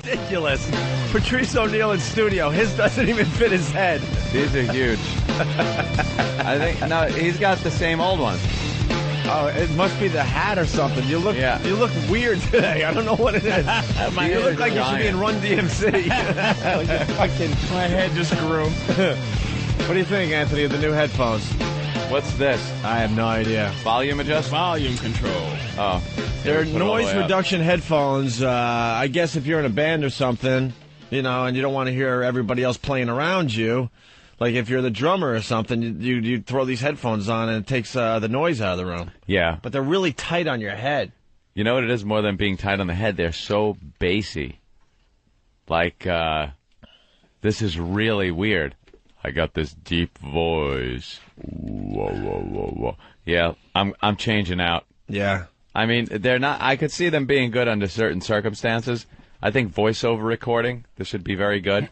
Ridiculous. Patrice O'Neal in studio. His doesn't even fit his head. These are huge. I think, no, he's got the same old ones. Oh, it must be the hat or something. You look weird today. I don't know what it is. You look like you should be in Run DMC. My head just grew. What do you think, Anthony, of the new headphones? What's this? I have no idea. Volume adjust? Volume control. Oh. They're noise reduction headphones. I guess if you're in a band or something, you know, and you don't want to hear everybody else playing around you, like if you're the drummer or something, you throw these headphones on and it takes the noise out of the room. Yeah. But they're really tight on your head. You know what it is more than being tight on the head? They're so bassy. Like, this is really weird. I got this deep voice. Whoa, whoa, whoa, whoa. Yeah, I'm changing out. Yeah. I mean, they're not. I could see them being good under certain circumstances. I think voiceover recording, this should be very good.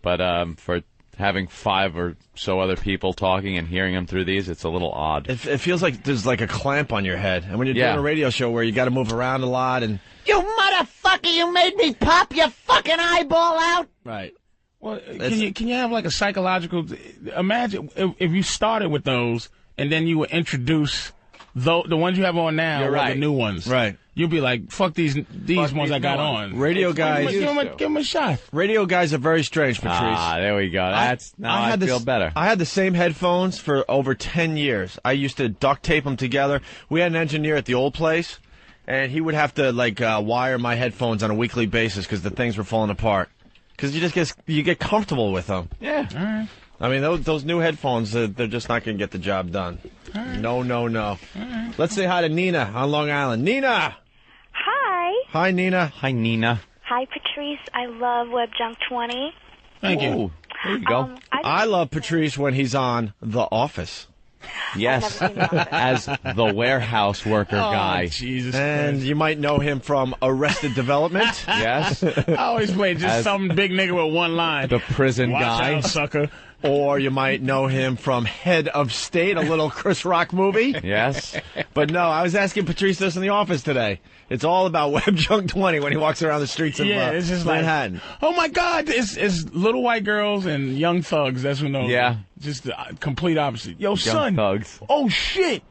But for having 5 or so other people talking and hearing them through these, it's a little odd. It feels like there's like a clamp on your head. And when you're doing a radio show where you got to move around a lot and... You motherfucker, you made me pop your fucking eyeball out. Right. Well, can you have like a psychological... Imagine if you started with those and then you would introduce the ones you have on now or the new ones. Right. You'll be like, fuck these ones I got on. Radio guys... Give them a shot. Radio guys are very strange, Patrice. Ah, there we go. I feel better. I had the same headphones for over 10 years. I used to duct tape them together. We had an engineer at the old place, and he would have to like wire my headphones on a weekly basis because the things were falling apart. Because you get comfortable with them. Yeah. All right. I mean, those new headphones, they're just not going to get the job done. All right. No. All right. Let's say hi to Nina on Long Island. Nina! Hi. Hi, Nina. Hi, Nina. Hi, Patrice. I love WebJunk 20. Thank you. Ooh, there you go. I love Patrice when he's on The Office. Yes, as the warehouse worker guy. Jesus And Christ. you might know him from Arrested Development. Yes. I always play just some big nigga with one line. The prison Watch guy. out, sucker. Or you might know him from Head of State, a little Chris Rock movie. Yes. But no, I was asking Patrice this in the office today. It's all about WebJunk 20 when he walks around the streets of It's just Manhattan. Like, oh my God, it's little white girls and young thugs. That's what knows. Yeah. Just the complete opposite. Yo, son. Thugs. Oh shit.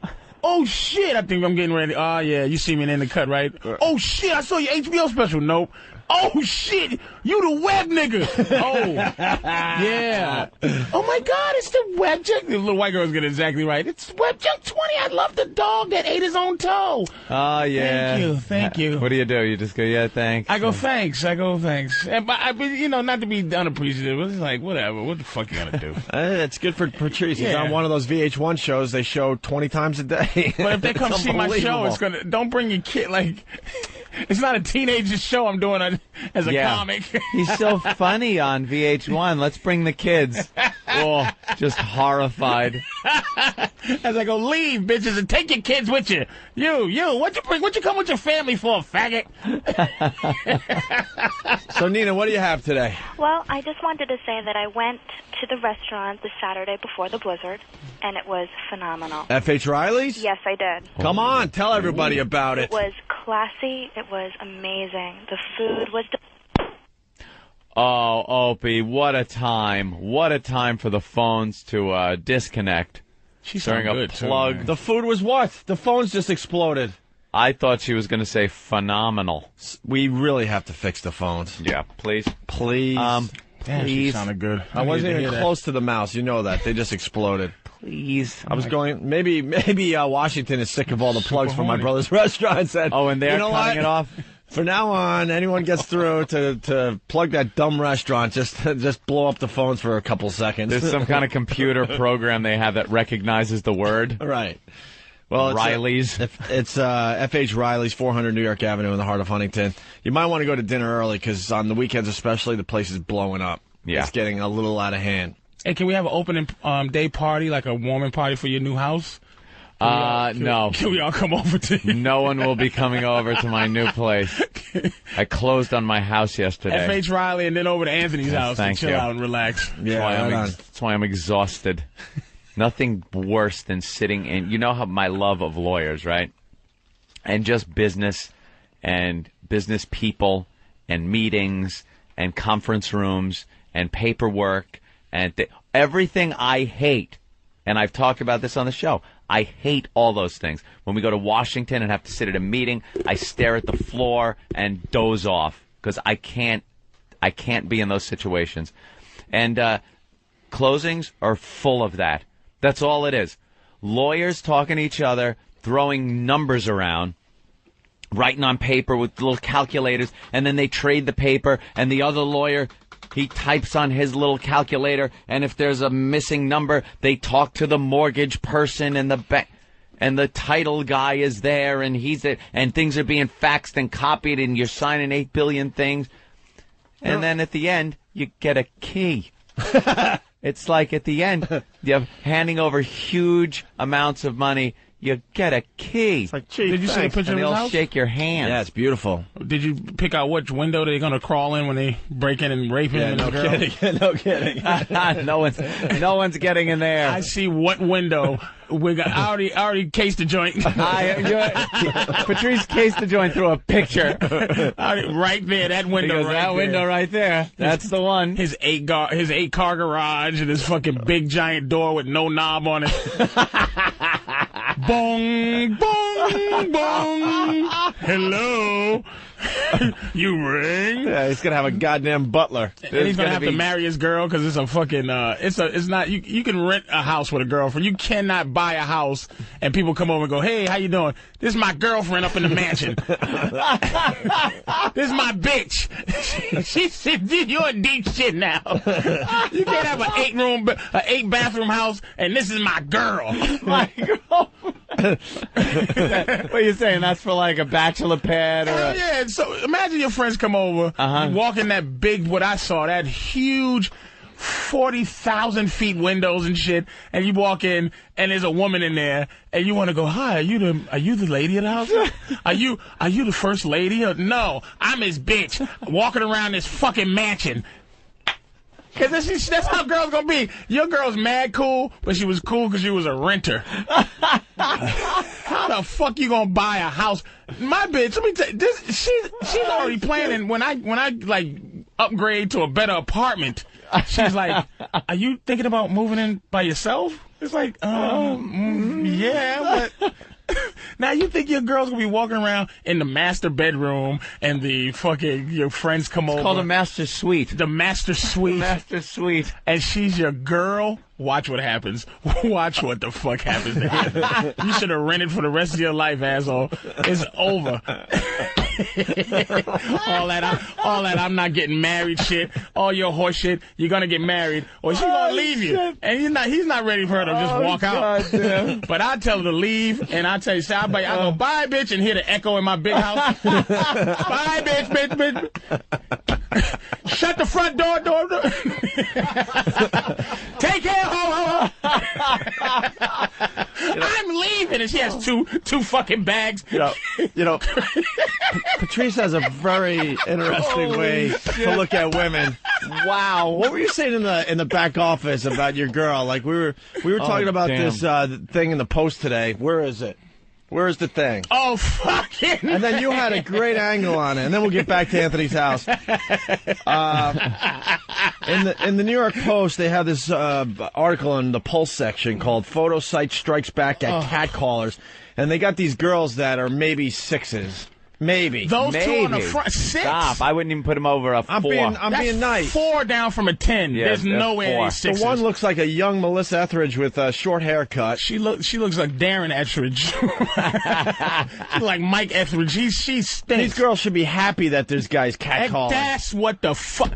Oh shit. I think I'm getting ready. Oh yeah, you see me in the cut, right? Oh shit, I saw your HBO special. Nope. Oh shit, you the web nigga. Oh, yeah. Oh my God, it's the WebJunk. The little white girls get it exactly right. It's WebJunk 20. I love the dog that ate his own toe. Oh, yeah. Thank you. What do? You just go, yeah, thanks. I go, thanks. And, but you know, not to be unappreciative, but it's like, whatever. What the fuck you gonna do? It's good for Patrice. He's on one of those VH1 shows they show 20 times a day. But if they come see my show, it's gonna. Don't bring your kid. Like, it's not a teenager show I'm doing as a comic. He's so funny on VH1. Let's bring the kids. Oh, just horrified. As I go, leave, bitches, and take your kids with you. You, what you come with your family for, faggot? So, Nina, what do you have today? Well, I just wanted to say that I went to the restaurant the Saturday before the blizzard, and it was phenomenal. F.H. Riley's? Yes, I did. Come on, tell everybody about it. It was classy. It was amazing. The food was... Oh, Opie, what a time. What a time for the phones to disconnect. She's during a good plug. Too, the food was what? The phones just exploded. I thought she was going to say phenomenal. We really have to fix the phones. Yeah, please. Please. Damn, she sounded good. I wasn't even close to the mouse. You know that. They just exploded. Please. I was going, maybe Washington is sick of all the plugs from my brother's restaurant. Said, and they're cutting it off? For now on, anyone gets through to plug that dumb restaurant, just blow up the phones for a couple seconds. There's some kind of computer program they have that recognizes the word. Right. Well, Riley's. It's F.H. Riley's, 400 New York Avenue in the heart of Huntington. You might want to go to dinner early because on the weekends especially, the place is blowing up. Yeah. It's getting a little out of hand. Hey, can we have an opening day party, like a warming party for your new house? No. Can we all come over to you? No one will be coming over to my new place. I closed on my house yesterday. F.H. Riley and then over to Anthony's house to chill you. out and relax. Yeah, that's why I'm exhausted. Nothing worse than sitting in... You know how my love of lawyers, right? And just business and business people and meetings and conference rooms and paperwork and everything I hate. And I've talked about this on the show. I hate all those things. When we go to Washington and have to sit at a meeting, I stare at the floor and doze off because I can't be in those situations. And closings are full of that. That's all it is. Lawyers talking to each other, throwing numbers around, writing on paper with little calculators, and then they trade the paper, and the other lawyer, he types on his little calculator, and if there's a missing number, they talk to the mortgage person, and the title guy is there, and he's there, and things are being faxed and copied, and you're signing 8 billion things. And then at the end, you get a key. It's like at the end, you're handing over huge amounts of money. You get a key. It's like, gee, did you see a picture of his they'll house? shake your hand. Yeah, it's beautiful. Did you pick out which window they're going to crawl in when they break in and rape him? Yeah, and no the girl? kidding. No kidding. No one's getting in there. I see what window. I already cased the joint. Patrice cased the joint through a picture. Right there, that window. Because that window right there. That's the one. His 8-car garage and his fucking big giant door with no knob on it. Bong, bong, bong. Hello. You ring? Yeah, he's gonna have a goddamn butler. And he's gonna have to marry his girl because it's a fucking it's not you can rent a house with a girlfriend. You cannot buy a house and people come over and go, hey, how you doing? This is my girlfriend up in the mansion. This is my bitch. She said you're in deep shit now. You can't have an 8-bathroom house and this is my girl. My girl. What are you saying? That's for like a bachelor pad or a... Yeah, so imagine your friends come over, you walk in that big, what I saw, that huge 40,000 feet windows and shit, and you walk in and there's a woman in there and you want to go, hi, are you the lady of the house? Are you the first lady? No, I'm his bitch walking around this fucking mansion. Because that's how girls gonna be. Your girl's mad cool, but she was cool because she was a renter. How the fuck you gonna buy a house? My bitch, let me tell you, she's already planning when I like upgrade to a better apartment. She's like, are you thinking about moving in by yourself? It's like, yeah, but... Now you think your girl's gonna be walking around in the master bedroom and the fucking your friends come over. It's called a master suite. The master suite. Master suite. And she's your girl. Watch what happens. Watch what the fuck happens to him. You should have rented for the rest of your life, asshole. It's over. all that I'm not getting married shit, all your horse shit, you're gonna get married, or she's gonna leave you. And he's not ready for her to just walk out. But I tell her to leave, and I tell you, I go, bye, bitch, and hear the echo in my big house. Bye, bitch. Shut the front door. Take care, ho. I'm leaving, and she has two fucking bags. You know, Patrice has a very interesting way to look at women. Wow, what were you saying in the back office about your girl? Like we were talking about this thing in the Post today. Where is it? Where's the thing? Oh, fucking! And then you had a great angle on it, and then we'll get back to Anthony's house. In the New York Post, they have this article in the Pulse section called "Photo Site Strikes Back at Catcallers," and they got these girls that are maybe 6s. Maybe. Those two on the front. 6? Stop. I wouldn't even put them over a 4. I'm being nice. 4 down from a 10. Yeah, there's no way they're 6s. The one looks like a young Melissa Etheridge with a short haircut. She looks like Darren Etheridge. She's like Mike Etheridge. She stinks. These girls should be happy that there's guys catcalling. That's what the fuck.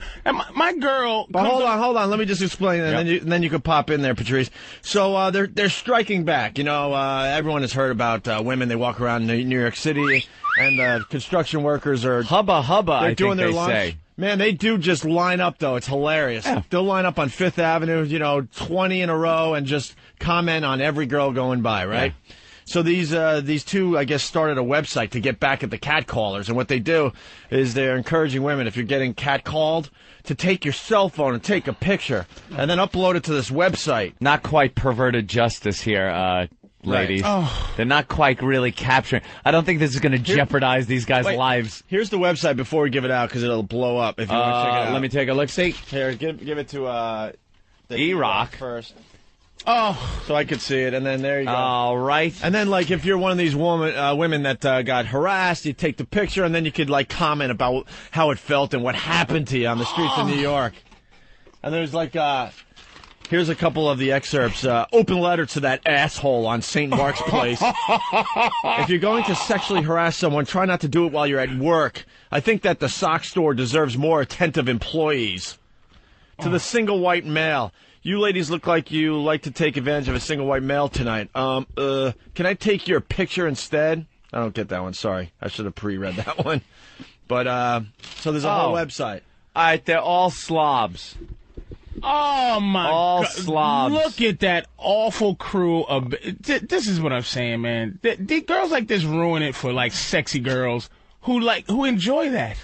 My girl. But hold on. Let me just explain, and then you could pop in there, Patrice. So they're striking back. You know, everyone has heard about women. They walk around in New York City. And construction workers are hubba. They're doing their lunch. Say. Man, they do just line up though. It's hilarious. Yeah. They'll line up on Fifth Avenue, 20 in a row, and just comment on every girl going by. Right. Yeah. So these two, I guess, started a website to get back at the catcallers, and what they do is they're encouraging women, if you're getting catcalled, to take your cell phone and take a picture, and then upload it to this website. Not quite perverted justice here. ladies. Right. Oh. They're not quite really capturing. I don't think this is going to jeopardize these guys' Wait, lives. Here's the website before we give it out because it'll blow up if you want to check it out. Let me take a look. See, Here, give it to the E-Rock first, Oh. so I could see it, and then there you go. all right. And then, like, if you're one of these women that got harassed, you take the picture, and then you could, like, comment about how it felt and what happened to you on the streets of New York. And there's, like, here's a couple of the excerpts. Open letter to that asshole on St. Mark's Place. If you're going to sexually harass someone, try not to do it while you're at work. I think that the sock store deserves more attentive employees. To the single white male. You ladies look like you like to take advantage of a single white male tonight. Can I take your picture instead? I don't get that one. Sorry. I should have pre-read that one. But, so there's a whole website. All right, they're all slobs. Oh, my All God. slobs. Look at that awful crew of... This is what I'm saying, man. The girls like this ruin it for, like, sexy girls who enjoy that.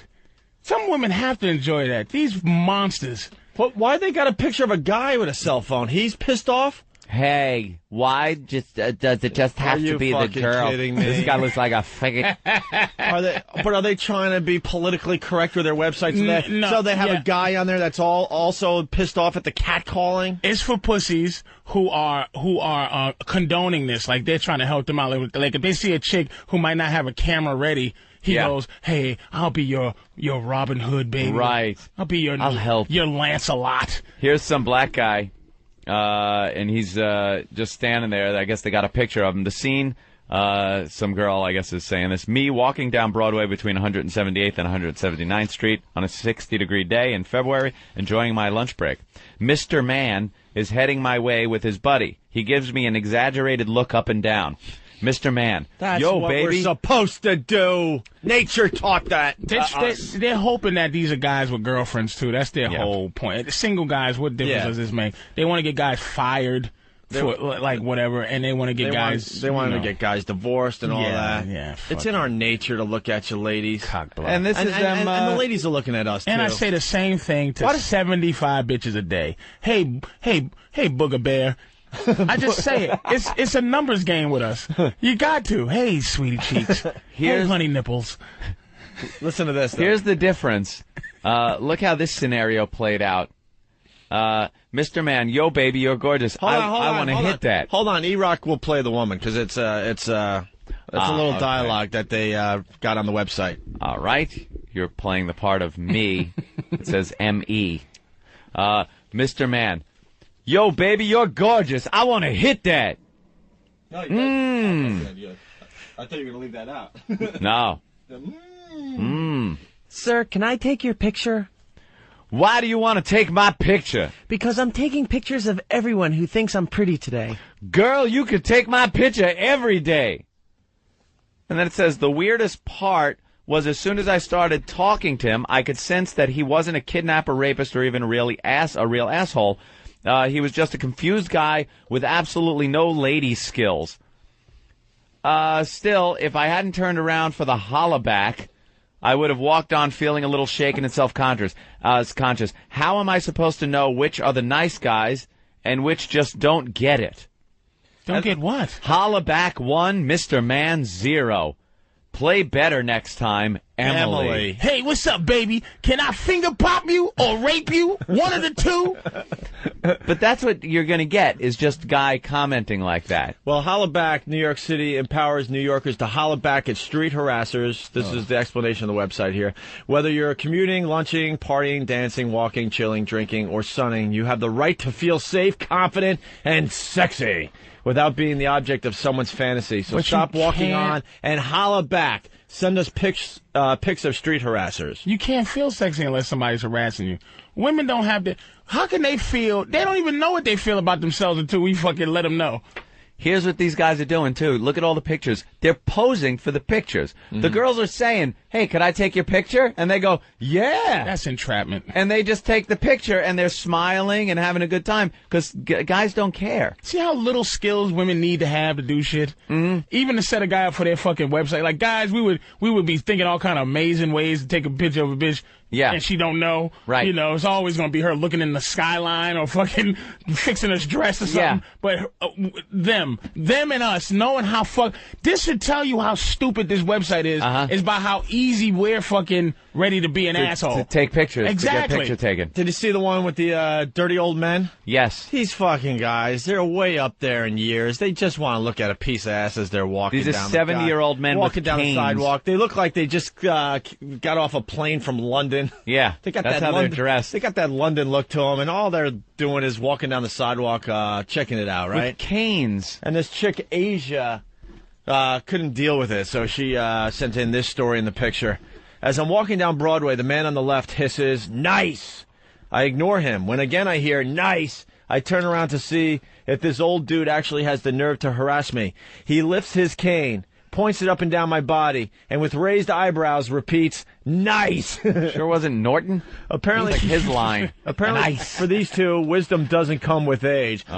Some women have to enjoy that. These monsters... Why they got a picture of a guy with a cell phone? He's pissed off? Hey, why does it just have you to be the fucking girl? kidding me? This guy looks like a faggot. Are they trying to be politically correct with their websites? No, so they have yeah. a guy on there that's also pissed off at the catcalling? It's for pussies who are condoning this. Like, they're trying to help them out. Like, if they see a chick who might not have a camera ready, he goes, "Hey, I'll be your Robin Hood, baby. Right. I'll help. your Lancelot." Here's some black guy, and he's just standing there. I guess they got a picture of him. The scene, some girl, I guess, is saying this. Me walking down Broadway between 178th and 179th Street on a 60-degree day in February, enjoying my lunch break. Mr. Man is heading my way with his buddy. He gives me an exaggerated look up and down. Mr. Man, That's yo, what baby. we're supposed to do. Nature taught that. They're hoping that these are guys with girlfriends, too. That's their whole point. The single guys, what difference does this make? They want to get guys fired for, like, whatever, and they want to get guys... They want to get guys divorced and all that. Yeah, it's in our nature to look at you ladies. And this is them... and the ladies are looking at us, too. And I say the same thing to 75 bitches a day. Hey, Booger Bear. I just say it. It's a numbers game with us. You got to. Hey, sweetie cheeks. Hey, honey nipples. Listen to this, though. Here's the difference. Look how this scenario played out. Mr. Man, yo, baby, you're gorgeous. I want to hit that. Hold on. E-Rock will play the woman because it's a little dialogue that they got on the website. All right. You're playing the part of me. It says M.E. Mr. Man. Yo, baby, you're gorgeous. I want to hit that. No, I thought you were going to leave that out. No. Sir, can I take your picture? Why do you want to take my picture? Because I'm taking pictures of everyone who thinks I'm pretty today. Girl, you could take my picture every day. And then it says, the weirdest part was as soon as I started talking to him, I could sense that he wasn't a kidnapper, rapist, or even a real asshole. He was just a confused guy with absolutely no lady skills. Still, if I hadn't turned around for the hollaback, I would have walked on feeling a little shaken and self-conscious. How am I supposed to know which are the nice guys and which just don't get it? Don't get what? Hollaback 1, Mr. Man 0. Play better next time, Emily. Hey, what's up, baby? Can I finger pop you or rape you? One of the two? But that's what you're going to get, is just a guy commenting like that. Well, holla back. New York City empowers New Yorkers to holla back at street harassers. This is the explanation of the website here. Whether you're commuting, lunching, partying, dancing, walking, chilling, drinking, or sunning, you have the right to feel safe, confident, and sexy without being the object of someone's fantasy. So stop walking on and holla back. Send us pics of street harassers. You can't feel sexy unless somebody's harassing you. Women don't have to... How can they feel? They don't even know what they feel about themselves until we fucking let them know. Here's what these guys are doing, too. Look at all the pictures. They're posing for the pictures. Mm-hmm. The girls are saying, hey, could I take your picture? And they go, yeah. That's entrapment. And they just take the picture, and they're smiling and having a good time, because guys don't care. See how little skills women need to have to do shit? Mm-hmm. Even to set a guy up for their fucking website. Like, guys, we would be thinking all kind of amazing ways to take a picture of a bitch. Yeah. And she don't know. Right. You know, it's always going to be her looking in the skyline or fucking fixing her dress or something. Yeah. But them and us, knowing how this should tell you how stupid this website is by how easy we're fucking ready to be an asshole. To take pictures. Exactly. To get a picture taken. Did you see the one with the dirty old men? Yes. These fucking guys, they're way up there in years. They just want to look at a piece of ass as they're walking These are down 70-year-old men walking with down canes. the sidewalk. They look like they just got off a plane from London. Yeah. They got that's that how London, they're dressed. They got that London look to them, and all they're doing is walking down the sidewalk, checking it out, right? With canes. And this chick, Asia, couldn't deal with it, so she sent in this story in the picture. As I'm walking down Broadway, the man on the left hisses, "Nice!" I ignore him. When again I hear, "Nice!" I turn around to see if this old dude actually has the nerve to harass me. He lifts his cane, points it up and down my body, and with raised eyebrows repeats, "Nice!" Sure wasn't Norton? Apparently, Like his line. Apparently, Nice. for these two, wisdom doesn't come with age. You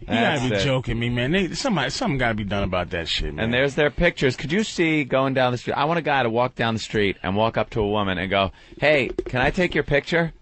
gotta be That's it. joking me, man. Something gotta be done about that shit, man. And there's their pictures. Could you see going down the street? I want a guy to walk down the street and walk up to a woman and go, "Hey, can I take your picture?"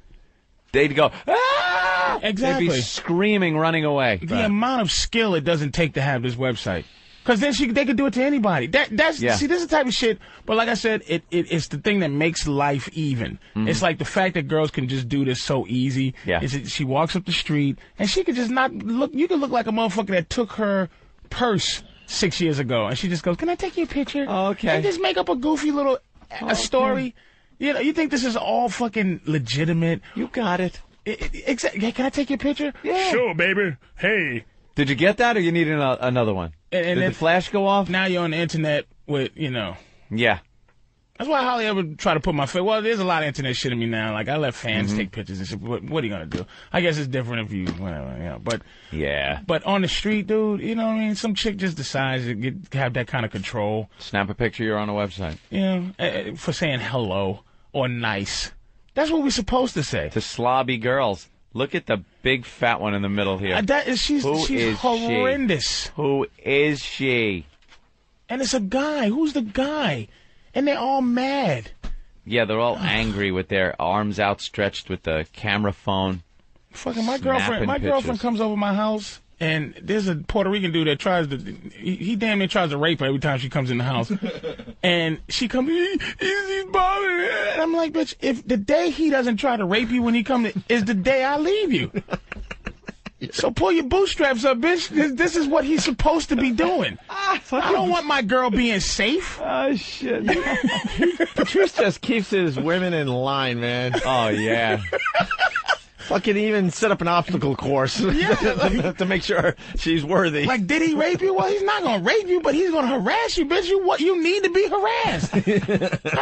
They'd go, "Ah!" Exactly. They'd be screaming, running away. The amount of skill it doesn't take to have this website. Because then they could do it to anybody. See, this is the type of shit. But like I said, it's the thing that makes life even. It's like the fact that girls can just do this so easy. Yeah. Is that she walks up the street and she could just not look. You could look like a motherfucker that took her purse 6 years ago, and she just goes, "Can I take your picture?" Okay. And just make up a goofy little a story. You know, you think this is all fucking legitimate? You got it. Exactly. Hey, can I take your picture? Yeah. Sure, baby. Hey. Did you get that, or you need another one? And Did then, the flash go off? Now you're on the internet with, you know. Yeah. That's why I hardly ever try to put my face. Well, there's a lot of internet shit in me now. Like, I let fans take pictures and shit. What are you going to do? I guess it's different if you, whatever, you know. But, Yeah. but on the street, dude, you know what I mean? Some chick just decides to have that kind of control, Snap a picture, you're on a website. you know, for saying hello or nice. That's what we're supposed to say. To slobby girls. Look at the big fat one in the middle here. She's Who is she? horrendous. Who is she? And it's a guy. Who's the guy? And they're all mad. Yeah, they're all angry with their arms outstretched with the camera phone. Fucking my Snapping girlfriend pictures. comes over my house, and there's a Puerto Rican dude that tries to, he damn near tries to rape her every time she comes in the house. And she comes, he's bothering her. And I'm like, bitch, if the day he doesn't try to rape you when he comes, is the day I leave you. So pull your bootstraps up, bitch. This is what he's supposed to be doing. I don't want my girl being safe. Oh, shit. Patrice just keeps his women in line, man. Oh, yeah. Fucking even set up an obstacle course to make sure she's worthy. Like, did he rape you? Well, he's not gonna rape you, but he's gonna harass you, bitch. You need to be harassed. I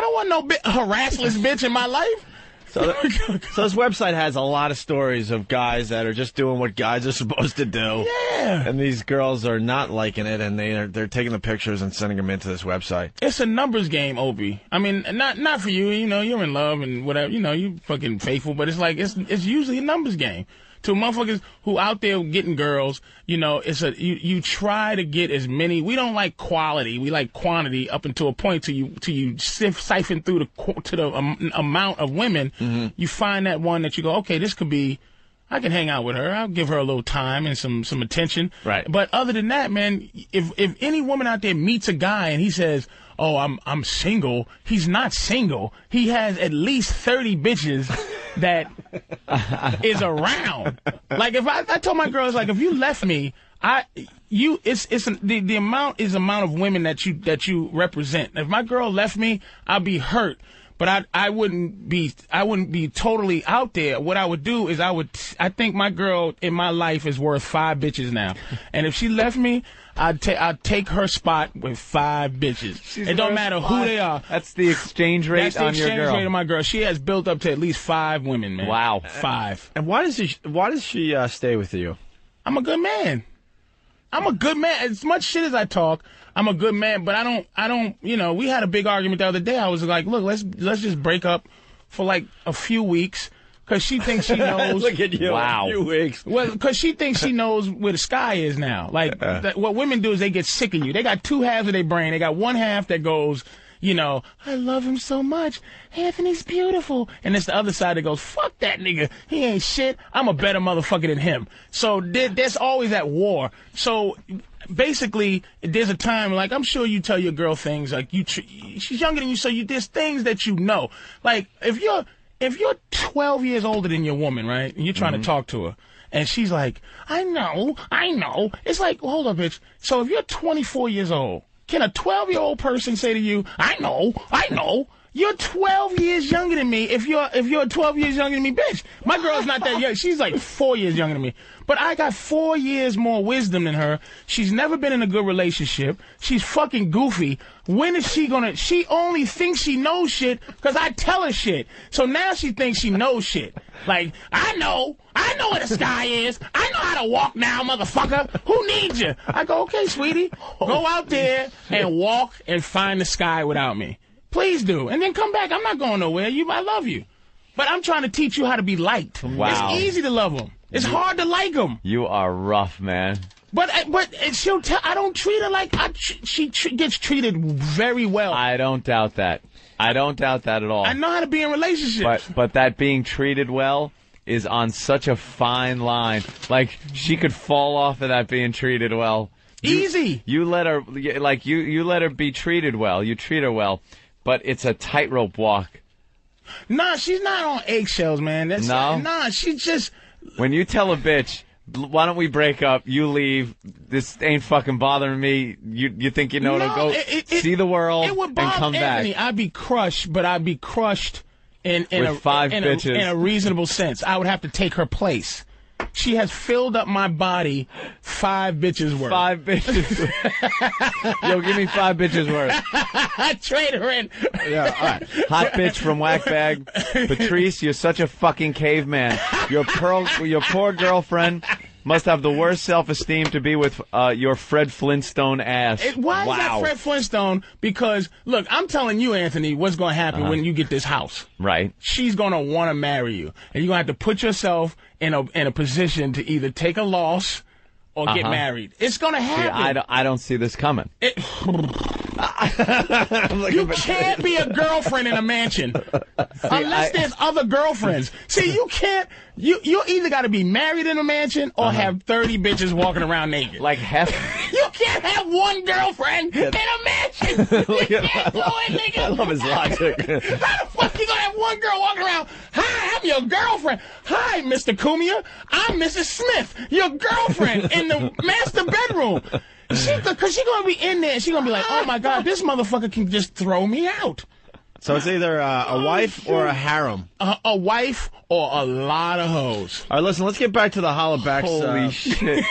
don't want no harassless bitch in my life. So this website has a lot of stories of guys that are just doing what guys are supposed to do. Yeah. And these girls are not liking it, and they're taking the pictures and sending them into this website. It's a numbers game, Opie. I mean, not for you. You know, you're in love and whatever. You know, you fucking faithful, but it's like it's usually a numbers game. To motherfuckers who out there getting girls, you know, you try to get as many. We don't like quality, we like quantity up until a point till you siphon through the amount of women. You find that one that you go, okay, this could be. I can hang out with her. I'll give her a little time and some attention. Right. But other than that, man, if any woman out there meets a guy and he says, "Oh, I'm single," he's not single. He has at least 30 bitches that is around. Like if I told my girls, like, if you left me, the amount is amount of women that you represent. If my girl left me, I'd be hurt. But I wouldn't be totally out there. What I would do is I think my girl in my life is worth 5 bitches now. And if she left me, I'd take her spot with 5 bitches. It don't matter who they are. That's the exchange rate That's the on your exchange girl. rate of my girl. She has built up to at least 5 women, man. Wow. 5. And why does she stay with you? I'm a good man. I'm a good man. As much shit as I talk, I'm a good man, but I don't, you know, we had a big argument the other day. I was like, look, let's just break up for like a few weeks because she thinks she knows. Look at you. Wow. A few weeks. Well, because she thinks she knows where the sky is now. Like, what women do is they get sick of you. They got 2 halves of their brain. They got one half that goes, you know, I love him so much. Anthony's beautiful. And it's the other side that goes, fuck that nigga. He ain't shit. I'm a better motherfucker than him. So there's always that war. So basically, there's a time, like, I'm sure you tell your girl things, like, she's younger than you, so there's things that you know. Like, if you're 12 years older than your woman, right, and you're trying to talk to her, and she's like, I know. It's like, well, hold up, bitch. So if you're 24 years old, can a 12-year-old person say to you, I know. You're 12 years younger than me. If you're 12 years younger than me, bitch. My girl's not that young. She's like 4 years younger than me. But I got 4 years more wisdom than her. She's never been in a good relationship. She's fucking goofy. When is she gonna... She only thinks she knows shit because I tell her shit. So now she thinks she knows shit. Like, I know where the sky is. I know how to walk now, motherfucker. Who needs you? I go, okay, sweetie. Go out there and walk and find the sky without me. Please do. And then come back. I'm not going nowhere. I love you. But I'm trying to teach you how to be liked. Wow. It's easy to love them. It's hard to like them. You are rough, man. But she'll tell. I don't treat her like she gets treated very well. I don't doubt that. I don't doubt that at all. I know how to be in relationships. But that being treated well is on such a fine line. Like, she could fall off of that being treated well. Easy. You let her, like, you let her be treated well. You treat her well. But it's a tightrope walk. Nah, she's not on eggshells, man. Nah, she just... When you tell a bitch, why don't we break up, you leave, this ain't fucking bothering me, you think you know to go see the world and come Anthony, back. I'd be crushed, but I'd be crushed in a reasonable sense. I would have to take her place. She has filled up my body 5 bitches worth. 5 bitches. Yo, give me 5 bitches worth. I trade her in. Yeah, all right. Hot bitch from Whack Bag. Patrice, you're such a fucking caveman. Your poor girlfriend must have the worst self-esteem to be with your Fred Flintstone ass. Why is that Fred Flintstone? Because, look, I'm telling you, Anthony, what's going to happen when you get this house. Right. She's going to want to marry you. And you're going to have to put yourself in a position to either take a loss or get married. It's going to happen. See, I don't see this coming. You can't be a girlfriend in a mansion unless there's other girlfriends. See, you can't. You either got to be married in a mansion or have 30 bitches walking around naked. Like half. You can't have one girlfriend in a mansion. You can't do it, nigga. I love his logic. How the fuck you gonna have one girl walking around? Hi, I'm your girlfriend. Hi, Mr. Cumia. I'm Mrs. Smith, your girlfriend in the master bedroom. Because she's going to be in there and she's going to be like, oh, my God, this motherfucker can just throw me out. So it's either a wife or a harem. A wife or a lot of hoes. All right, listen, let's get back to the hollabacks. Holy shit. You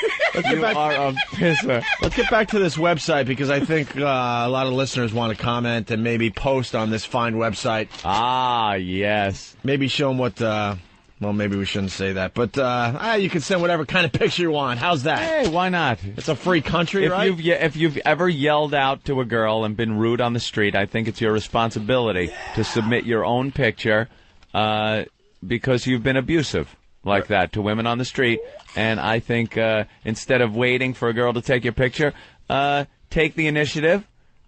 are a pisser. Let's get back to this website because I think a lot of listeners want to comment and maybe post on this fine website. Ah, yes. Maybe show them what... well, maybe we shouldn't say that, but you can send whatever kind of picture you want. How's that? Hey, why not? It's a free country, right? If you've ever yelled out to a girl and been rude on the street, I think it's your responsibility to submit your own picture because you've been abusive like that to women on the street. And I think instead of waiting for a girl to take your picture, take the initiative.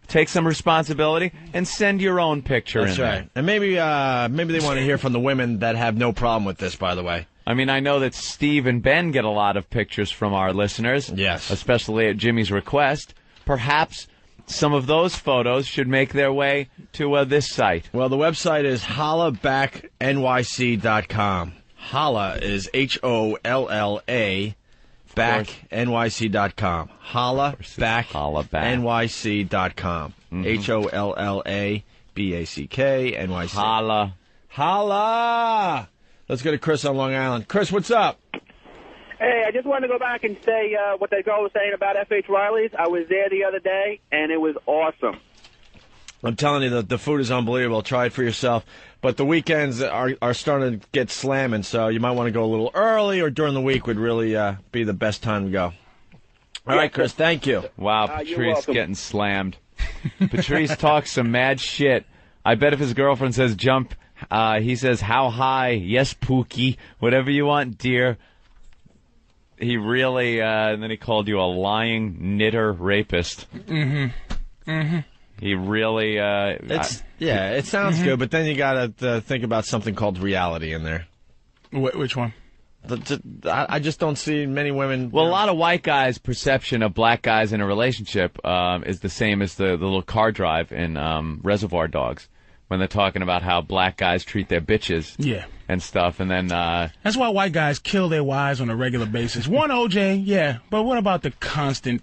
Take some responsibility and send your own picture That's in right. there. And maybe they want to hear from the women that have no problem with this, by the way. I mean, I know that Steve and Ben get a lot of pictures from our listeners. Yes. Especially at Jimmy's request. Perhaps some of those photos should make their way to this site. Well, the website is hollabacknyc.com. Holla is HOLLA. BackNYC.com. HollaBackNYC.com. HOLLABACK Holla. Holla! Let's go to Chris on Long Island. Chris, what's up? Hey, I just wanted to go back and say what that girl was saying about F.H. Riley's. I was there the other day, and it was awesome. I'm telling you, the food is unbelievable. Try it for yourself. But the weekends are starting to get slamming, so you might want to go a little early or during the week would really be the best time to go. All right, Chris, thank you. Wow, Patrice getting slammed. Patrice talks some mad shit. I bet if his girlfriend says jump, he says how high, yes, Pookie, whatever you want, dear. He really, and then he called you a lying knitter rapist. Mm-hmm. Mm-hmm. He really. It sounds good, but then you got to think about something called reality in there. Which one? I just don't see many women. Well, a lot of white guys' perception of black guys in a relationship is the same as the little car drive in Reservoir Dogs, when they're talking about how black guys treat their bitches and stuff, and then... That's why white guys kill their wives on a regular basis. One OJ, yeah, but what about the constant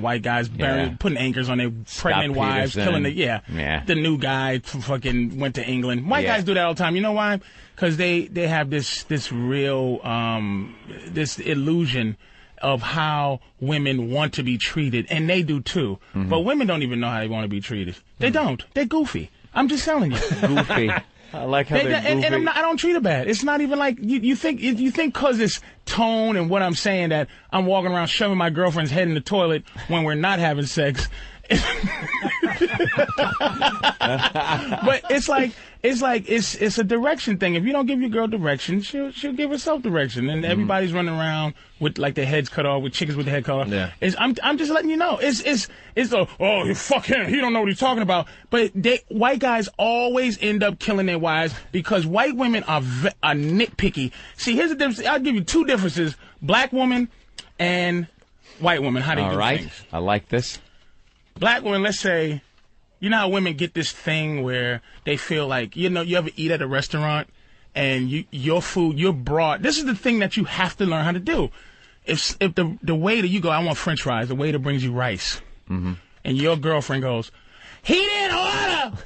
white guys putting anchors on their pregnant wives, killing the new guy fucking went to England. White guys do that all the time. You know why? Because they have this real, this illusion of how women want to be treated, and they do too. But women don't even know how they want to be treated. They don't. They're goofy. I'm just telling you. Goofy. I like how they're goofy. And I don't treat her bad. It's not even like you think because it's tone and what I'm saying that I'm walking around shoving my girlfriend's head in the toilet when we're not having sex. But it's a direction thing. If you don't give your girl direction, she'll give herself direction. And everybody's running around with like their heads cut off, with chickens with their head cut off. Yeah. I'm just letting you know. Fuck him. He don't know what he's talking about. But white guys always end up killing their wives because white women are nitpicky. See, here's the difference. I'll give you two differences: black woman and white woman. How they do things. I like this. Black women, let's say, you know how women get this thing where they feel like, you ever eat at a restaurant and your food, you're brought. This is the thing that you have to learn how to do. If the waiter, you go, I want French fries, the waiter brings you rice. And your girlfriend goes, he didn't order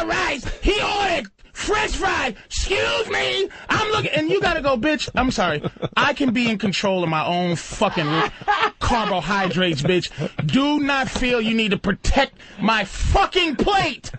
rice. He ordered French fries. Excuse me. I'm looking, and you gotta go, bitch. I'm sorry. I can be in control of my own fucking carbohydrates, bitch. Do not feel you need to protect my fucking plate.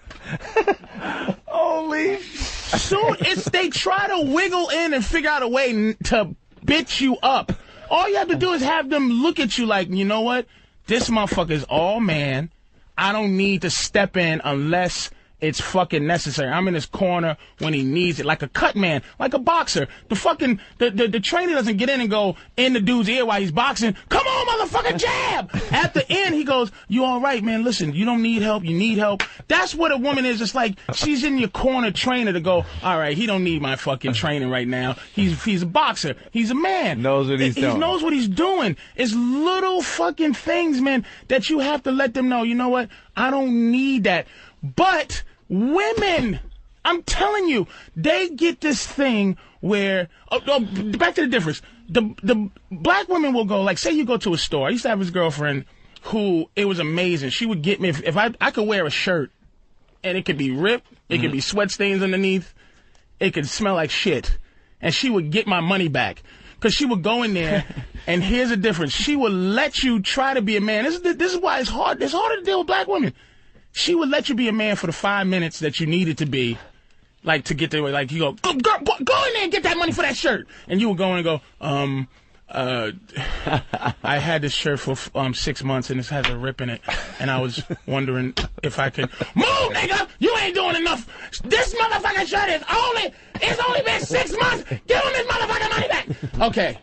Holy. So they try to wiggle in and figure out a way to bitch you up. All you have to do is have them look at you like, you know what? This motherfucker's all man. I don't need to step in unless it's fucking necessary. I'm in his corner when he needs it, like a cut man, like a boxer. The trainer doesn't get in and go in the dude's ear while he's boxing. Come on, motherfucker, jab! At the end, he goes, you all right, man? Listen, you don't need help. You need help. That's what a woman is. It's like she's in your corner trainer to go, all right, he don't need my fucking training right now. He's a boxer. He's a man. Knows what he's doing. He knows what he's doing. It's little fucking things, man, that you have to let them know, you know what? I don't need that. But women, I'm telling you, they get this thing where, back to the difference. The black women will go, like, say you go to a store. I used to have this girlfriend who, it was amazing. She would get me, if I could wear a shirt, and it could be ripped, it could be sweat stains underneath, it could smell like shit, and she would get my money back. Because she would go in there, and here's the difference. She would let you try to be a man. This is why it's hard. It's harder to deal with black women. She would let you be a man for the 5 minutes that you needed to be, like, to get there. Like, you go in there and get that money for that shirt. And you would go in and go, I had this shirt for 6 months and this has a rip in it. And I was wondering if I could move, nigga! You ain't doing enough! This motherfucking shirt it's only been 6 months! Give him his motherfucking money back! Okay.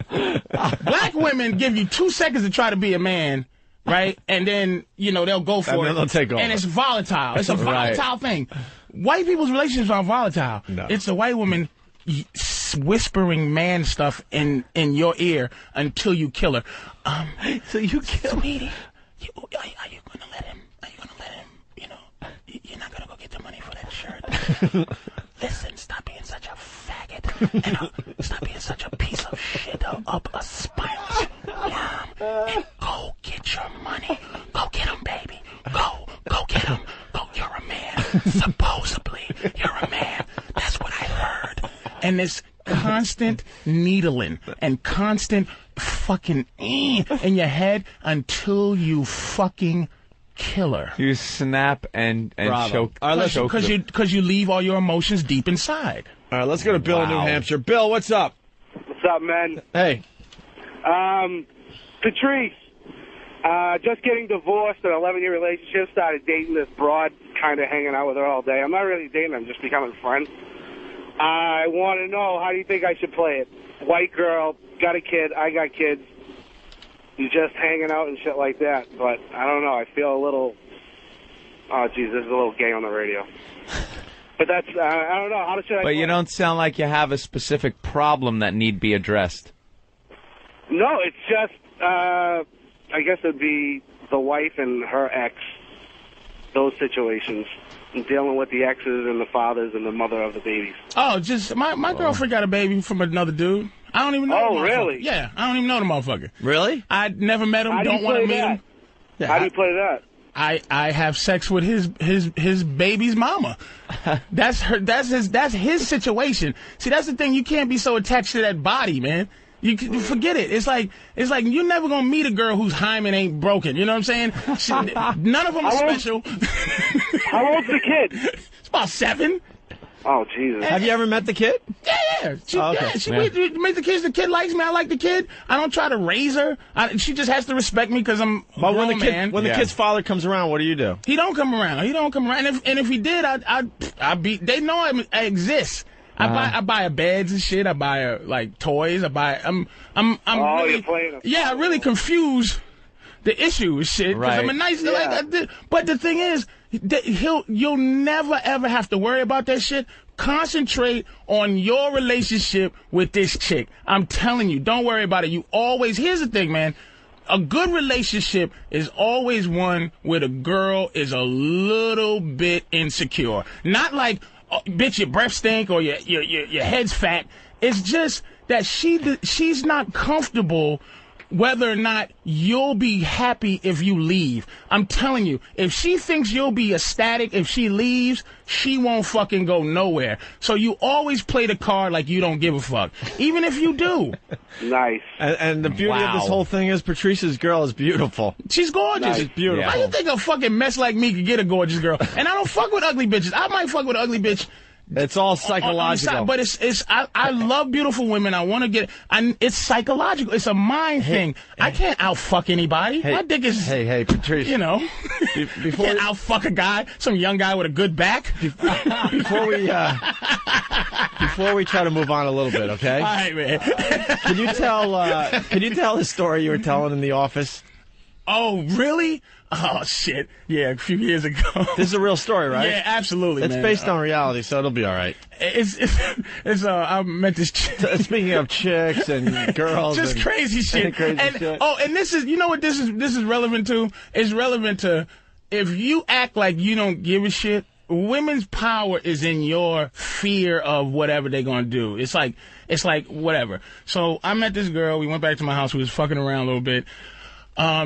Black women give you 2 seconds to try to be a man. Right? And then, they'll go for it. And then they'll take over. And it's volatile. It's a volatile thing. White people's relationships aren't volatile. No. It's a white woman whispering man stuff in your ear until you kill her. So you kill her? Sweetie, are you going to let him, you're not going to go get the money for that shirt. Listen, stop being such a faggot. And stop being such a piece of shit up a spineless worm. And go get your money. Go get him, baby. Go get him. Go, you're a man. Supposedly, you're a man. That's what I heard. And this constant needling and constant fucking in your head until you fucking kill her. You snap and choke. Because you leave all your emotions deep inside. All right, let's go to Bill in New Hampshire. Bill, what's up? What's up, man? Hey. Patrice, just getting divorced, an 11-year relationship, started dating this broad, kind of hanging out with her all day. I'm not really dating her, I'm just becoming friends. I want to know, how do you think I should play it? White girl, got a kid, I got kids. You're just hanging out and shit like that. But I don't know, I feel a little Oh, geez, this is a little gay on the radio. But that's, I don't know. How should I... But you don't sound like you have a specific problem that need be addressed. No, it's just, I guess it'd be the wife and her ex, those situations, and dealing with the exes and the fathers and the mother of the babies. Oh, just, my girlfriend got a baby from another dude. I don't even know the motherfucker. Really? Yeah, I don't even know the motherfucker. Really? I never met him, don't want to meet him. Yeah, How do you play that? I have sex with his baby's mama. That's his situation. See, that's the thing. You can't be so attached to that body, man. You forget it. It's like you're never gonna meet a girl whose hymen ain't broken. You know what I'm saying? None of them are special. How old's the kid? It's about 7. Oh, Jesus. Have you ever met the kid? Yeah. We make the kids. The kid likes me. I like the kid. I don't try to raise her. She just has to respect me because I'm a grown man. When the kid's father comes around, what do you do? He don't come around. And if he did, I'd be. They know I exist. I buy her beds and shit. I buy her like toys. I'm really, you're playing I really confuse the issue with shit because I'm a nice but the thing is, you'll never ever have to worry about that shit. Concentrate on your relationship with this chick. I'm telling you, don't worry about it. Here's the thing, man. A good relationship is always one where the girl is a little bit insecure. Not like, oh, bitch, your breath stink or your head's fat. It's just that she's not comfortable whether or not you'll be happy if you leave. I'm telling you, if she thinks you'll be ecstatic if she leaves, she won't fucking go nowhere. So you always play the card like you don't give a fuck, even if you do. Nice. And the beauty of this whole thing is Patrice's girl is beautiful. She's gorgeous. Nice. She's beautiful. How you think a fucking mess like me could get a gorgeous girl? And I don't fuck with ugly bitches. I might fuck with an ugly bitch. It's all psychological. But I love beautiful women. I want to get, it's psychological. It's a mind thing. I can't outfuck anybody. My dick is, Hey, Patrice. You know, before can't outfuck a guy, some young guy with a good back. Before we try to move on a little bit, okay? All right, man. Can you tell the story you were telling in the office? Oh, really? Oh, shit. Yeah, a few years ago. This is a real story, right? Yeah, absolutely, It's based on reality, so it'll be all right. I met this chick. Speaking of chicks and girls. Just and crazy shit. Shit. Oh, and this is, you know what this is relevant to? It's relevant to, if you act like you don't give a shit, women's power is in your fear of whatever they're going to do. It's like, whatever. So I met this girl. We went back to my house. We was fucking around a little bit.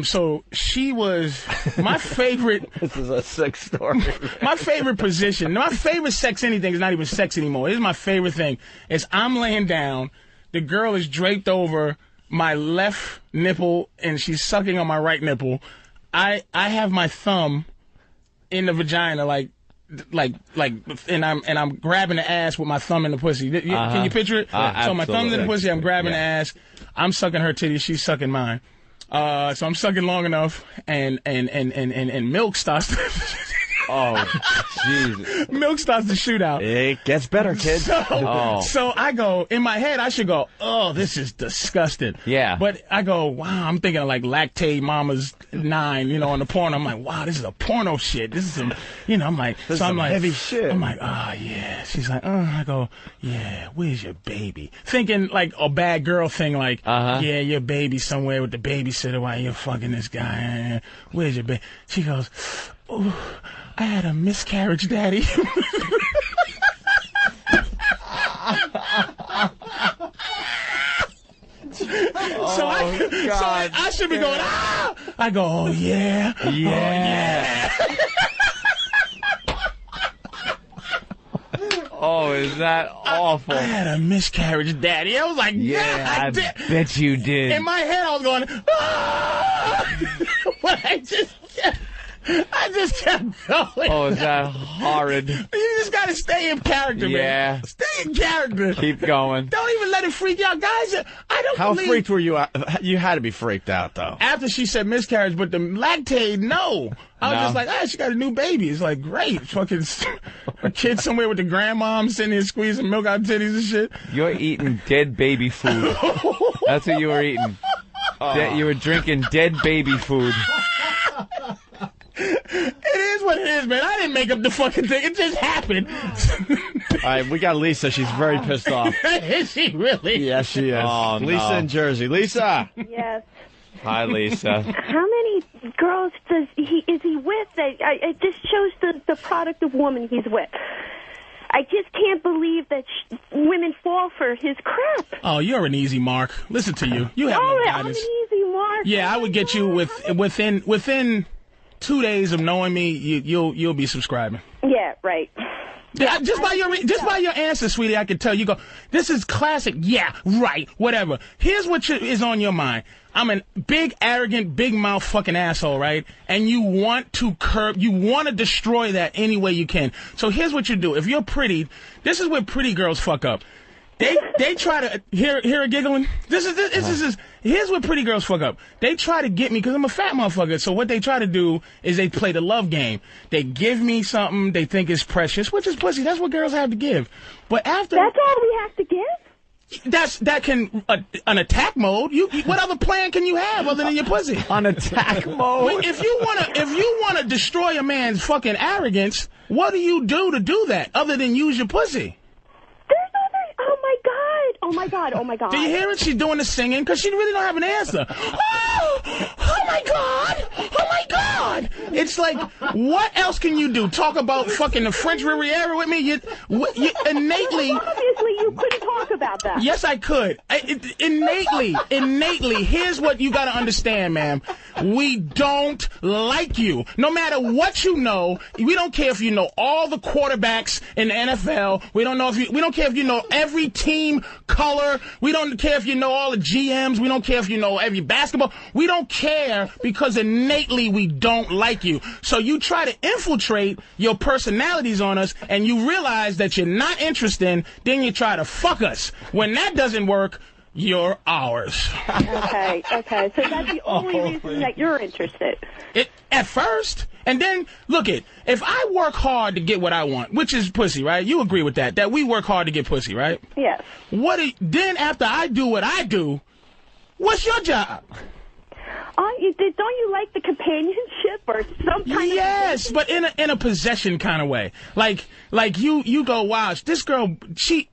So she was my favorite. This is a sick story. My favorite position. My favorite sex anything is not even sex anymore. This is my favorite thing. Is I'm laying down. The girl is draped over my left nipple and she's sucking on my right nipple. I have my thumb in the vagina and I'm grabbing the ass with my thumb in the pussy. Can you picture it? So my thumb's in the pussy, I'm grabbing the ass. I'm sucking her titty, she's sucking mine. So I'm sucking long enough, and milk starts to Oh, Jesus. Milk starts to shoot out. It gets better, kid. So I go, in my head, I should go, oh, this is disgusting. Yeah. But I go, wow, I'm thinking of like Lactate Mama's 9, on the porn. I'm like, wow, this is a porno shit. This is some, I'm like, this is some heavy shit. I'm like, oh, yeah. She's like, I go, yeah, where's your baby? Thinking like a bad girl thing, like, yeah, your baby's somewhere with the babysitter while you're fucking this guy. Where's your baby? She goes, oh, I had a miscarriage, Daddy. So I should be going, ah! I go, oh, yeah. Yeah. Oh, is that awful? I had a miscarriage, Daddy. I was like, yeah, I did. Bet you did. In my head, I was going, ah! But I just kept going. Oh, is that horrid? You just got to stay in character, man. Stay in character. Keep going. Don't even let it freak you out. Guys, I don't How believe... freaked were you out? You had to be freaked out, though. After she said miscarriage, but the Lactate, no. I was just like, she got a new baby. It's like, great. Fucking a kid somewhere with the grandmom sitting there squeezing milk out titties and shit. You're eating dead baby food. That's what you were eating. You were drinking dead baby food. It is what it is, is, man. I didn't make up the fucking thing. It just happened. All right, we got Lisa. She's very pissed off. Is she really? Yes, she is. Oh, no. Lisa in Jersey. Lisa. Yes. Hi, Lisa. How many girls is he with? It just shows the product of woman he's with. I just can't believe that women fall for his crap. Oh, you're an easy mark. Listen to you. You have no I'm an guidance. easy mark. Yeah, I would get you within 2 days of knowing me. You'll be subscribing. Yeah, right. Yeah, just by your answer, sweetie, I can tell. You go, this is classic. Yeah, right. Whatever. Here's what is on your mind. I'm a big, arrogant, big mouth fucking asshole, right? And you want to destroy that any way you can. So here's what you do. If you're pretty, this is where pretty girls fuck up. They try to hear her giggling. Here's what pretty girls fuck up. They try to get me because I'm a fat motherfucker. So what they try to do is they play the love game. They give me something they think is precious, which is pussy. That's what girls have to give. But after that's all we have to give. That can an attack mode. What other plan can you have other than your pussy? On attack mode. If you wanna destroy a man's fucking arrogance, what do you do to do that other than use your pussy? Oh my God. Do you hear it? She's doing the singing because she really don't have an answer. Oh my God. It's like, what else can you do? Talk about fucking the French Riviera with me? You innately. Obviously, you couldn't talk about that. Yes, I could. Innately. Here's what you got to understand, ma'am. We don't like you. No matter what you know, we don't care if you know all the quarterbacks in the NFL. We don't care if you know every team color. We don't care if you know all the GMs. We don't care if you know every basketball. We don't care because innately we don't like you. So you try to infiltrate your personalities on us and you realize that you're not interested, then you try to fuck us. When that doesn't work, you're ours. Okay. So that's the only reason that you're interested. At first. And then, look it, if I work hard to get what I want, which is pussy, right? You agree with that? That we work hard to get pussy, right? Yes. Then after I do what I do, what's your job? Don't you like the companionship or some kind of... Yes, but in a possession kind of way. Like you go, wow, this girl,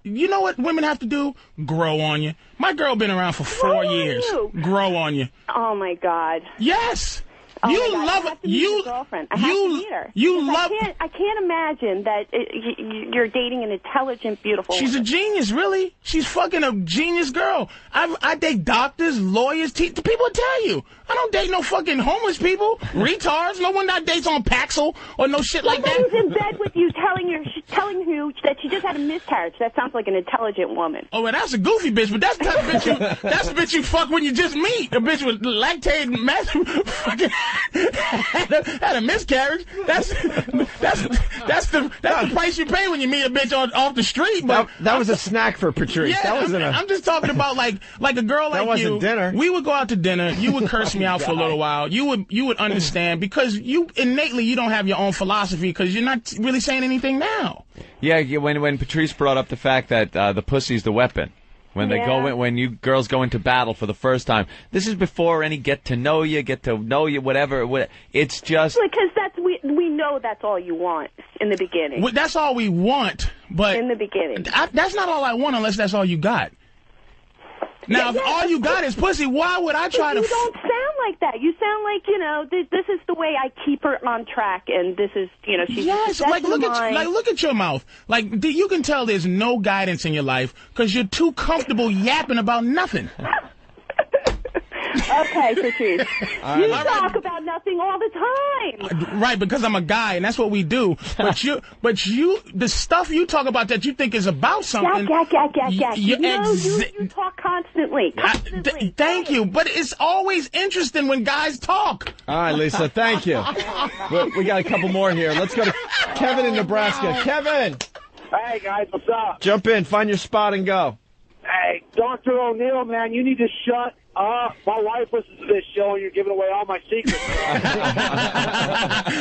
you know what women have to do? Grow on you. My girl been around for 4 years. Grow on you. Oh, my God. Yes. Oh you my God, love I have to meet your girlfriend. I have to meet her. I can't imagine that you're dating an intelligent, beautiful She's woman. a genius, really. She's fucking a genius girl. I date doctors, lawyers, people tell you. I don't date no fucking homeless people, retards. No one that dates on Paxil or no shit like that. Somebody's in bed with you telling you that she just had a miscarriage. That sounds like an intelligent woman. Oh, well, that's a goofy bitch, but that's the type of bitch you fuck when you just meet. A bitch with lactated fucking had a miscarriage. That's the price you pay when you meet a bitch off the street. But that was a snack for Patrice. Yeah, I'm just talking about like a girl like you. That wasn't dinner. We would go out to dinner. You would curse me out for a little while. You would understand because you innately you don't have your own philosophy because you're not really saying anything now. Yeah, when Patrice brought up the fact that the pussy's the weapon. When they when you girls go into battle for the first time, this is before any get to know you, whatever. It's just because we know that's all you want in the beginning. Well, that's all we want, but in the beginning, that's not all I want unless that's all you got. Now, if all you got is pussy, why would I try to... You don't sound like that. You sound like, this is the way I keep her on track, and this is, she's... Yes, look at your mouth. Like, you can tell there's no guidance in your life because you're too comfortable yapping about nothing. Okay, Patrice. You talk about nothing all the time. Right, because I'm a guy, and that's what we do. But the stuff you talk about that you think is about something. You talk constantly. Thank you, but it's always interesting when guys talk. All right, Lisa, thank you. We got a couple more here. Let's go to Kevin in Nebraska. Kevin. Hey, guys, what's up? Jump in, find your spot, and go. Hey, Dr. O'Neal, man, you need to shut up. My wife listens to this show, and you're giving away all my secrets.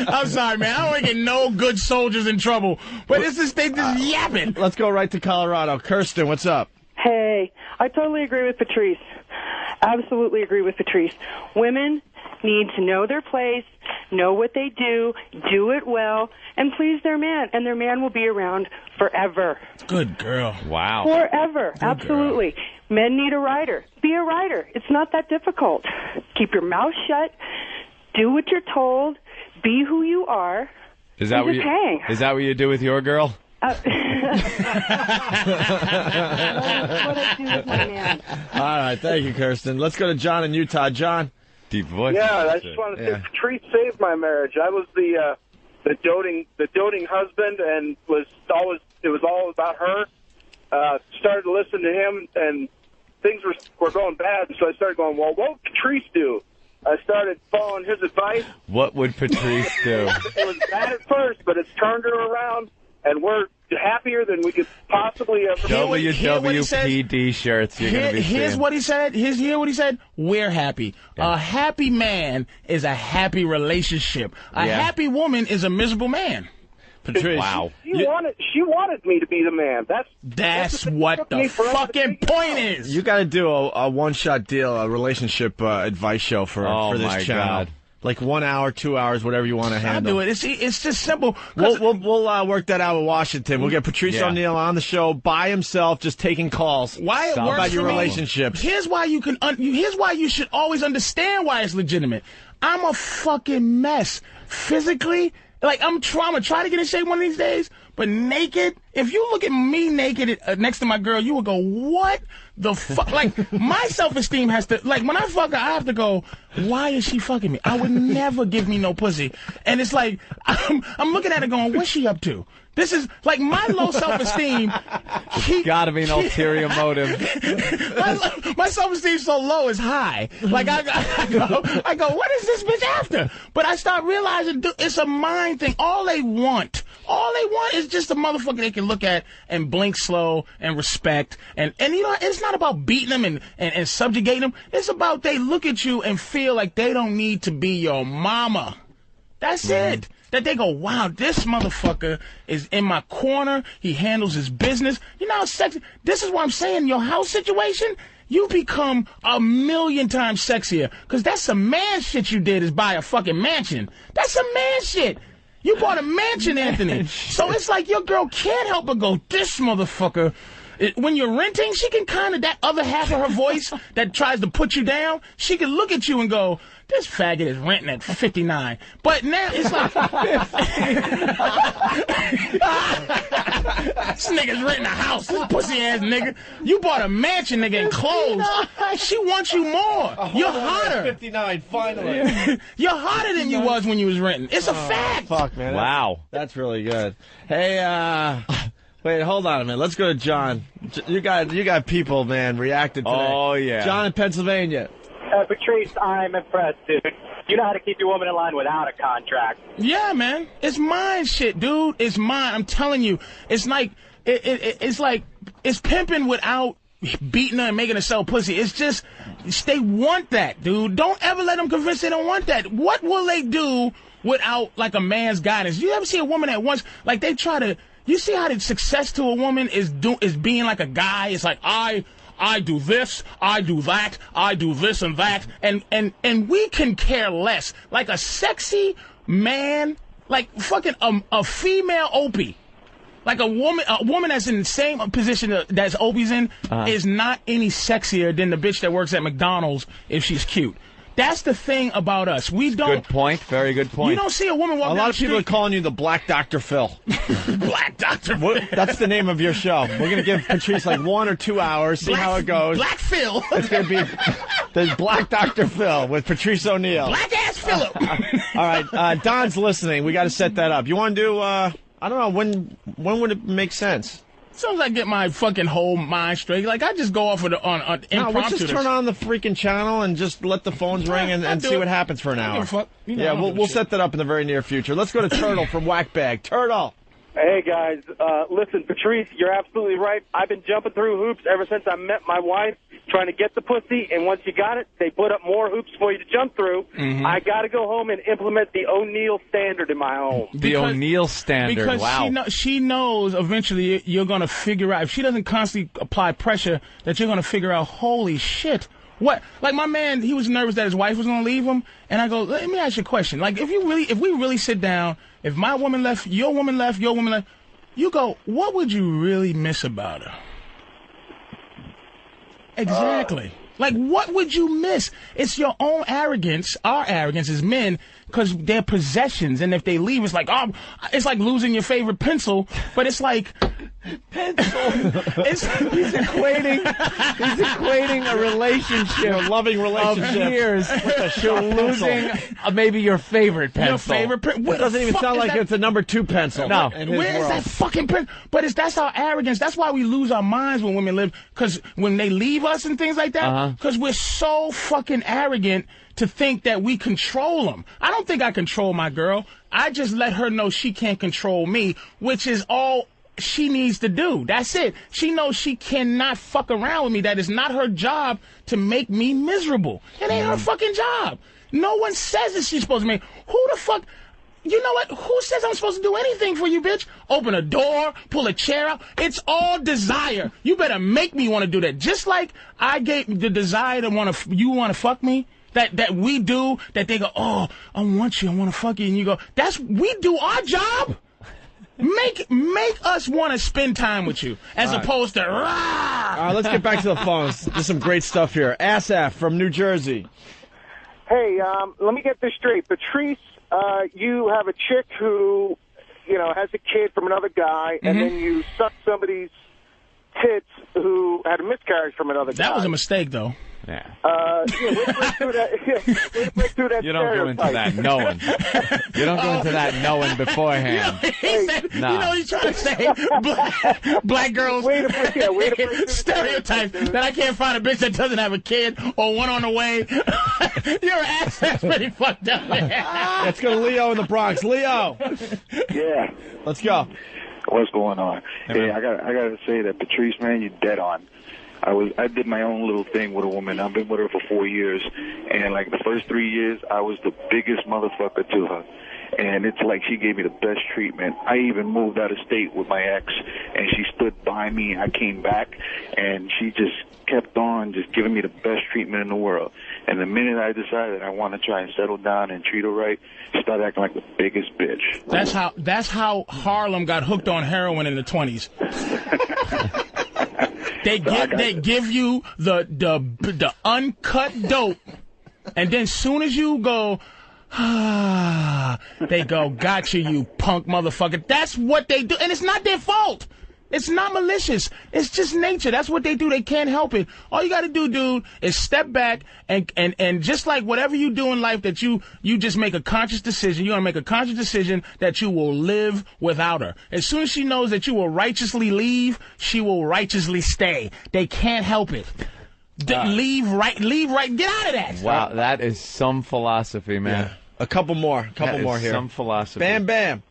I'm sorry, man. I don't want to get no good soldiers in trouble. But it's just, they just yapping. Let's go right to Colorado. Kirsten, what's up? Hey, I totally agree with Patrice. Absolutely agree with Patrice. Women need to know their place, know what they do it well, and please their man. And their man will be around forever. Good girl. Wow. Forever. Good Absolutely. Girl. Men need a writer. Be a writer. It's not that difficult. Keep your mouth shut. Do what you're told. Be who you are. Is that what you do with your girl? That's what I do with my man. All right, thank you, Kirsten. Let's go to John in Utah. John. Deep voice. Yeah, I just wanted to say Patrice saved my marriage. I was the doting husband, and it was all about her. Started to listen to him, and things were going bad. So I started going, well, what would Patrice do? I started following his advice. What would Patrice do? It was bad at first, but it's turned her around, and we're happier than we could possibly ever be. WWPD shirts you're going to be Here's seeing. what he said. Here's what he said. We're happy. Yeah. A happy man is a happy relationship. A happy woman is a miserable man. Patrice. Wow. She wanted me to be the man. That's what the fucking point is. You got to do a one-shot deal, a relationship advice show for this channel. God. Like 1 hour, 2 hours, whatever you want to handle. I'll do it. It's just simple. We'll work that out with Washington. We'll get Patrice O'Neal on the show by himself, just taking calls. Why it works about your for me. relationships. Here's why here's why you should always understand why it's legitimate. I'm a fucking mess physically. Like, I'm gonna try to get in shape one of these days, but naked, if you look at me naked next to my girl, you will go, what the fuck? Like, my self-esteem has to, like, when I fuck her, I have to go, why is she fucking me? I would never give me no pussy. And it's like, I'm looking at her going, what's she up to? This is, like, my low self-esteem. Gotta be an ulterior motive. my self-esteem's so low, it's high. Like, I go, what is this bitch after? But I start realizing it's a mind thing. All they want is just a motherfucker they can look at and blink slow and respect. And you know, it's not about beating them and subjugating them. It's about they look at you and feel like they don't need to be your mama. That's it. That they go, wow, this motherfucker is in my corner. He handles his business. You know how sexy. This is what I'm saying. Your house situation, you become 1,000,000 times sexier. Because that's some man shit you did is buy a fucking mansion. That's some man shit. You bought a mansion, Anthony. So it's like your girl can't help but go, this motherfucker. When you're renting, she can kind of, that other half of her voice that tries to put you down, she can look at you and go, this faggot is renting at 59. But now it's like, this nigga's renting a house, this pussy ass nigga. You bought a mansion, nigga, and clothes. She wants you more. You're hotter. 59, finally. You're hotter than you was when you was renting. It's a fact. Fuck, man. Wow. That's really good. Hey, wait, hold on a minute. Let's go to John. You got people, man, reacting today. Oh, yeah. John in Pennsylvania. Patrice, I'm impressed, dude. You know how to keep your woman in line without a contract. Yeah, man. It's mine shit, dude. It's mine. I'm telling you. It's like, it's pimping without beating her and making her sell pussy. It's just, they want that, dude. Don't ever let them convince they don't want that. What will they do without, like, a man's guidance? You ever see a woman that once, like, they try to, you see how the success to a woman is being like a guy? It's like, I do this, I do that, I do this and that, and we can care less. Like a sexy man, like fucking a female Opie, like a woman that's in the same position that Opie's in, is not any sexier than the bitch that works at McDonald's if she's cute. That's the thing about us. We don't. Good point. Very good point. You don't see a woman walk down the A lot of people are calling you the Black Dr. Phil. Black Dr. Phil. That's the name of your show. We're going to give Patrice like 1 or 2 hours, see how it goes. Black Phil. It's going to be the Black Dr. Phil with Patrice O'Neal. Black ass Phillip. All right, Don's listening. We got to set that up. You want to do? I don't know. When would it make sense? As soon as I get my fucking whole mind straight, like I just go off with on impromptu. No, let's just turn on the freaking channel and just let the phones ring and see what happens for an hour. Yeah, we'll set that up in the very near future. Let's go to Turtle from Whackbag. Turtle. Hey, guys. Listen, Patrice, you're absolutely right. I've been jumping through hoops ever since I met my wife, trying to get the pussy, and once you got it, they put up more hoops for you to jump through. Mm-hmm. I got to go home and implement the O'Neal standard in my home. The O'Neal standard, because wow. She knows eventually you're going to figure out, if she doesn't constantly apply pressure, that you're going to figure out, holy shit, What? Like my man, he was nervous that his wife was gonna leave him, and I go, let me ask you a question. Like if we really sit down, if my woman left, your woman left, you go, what would you really miss about her? Exactly. Like, what would you miss? It's your own arrogance, our arrogance as men, because they're possessions, and if they leave, it's like, oh, it's like losing your favorite pencil, but it's like... Pencil. He's equating a relationship, a loving relationship of years to losing maybe your favorite pencil. Your favorite pencil. It doesn't even sound like it's a number 2 pencil. No. Where is that fucking pencil? But that's our arrogance. That's why we lose our minds when women live, because when they leave us and things like that, because we're so fucking arrogant to think that we control them. I don't think I control my girl. I just let her know she can't control me, which is all she needs to do. That's it. She knows she cannot fuck around with me. That is not her job to make me miserable. It ain't her fucking job. No one says that she's supposed to make. Who the fuck? You know what? Who says I'm supposed to do anything for you, bitch? Open a door, pull a chair out. It's all desire. You better make me want to do that. Just like I gave the desire to you want to fuck me. That we do. That they go, oh, I want you. I want to fuck you. And you go, we do our job. Make us want to spend time with you, as opposed to. Rah! All right, let's get back to the phones. There's some great stuff here. Asaf from New Jersey. Hey, let me get this straight. Patrice, you have a chick who, has a kid from another guy, and then you suck somebody's tits who had a miscarriage from another guy. That was a mistake, though. Yeah. Way to break through that. You don't go into that knowing. You don't go into that knowing beforehand. He said, you know what he's trying to say? Black girls way to break stereotypes that I can't find a bitch that doesn't have a kid or one on the way. Your ass that's pretty fucked up. Let's go to Leo in the Bronx. Leo. Yeah. Let's go. What's going on? Hey, I gotta say that Patrice, man, you're dead on. I did my own little thing with a woman. I've been with her for 4 years, and like the first 3 years, I was the biggest motherfucker to her. And it's like she gave me the best treatment. I even moved out of state with my ex, and she stood by me. I came back, and she just kept on just giving me the best treatment in the world. And the minute I decided I want to try and settle down and treat her right, she started acting like the biggest bitch. That's how Harlem got hooked on heroin in the 20s. They give you the uncut dope, and then soon as you go, they go, gotcha, you punk motherfucker. That's what they do, and it's not their fault. It's not malicious. It's just nature. That's what they do. They can't help it. All you got to do, dude, is step back and just like whatever you do in life that you just make a conscious decision. You're going to make a conscious decision that you will live without her. As soon as she knows that you will righteously leave, she will righteously stay. They can't help it. Leave right. Get out of that. Wow, that is some philosophy, man. Yeah. A couple more here. Some philosophy. Bam, bam.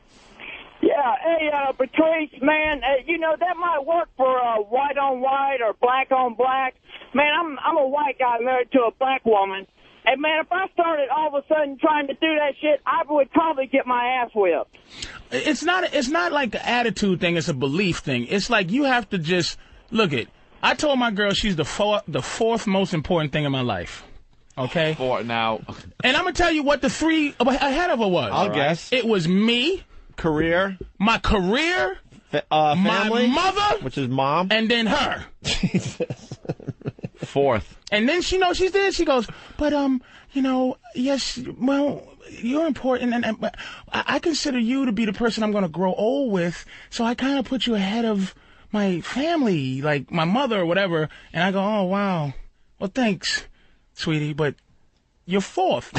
Yeah, hey, Patrice, man, that might work for white on white or black on black. Man, I'm a white guy married to a black woman. And, man, if I started all of a sudden trying to do that shit, I would probably get my ass whipped. It's not like an attitude thing. It's a belief thing. It's like you have to just look at. I told my girl she's the fourth most important thing in my life. Okay? For now. And I'm going to tell you what the three ahead of her was. I'll guess. It was me. Career. My career. Family. My mother. Which is mom. And then her. Jesus. Fourth. And then she knows she's there. She goes, but, yes, well, you're important. And I consider you to be the person I'm going to grow old with. So I kind of put you ahead of my family, like my mother or whatever. And I go, oh, wow. Well, thanks, sweetie, but you're fourth.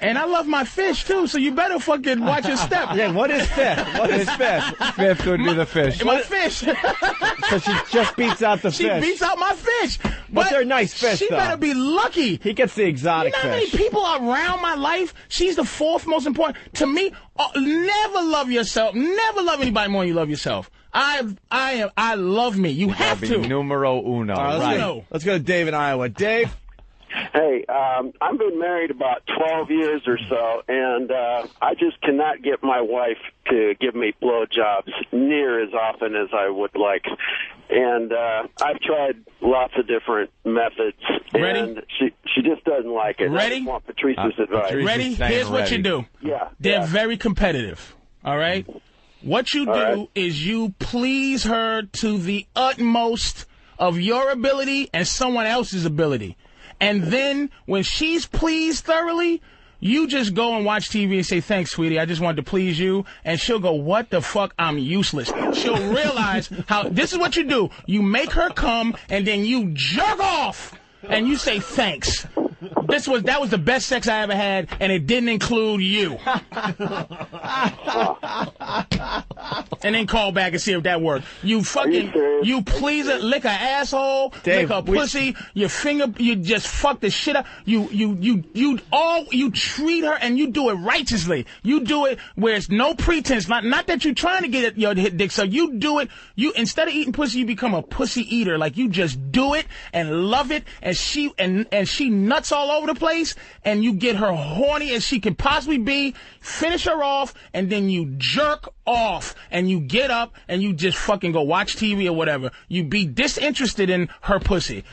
And I love my fish, too, so you better fucking watch your step. Yeah, what is fifth? What is fifth? Fifth would be the fish. My fish. So she just beats out the fish. She beats out my fish. But they're nice fish, she though. Better be lucky. He gets the exotic fish. You know how many fish. people are around my life? She's the fourth most important. To me, never love yourself. Never love anybody more than you love yourself. I love me. You have to. Numero uno. All right, let's go to Dave in Iowa. Dave? Hey, I've been married about 12 years or so, and I just cannot get my wife to give me blowjobs near as often as I would like. And I've tried lots of different methods, Ready? and she just doesn't like it. Ready? I just want Patrice's advice. Ready? Here's what you do. Yeah. They're very competitive, all right? What you do is you please her to the utmost of your ability and someone else's ability. And then when she's pleased thoroughly, you just go and watch TV and say, thanks, sweetie, I just wanted to please you. And she'll go, what the fuck? I'm useless. She'll realize how, this is what you do. You make her come, and then you jerk off, and you say, thanks. That was the best sex I ever had, and it didn't include you. And then call back and see if that worked. You please her, lick her asshole, Dave, lick her pussy, your finger, you just fuck the shit up. You treat her, and you do it righteously. You do it where it's no pretense. Not that you're trying to get at your dick. So you do it. You, instead of eating pussy, you become a pussy eater. Like, you just do it and love it, and she nuts all over the place, and you get her horny as she can possibly be, finish her off, and then you jerk off, and you get up, and you just fucking go watch TV or whatever. You be disinterested in her pussy.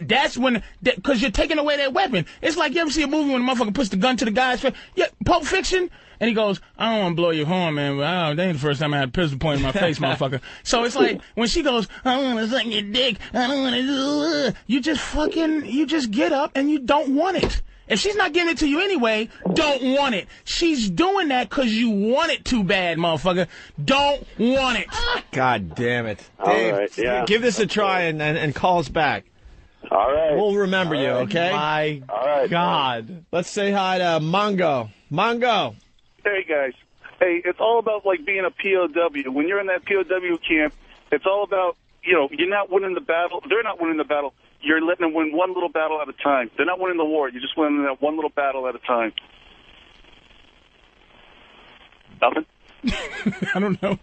That's when, because you're taking away that weapon. It's like, you ever see a movie when a motherfucker puts the gun to the guy's face? Yeah, Pulp Fiction. And he goes, I don't want to blow your horn, man, but that ain't the first time I had a pistol pointed in my face, motherfucker. So it's like, when she goes, I don't want to suck your dick, I don't want to do you just get up and you don't want it. If she's not giving it to you anyway, don't want it. She's doing that because you want it too bad, motherfucker. Don't want it. God damn it. All Dave, right, yeah. give this a try and call us back. All right. We'll remember you, okay? My God. Let's say hi to Mongo. Mongo. Hey, guys. Hey, it's all about, like, being a POW. When you're in that POW camp, it's all about, you're not winning the battle. They're not winning the battle. You're letting them win one little battle at a time. They're not winning the war. You're just winning that one little battle at a time. Nothing? I don't know.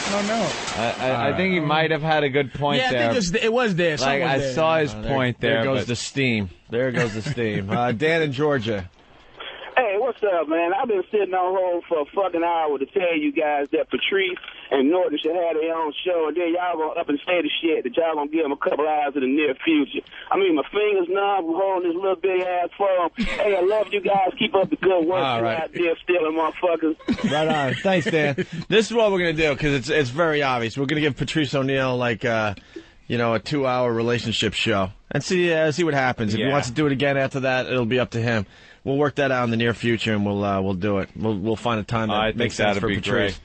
I don't know. I think he might have had a good point there. Yeah, I think it was there. Like, I saw his point there. There goes the steam. There goes the steam. Dan in Georgia. Hey, what's up, man? I've been sitting on hold for a fucking hour to tell you guys that Patrice and Norton should have their own show, and then y'all gonna up and say the shit that y'all gonna give them a couple hours in the near future. I mean, my fingers numb from holding this little big ass phone. Hey, I love you guys. Keep up the good work. All right. Out there stealing motherfuckers. Right on. Thanks, Dan. This is what we're going to do, because it's very obvious. We're going to give Patrice O'Neal, like, a 2-hour relationship show. And see what happens. If he wants to do it again after that, it'll be up to him. We'll work that out in the near future, and we'll do it. We'll find a time that makes sense for Patrice. Great.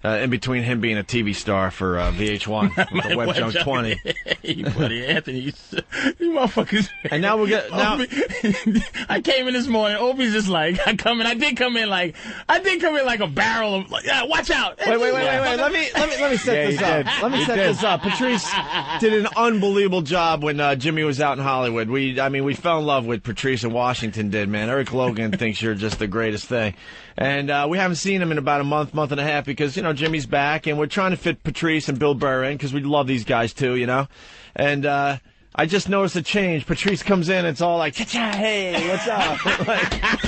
In between him being a TV star for VH1 with the Web Junk 20. You buddy Anthony, you motherfuckers. And now we'll get I came in this morning. Opie's just like, I did come in like a barrel of watch out. Wait. Let me set this up. Let me set this up. Patrice did an unbelievable job when Jimmy was out in Hollywood. We fell in love with Patrice in Washington. Did, man. Eric Logan thinks you're just the greatest thing. And we haven't seen him in about a month and a half because, Jimmy's back, and we're trying to fit Patrice and Bill Burr in because we love these guys too, And I just noticed a change. Patrice comes in, and it's all like, cha-cha, hey, what's up?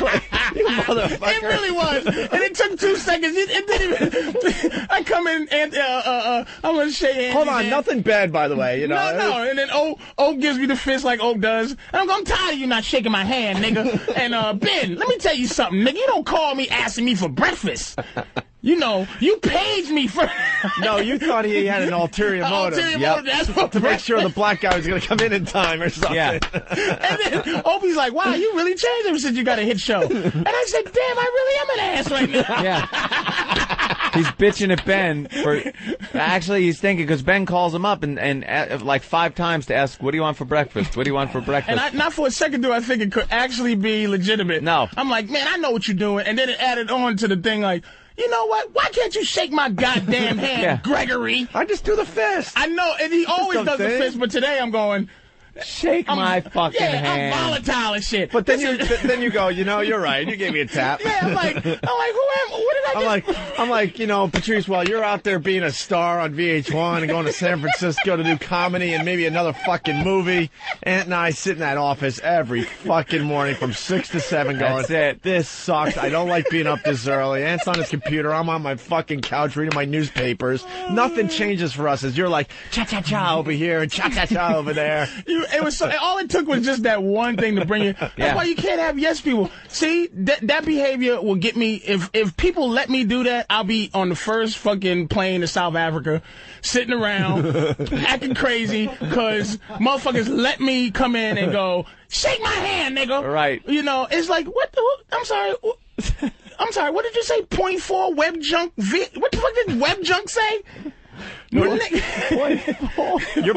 like, you motherfucker. It really was. And it took 2 seconds. It didn't even. I come in, and I'm going to shake hands. Hold on, nothing bad, by the way. No. And then O gives me the fist like O does. And I'm tired of you not shaking my hand, nigga. And Ben, let me tell you something, nigga. You don't call me asking me for breakfast. You paged me for... No, you thought he had an ulterior motive. Motive, that's what to make sure the black guy was going to come in time or something. Yeah. And then Opie's like, wow, you really changed ever since you got a hit show. And I said, damn, I really am an ass right now. Yeah. He's bitching at Ben for... Actually, he's thinking, because Ben calls him up and like 5 times to ask, what do you want for breakfast? What do you want for breakfast? And not for a second do I think it could actually be legitimate. No. I'm like, man, I know what you're doing. And then it added on to the thing like, you know what? Why can't you shake my goddamn hand, Gregory? I just do the fist. I know, and he always does the fist, but today I'm going, Shake my fucking hand. I'm volatile and shit. But then you go, you're right. You gave me a tap. Yeah, I'm like, who am? What did I do? I'm like, Patrice, while you're out there being a star on VH1 and going to San Francisco to do comedy and maybe another fucking movie, Aunt and I sit in that office every fucking morning from 6 to 7 going, That's it. This sucks. I don't like being up this early. Aunt's on his computer. I'm on my fucking couch reading my newspapers. Nothing changes for us as you're like, cha-cha-cha over here and cha-cha-cha over there. It was all it took was just that one thing to bring you. That's why you can't have yes people. See, that behavior will get me. If people let me do that, I'll be on the first fucking plane to South Africa, sitting around, acting crazy, because motherfuckers let me come in and go, shake my hand, nigga. Right. It's like, what the? I'm sorry. What did you say? 0.4 web junk? What the fuck did web junk say? Your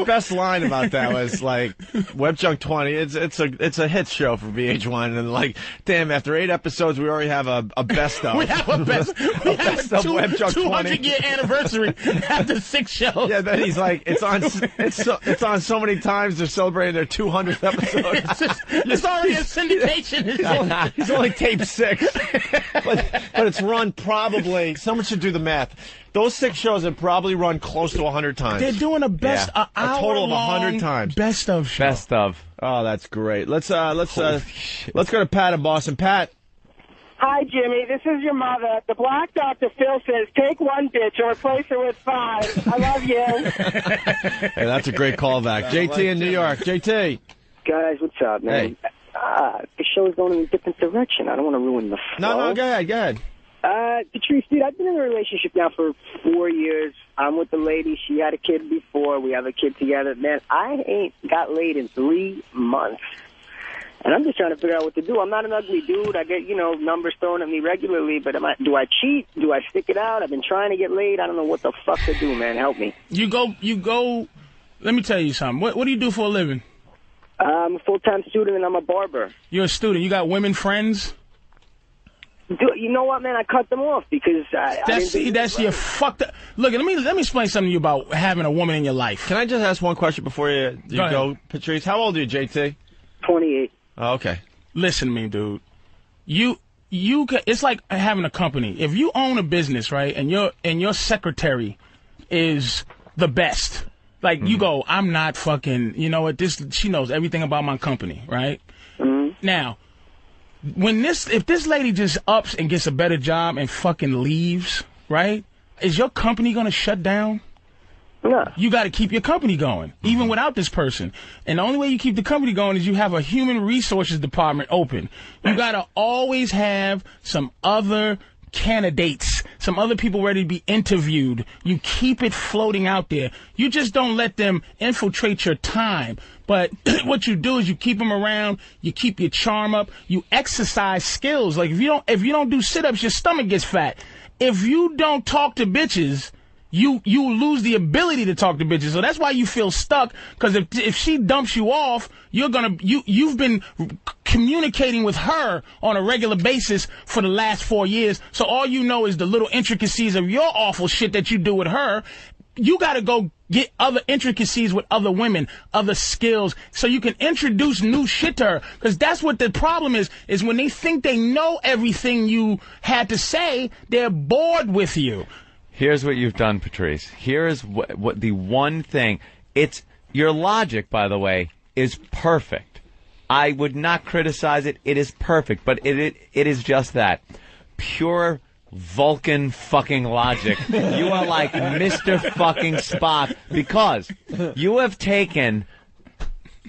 best line about that was like Web Junk 20. It's a hit show for VH1, and like, damn, after 8 episodes, we already have a best of. We have a best. We have a Web Junk 20 200-year anniversary after 6 shows. Yeah, then he's like, it's on so many times they're celebrating their 200th episode. It's already a syndication. He's only taped 6, but it's run probably. Someone should do the math. Those 6 shows have probably run close to 100 times. They're doing a best a total of 100 times. Best of show. Best of. Oh, that's great. Let's go to Pat in Boston. Pat. Hi, Jimmy. This is your mother. The black Dr. Phil says, take 1 bitch or replace her with 5. I love you. Hey, that's a great callback. JT in New York. JT. Guys, what's up, man? Hey. The show is going in a different direction. I don't want to ruin the flow. No, go ahead. Patrice, dude, I've been in a relationship now for 4 years. I'm with the lady. She had a kid before. We have a kid together. Man, I ain't got laid in 3 months. And I'm just trying to figure out what to do. I'm not an ugly dude. I get, numbers thrown at me regularly. But do I cheat? Do I stick it out? I've been trying to get laid. I don't know what the fuck to do, man. Help me. You go. Let me tell you something. What do you do for a living? I'm a full-time student, and I'm a barber. You're a student. You got women friends? You know what, man? I cut them off because that's your fucked up. Look, let me explain something to you about having a woman in your life. Can I just ask one question before you go, Patrice? How old are you, JT? 28. Oh, okay. Listen to me, dude. It's like having a company. If you own a business, right, and your secretary is the best, like you go, I'm not fucking. You know what? She knows everything about my company, right? Now. If this lady just ups and gets a better job and fucking leaves, right? Is your company going to shut down? No. You got to keep your company going, even without this person. And the only way you keep the company going is you have a human resources department open. You got to always have some other candidates, some other people ready to be interviewed. You keep it floating out there. You just don't let them infiltrate your time. But what you do is you keep them around, you keep your charm up, you exercise skills. Like if you don't do sit-ups, your stomach gets fat. If you don't talk to bitches, you lose the ability to talk to bitches. So that's why you feel stuck, because if she dumps you off, you've been communicating with her on a regular basis for the last 4 years. So all you know is the little intricacies of your awful shit that you do with her. You got to go get other intricacies with other women, other skills, so you can introduce new shit to her. Because that's what the problem is when they think they know everything you had to say, they're bored with you. Here's what you've done, Patrice. Here's what the one thing. Your logic, by the way, is perfect. I would not criticize it. It is perfect, but it is just that. Pure Vulcan fucking logic. You are like Mr. fucking Spock, because you have taken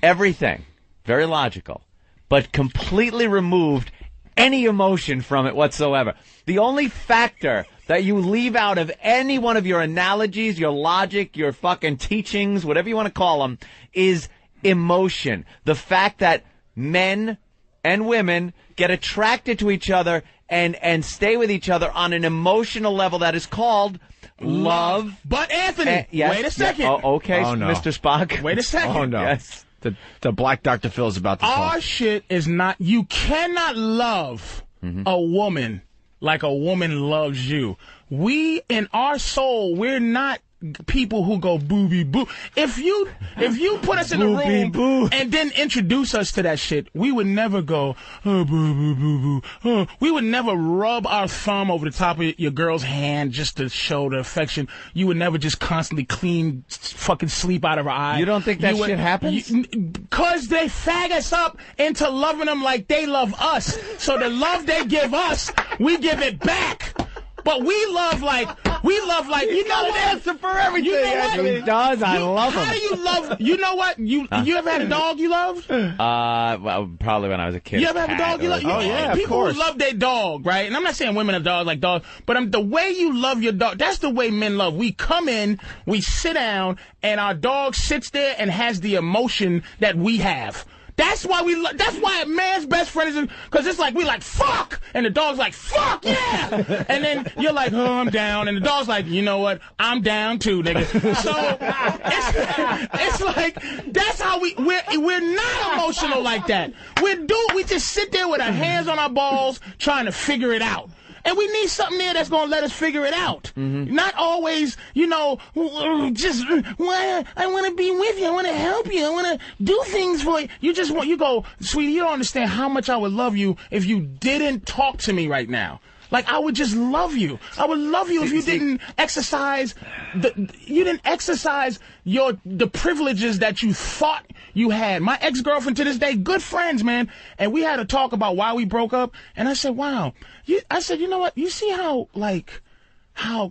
everything, very logical, but completely removed any emotion from it whatsoever. The only factor that you leave out of any one of your analogies, your logic, your fucking teachings, whatever you want to call them, is emotion. The fact that men and women get attracted to each other and stay with each other on an emotional level that is called love. But Anthony, yes, wait a second. Yeah, okay, oh, no. Mr. Spock. Wait a second. Oh, no. Yes. The black Dr. Phil is about to call. Our shit is not, you cannot love a woman like a woman loves you. We, in our soul, we're not people who go booby boo. If you put us in the room and then introduce us to that shit, we would never go, oh, boo boo boo boo. We would never rub our thumb over the top of your girl's hand just to show the affection. You would never just constantly clean fucking sleep out of her eye. You don't think that shit happens? Because they fag us up into loving them like they love us. So the love they give us, we give it back. But we love like you know what? Answer for everything. You know what? He does. I love him. How do you love? You know what? You ever had a dog you loved? Well, probably when I was a kid. You ever have a dog you love? Oh yeah, people of course. who love their dog, right? And I'm not saying women are dogs like dogs, but the way you love your dog, that's the way men love. We come in, we sit down, and our dog sits there and has the emotion that we have. That's why that's why a man's best friend is, because it's like, we like, fuck! And the dog's like, fuck yeah! And then you're like, oh, I'm down. And the dog's like, you know what? I'm down too, nigga. So, it's like, that's how we're not emotional like that. We just sit there with our hands on our balls trying to figure it out. And we need something there that's going to let us figure it out. Mm-hmm. Not always, just, I want to be with you. I want to help you. I want to do things for you. You go, sweetie, you don't understand how much I would love you if you didn't talk to me right now. Like, I would just love you. I would love you if you didn't exercise the privileges that you thought you had. My ex-girlfriend to this day, good friends, man. And we had a talk about why we broke up. And I said, wow. I said, you know what? You see how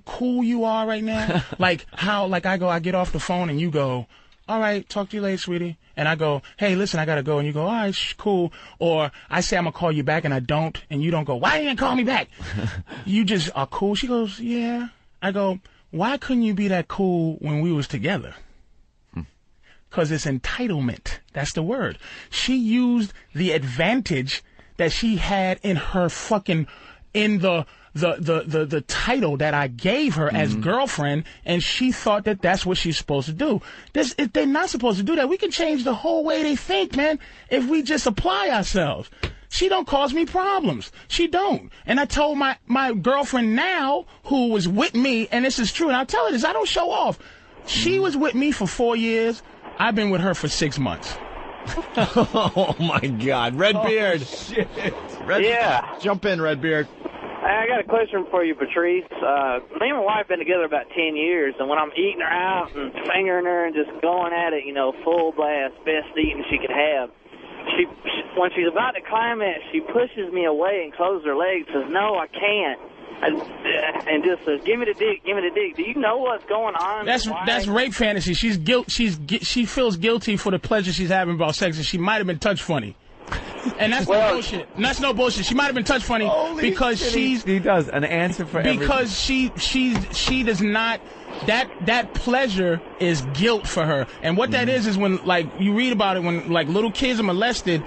cool you are right now? I get off the phone and you go, all right, talk to you later, sweetie. And I go, hey, listen, I got to go. And you go, all right, cool. Or I say I'm going to call you back and I don't. And you don't go, why didn't you call me back? You just are cool. She goes, yeah. I go, why couldn't you be that cool when we was together? Because it's entitlement. That's the word. She used the advantage that she had in her in the title that I gave her as girlfriend, and she thought that that's what she's supposed to do. They're not supposed to do that. We can change the whole way they think, man, if we just apply ourselves. She don't cause me problems. She don't. And I told my girlfriend now, who was with me, and this is true, and I'll tell her this, I don't show off. She was with me for 4 years. I've been with her for 6 months. Oh, my God. Redbeard. Oh, shit. Yeah. Jump in, Redbeard. I got a question for you, Patrice. Me and my wife have been together about 10 years, and when I'm eating her out and fingering her and just going at it, full blast, best eating she could have, when she's about to climax, she pushes me away and closes her legs, says, no, I can't. And just says, give me the dick, give me the dick. Do you know what's going on? That's rape fantasy. She feels guilty for the pleasure she's having about sex, and she might have been touched funny. And that's no bullshit. And that's no bullshit. She might have been touched funny because he does an answer for everything. Because she does not. That pleasure is guilt for her. And what that is when, like, you read about it when, like, little kids are molested,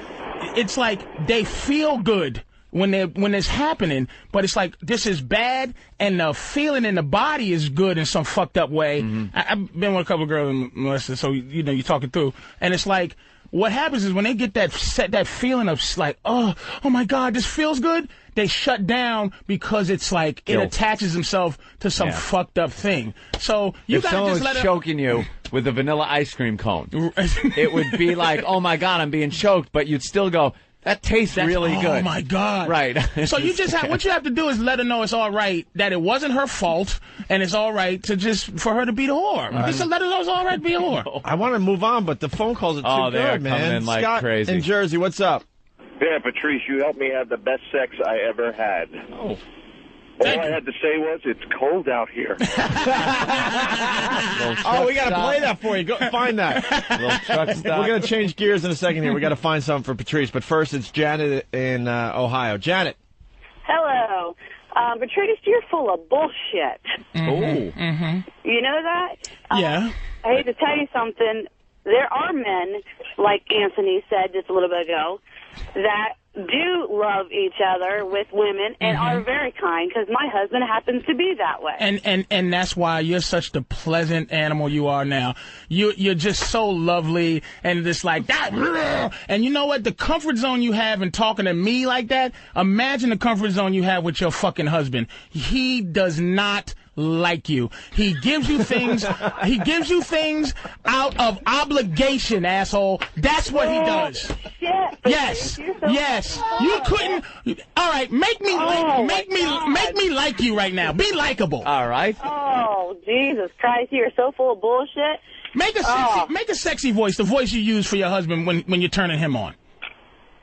it's like they feel good when it's happening, but it's like this is bad, and the feeling in the body is good in some fucked up way. I've been with a couple of girls molested, so you talk it through, and it's like what happens is when they get that feeling of like, oh my God, this feels good, they shut down because it's like guilt. It attaches themselves to some fucked up thing. So you gotta just let it. Choking you with a vanilla ice cream cone, it would be like, oh my God, I'm being choked, but you'd still go, that tastes really good. Oh, my God. Right. So you just what you have to do is let her know it's all right, that it wasn't her fault, and it's all right for her to be the whore. Just let her know it's all right to be a whore. I want to move on, but the phone calls are too good, man. Coming in like Scott crazy. in Jersey, what's up? Yeah, Patrice, you helped me have the best sex I ever had. Oh. All I had to say was, it's cold out here. We got to play that for you. Go find that. We're going to change gears in a second here. We got to find something for Patrice. But first, it's Janet in Ohio. Janet. Hello. Patrice, you're full of bullshit. You know that? Yeah. I hate to tell you something. There are men, like Anthony said just a little bit ago, that do love each other with women and are very kind, because my husband happens to be that way. And that's why you're such the pleasant animal you are now. You're just so lovely and just like that. And you know what? The comfort zone you have in talking to me like that, imagine the comfort zone you have with your fucking husband. He does not like you. He gives you things. He gives you things out of obligation, asshole. That's what he does. Shit. Yes. Yes. You couldn't. All right. Make me like you right now. Be likable. All right. Oh, Jesus Christ. You're so full of bullshit. Make a sexy voice, the voice you use for your husband when you're turning him on.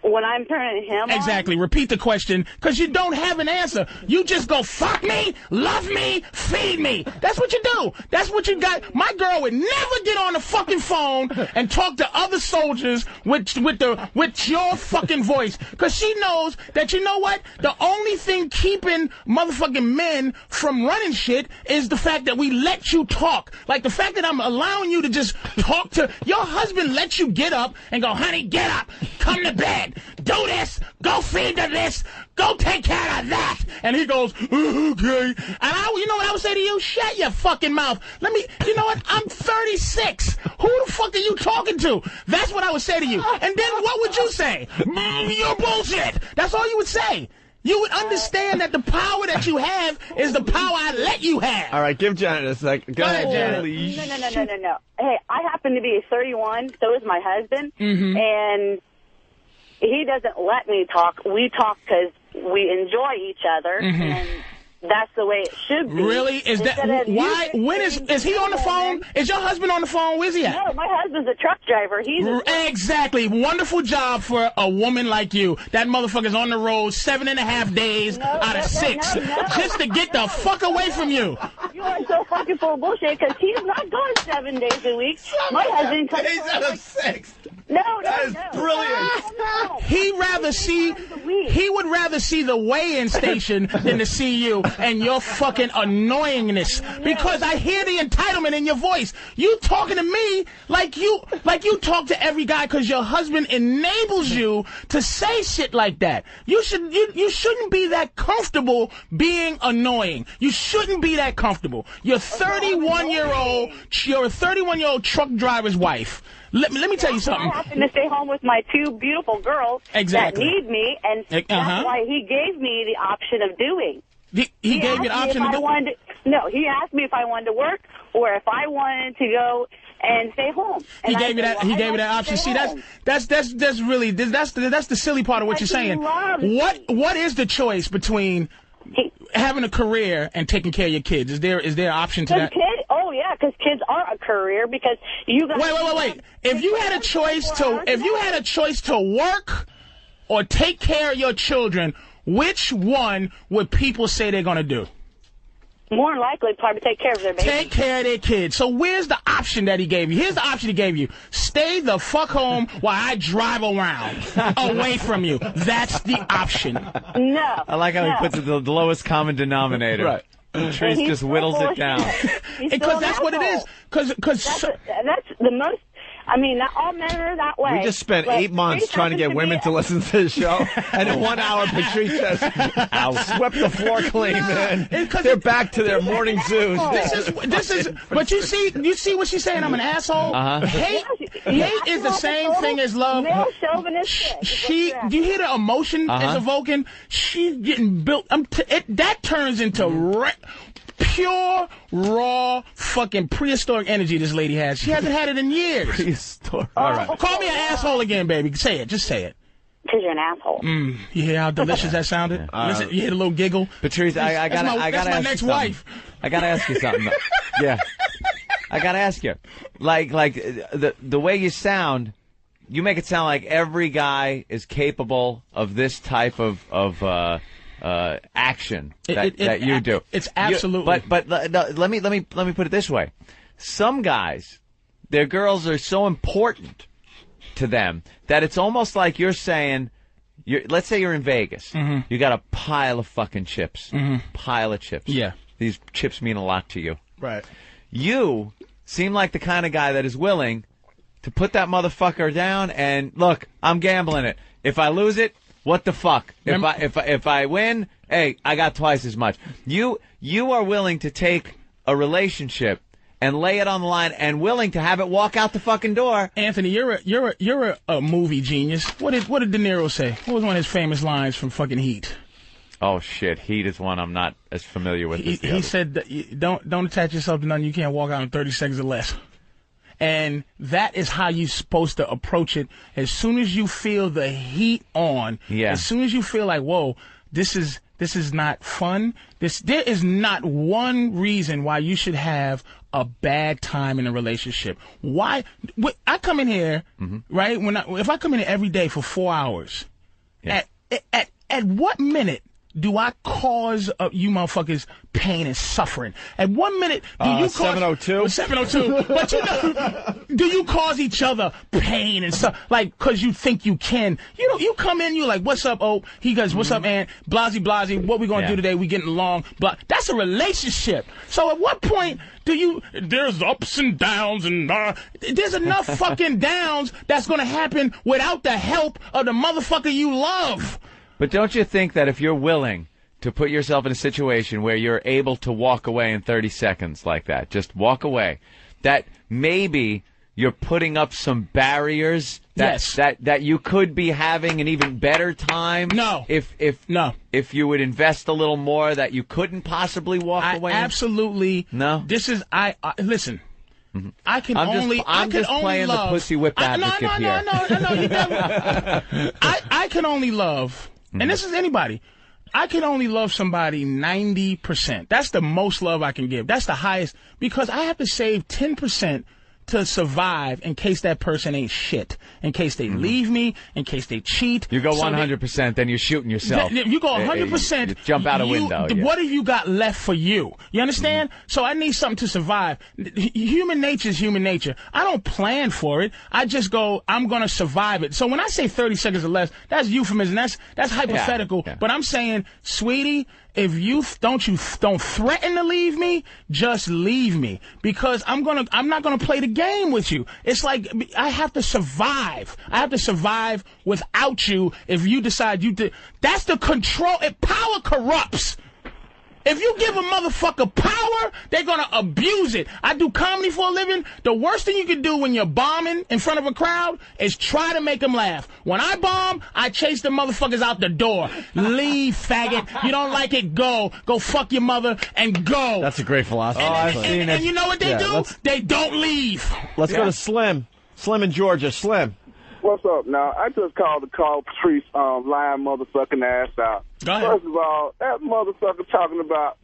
When I'm turning him Exactly. on? Repeat the question, because you don't have an answer. You just go, fuck me, love me, feed me. That's what you do. That's what you got. My girl would never get on the fucking phone and talk to other soldiers with your fucking voice, because she knows that, you know what? The only thing keeping motherfucking men from running shit is the fact that we let you talk. Like the fact that I'm allowing you to just talk to your husband. Lets you get up and go, honey, get up, come to bed. Do this, go feed the this, go take care of that. And he goes, okay. And you know what I would say to you? Shut your fucking mouth. You know what? I'm 36. Who the fuck are you talking to? That's what I would say to you. And then what would you say? You're bullshit. That's all you would say. You would understand that the power that you have is the power I let you have. All right, give Janet a second. Go ahead, Janet. No. Hey, I happen to be 31, so is my husband. Mm-hmm. And he doesn't let me talk. We talk because we enjoy each other, and that's the way it should be. Really? Is that why? When is he on the phone? Is your husband on the phone? Where's he at? No, my husband's a truck driver. Exactly. Wonderful job for a woman like you. That motherfucker's on the road 7.5 days out of 6 just to get the fuck away from you. You are so fucking full of bullshit because he's not going 7 days a week. My husband comes days out of 6. No, that is brilliant. No. He would rather see the weigh-in station than to see you and your fucking annoyingness. Because I hear the entitlement in your voice. You talking to me like you talk to every guy because your husband enables you to say shit like that. You shouldn't be that comfortable being annoying. You shouldn't be that comfortable. You're a 31-year-old truck driver's wife. Let me tell you something. I happen to stay home with my 2 beautiful girls that need me, and that's why he gave me the option of doing. He gave you the option to do? No, he asked me if I wanted to work or if I wanted to go and stay home. And he gave you that option. See, that's really the silly part of what you're saying. What is the choice between having a career and taking care of your kids? Is there an option to that? Oh yeah, because kids are a career. Because you guys. Wait. If you had a choice to work or take care of your children, which one would people say they're gonna do? More than likely, probably take care of their babies. Take care of their kids. So where's the option that he gave you? Here's the option he gave you. Stay the fuck home while I drive around away from you. That's the option. No. I like how he puts it the lowest common denominator. Right. Trace just whittles it down. Because that's what it is. Because that's the most. I mean, not all men are that way. We just spent 8 months trying to get women to listen to the show, and in 1 hour, Patrice says, swept the floor clean, man. They're back to their morning zoos. This is, but you see what she's saying? I'm an asshole. Hate is the same thing as love. Male chauvinist. Do you hear the emotion it's evoking? She's getting built. That turns into pure, raw, fucking prehistoric energy this lady has. She hasn't had it in years. Prehistoric. All right. Call me an asshole again, baby. Say it. Just say it. Because you're an asshole. You hear how delicious that sounded? Listen, you hear the little giggle? Patrice, I gotta that's my ask next you wife. I gotta ask you something. Yeah. I gotta ask you. Like the way you sound, you make it sound like every guy is capable of this type of action that you do. It's absolutely. But let me put it this way: some guys, their girls are so important to them that it's almost like you're saying, let's say you're in Vegas, you got a pile of fucking chips, pile of chips. Yeah, these chips mean a lot to you. Right. You seem like the kind of guy that is willing to put that motherfucker down and look, I'm gambling it. If I lose it, what the fuck? If I win, hey, I got twice as much. You are willing to take a relationship and lay it on the line and willing to have it walk out the fucking door. Anthony, you're a movie genius. What did De Niro say? What was one of his famous lines from fucking Heat? Oh shit, heat is one I'm not as familiar with. He said that don't attach yourself to nothing you can't walk out in 30 seconds or less. And that is how you're supposed to approach it. As soon as you feel the heat on, as soon as you feel like, whoa, this is not fun. There is not one reason why you should have a bad time in a relationship. Why? I come in here, right? If I come in here every day for 4 hours, at what minute do I cause you motherfuckers pain and suffering? At 1 minute, do you cause 702? 702. But you know, do you cause each other pain and stuff? Like, cause you think you can. You know, you come in, you like, what's up, oh? He goes, what's up, Aunt? Blasey, what we gonna do today? We getting along. Blah. That's a relationship. So at what point there's ups and downs and there's enough fucking downs that's gonna happen without the help of the motherfucker you love. But don't you think that if you're willing to put yourself in a situation where you're able to walk away in 30 seconds like that, just walk away, that maybe you're putting up some barriers that you could be having an even better time? No. If you would invest a little more, that you couldn't possibly walk away? Absolutely. No. This is listen. I can I'm only just playing love, the pussy whip advocate here. No, you never. I can only love, and this is anybody. I can only love somebody 90%. That's the most love I can give. That's the highest, because I have to save 10% to survive in case that person ain't shit, in case they leave me, in case they cheat. You go 100%, then you're shooting yourself. You go 100%. You jump out a window. What have you got left for you? You understand? So I need something to survive. Human nature is human nature. I don't plan for it. I just go, I'm going to survive it. So when I say 30 seconds or less, that's euphemism. That's hypothetical. Yeah. But I'm saying, sweetie, if you don't threaten to leave me, just leave me, because I'm not gonna play the game with you. It's like I have to survive. I have to survive without you. If you decide that's the control. Power corrupts. If you give a motherfucker power, they're gonna abuse it. I do comedy for a living. The worst thing you can do when you're bombing in front of a crowd is try to make them laugh. When I bomb, I chase the motherfuckers out the door. Leave, faggot. You don't like it, go. Go fuck your mother and go. That's a great philosophy. And you know what they do? They don't leave. Let's go to Slim. Slim in Georgia. Slim. What's up now? I just called to call Patrice lying motherfucking ass out. Go ahead. First of all, that motherfucker talking about,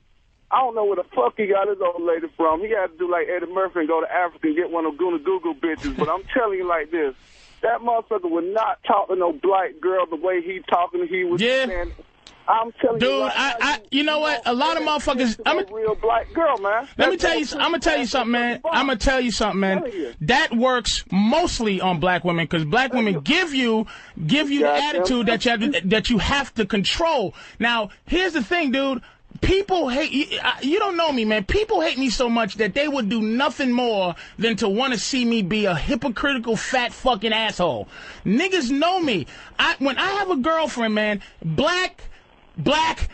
I don't know where the fuck he got his old lady from. He got to do like Eddie Murphy and go to Africa and get one of them Google bitches. But I'm telling you like this, that motherfucker would not talk to no black girl the way he talking. He was saying, I'm telling you, dude. You know what? A lot of motherfuckers. I'm a real black girl, man. Let me tell you. I'm gonna tell you something, man. That works mostly on black women, because black women give you the attitude that you have to control. Now, here's the thing, dude. People hate you don't know me, man. People hate me so much that they would do nothing more than to want to see me be a hypocritical, fat fucking asshole. Niggas know me. When I have a girlfriend, man, black,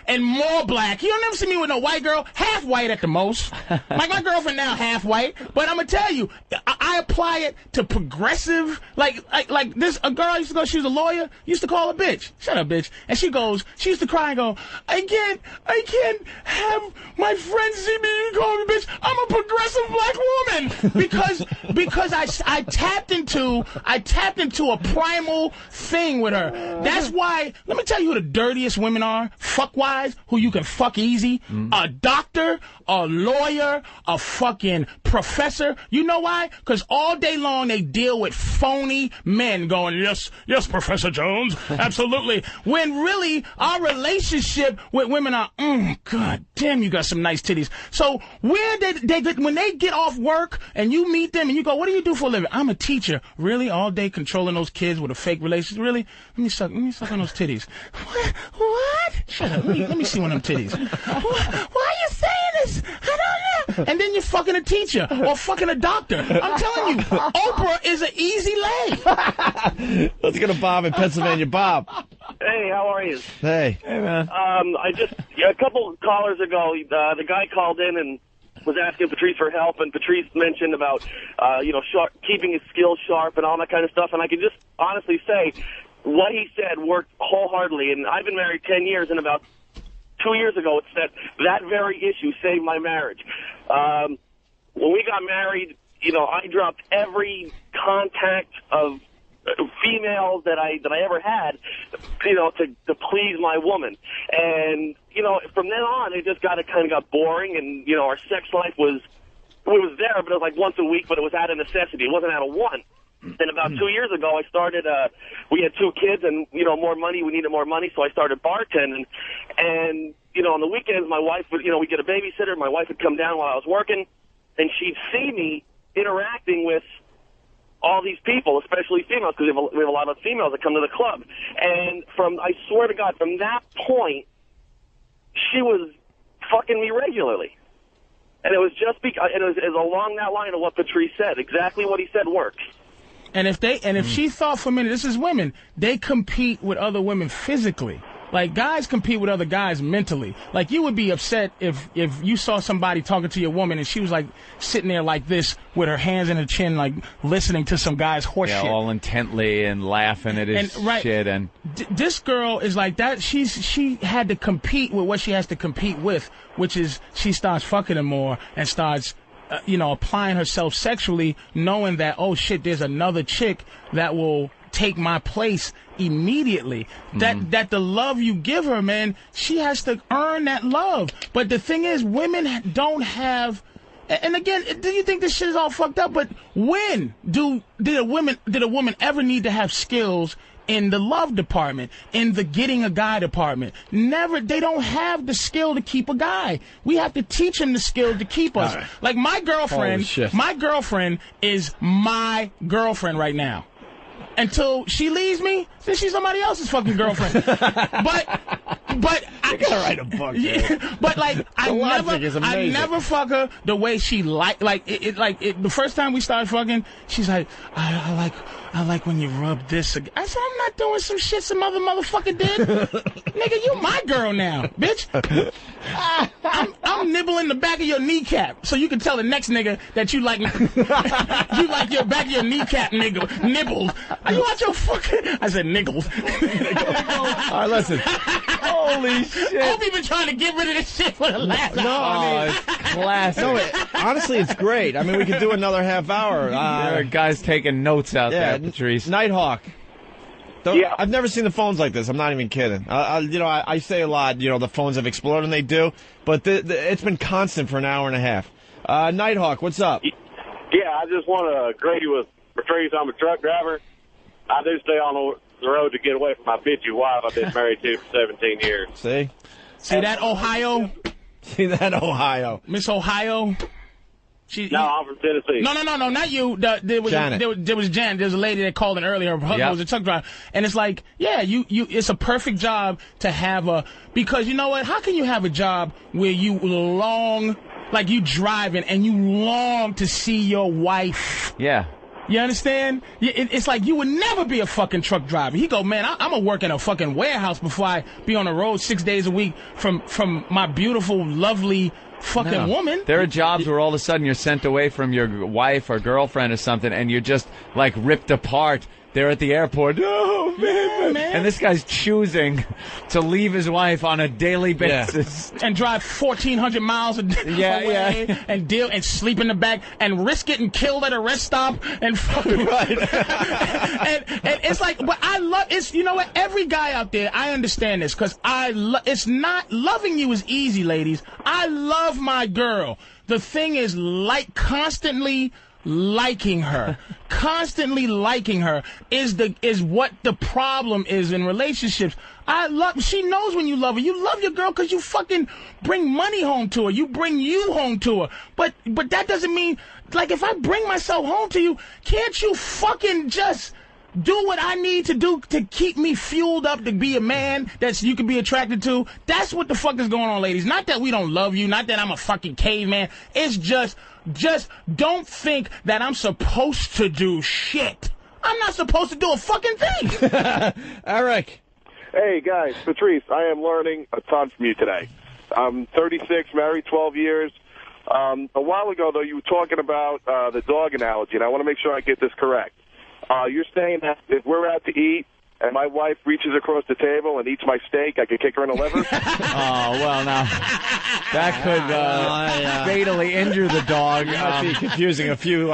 and more black. You don't never see me with no white girl. Half white at the most. Like my girlfriend now, half white. But I'm gonna tell you, I apply it to progressive. Like this. A girl used to go. She was a lawyer. Used to call her bitch. Shut up, bitch. And she used to cry and go, I can't have my friends see me and call me bitch. I'm a progressive black woman because I tapped into a primal thing with her. That's why. Let me tell you who the dirtiest women are. Fuck-wise, who you can fuck easy, a doctor, a lawyer, a fucking professor. You know why? Because all day long they deal with phony men going, yes, Professor Jones, absolutely. When really our relationship with women are, God damn, you got some nice titties. So when they get off work and you meet them and you go, what do you do for a living? I'm a teacher. Really? All day controlling those kids with a fake relationship? Really? Let me suck on those titties. What? Shut up. Let me see one of them titties. Why are you saying this? I don't know. And then you're fucking a teacher or fucking a doctor. I'm telling you, Oprah is an easy lay. Let's go to Bob in Pennsylvania. Bob. Hey, how are you? Hey. Hey, man. A couple callers ago, the guy called in and was asking Patrice for help, and Patrice mentioned about, keeping his skills sharp and all that kind of stuff. And I can just honestly say, what he said worked wholeheartedly, and I've been married 10 years, and about 2 years ago, it's that very issue saved my marriage. When we got married, you know, I dropped every contact of females that I ever had, you know, to please my woman. And, you know, from then on, it just kind of got boring, and, you know, our sex life was there, but it was like once a week, but it was out of necessity. It wasn't out of want. And about 2 years ago, I started, we had 2 kids and, you know, more money. We needed more money, so I started bartending. And, you know, on the weekends, my wife would, you know, we'd get a babysitter. My wife would come down while I was working, and she'd see me interacting with all these people, especially females, because we have a lot of females that come to the club. And I swear to God, from that point, she was fucking me regularly. And it was just because, and it was along that line of what Patrice said. Exactly what he said works. And if she thought for a minute, this is women, they compete with other women physically. Like, guys compete with other guys mentally. Like, you would be upset if you saw somebody talking to your woman and she was, like, sitting there like this with her hands in her chin, like, listening to some guy's horse shit. all intently and laughing at his shit. And this girl is like that. She had to compete with what she has to compete with, which is she starts fucking him more and starts, you know, applying herself sexually, knowing that, oh, shit, there's another chick that will take my place immediately. That the love you give her, man, she has to earn that love. But the thing is, women don't have. And again, do you think this shit is all fucked up? But when did a woman ever need to have skills in the love department, in the getting a guy department? Never. They don't have the skill to keep a guy. We have to teach them the skill to keep us. Right. Like my girlfriend is my girlfriend right now. Until she leaves me, then she's somebody else's fucking girlfriend. but I gotta write a book. Yeah, but like I never fuck her the way she the first time we started fucking, she's like, I like when you rub this again. I said, I'm not doing some shit some other motherfucker did. Nigga, you my girl now, bitch. I'm nibbling the back of your kneecap so you can tell the next nigga that you like your back of your kneecap nibbled. Are you out your fucking? I said niggles. All right, listen. Holy shit. Opie been trying to get rid of this shit for the last hour. it's classic. No, honestly, it's great. I mean, we could do another half hour. There are guys taking notes out there, Patrice. Nighthawk. I've never seen the phones like this. I'm not even kidding. You know, I say a lot, you know, the phones have exploded, and they do, but it's been constant for an hour and a half. Nighthawk, what's up? Yeah, I just want to agree with Patrice. I'm a truck driver. I do stay on the road to get away from my bitchy wife I've been married to for 17 years. See that, Ohio? See that, Ohio? Miss Ohio? No, I'm from Tennessee. No, not you. There was Janet. There was Janet. There was a lady that called in earlier. Her husband was a truck driver. And it's like, yeah, it's a perfect job to have because you know what? How can you have a job where you long, like you driving and you long to see your wife? Yeah. You understand? It's like you would never be a fucking truck driver. He go, man, I'm going to work in a fucking warehouse before I be on the road 6 days a week from my beautiful, lovely fucking woman. There are jobs where all of a sudden you're sent away from your wife or girlfriend or something, and you're just like ripped apart. They're at the airport. Oh, man. And this guy's choosing to leave his wife on a daily basis. And drive 1,400 miles away and sleep in the back and risk getting killed at a rest stop and fucking and it's like, but you know what? Every guy out there, I understand this because it's not, loving you is easy, ladies. I love my girl. The thing is, constantly liking her is what the problem is in relationships. She knows when you love her. You love your girl because you fucking bring money home to her. You bring you home to her. But that doesn't mean, like, if I bring myself home to you, can't you fucking just do what I need to do to keep me fueled up to be a man that you can be attracted to? That's what the fuck is going on, ladies. Not that we don't love you, not that I'm a fucking caveman. It's just don't think that I'm supposed to do shit. I'm not supposed to do a fucking thing. Eric. Hey, guys. Patrice, I am learning a ton from you today. I'm 36, married 12 years. A while ago, though, you were talking about the dog analogy, and I want to make sure I get this correct. You're saying that if we're out to eat and my wife reaches across the table and eats my steak, I could kick her in the liver? Oh, well, now, that could fatally injure the dog. You might be confusing a few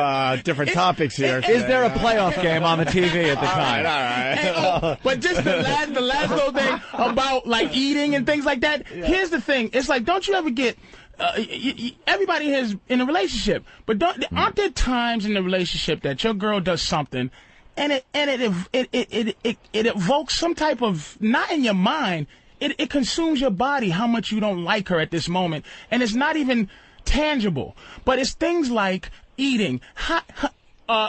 different topics here. Is there a playoff game on the TV at the time? All right. But just the last little thing about, like, eating and things like that, here's the thing. It's like, don't you ever get... everybody has in a relationship, but aren't there times in the relationship that your girl does something and it evokes some type of, not in your mind, it consumes your body how much you don't like her at this moment, and it's not even tangible, but it's things like eating.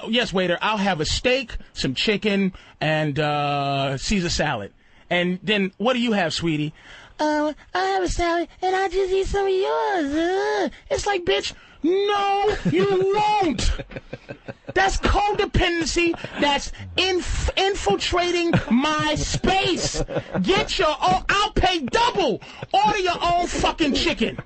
Yes, waiter, I'll have a steak, some chicken, and Caesar salad. And then what do you have, sweetie? I have a salad, and I just eat some of yours. It's like, bitch, no, you won't. That's codependency. That's infiltrating my space. Get your own. I'll pay double. Order your own fucking chicken.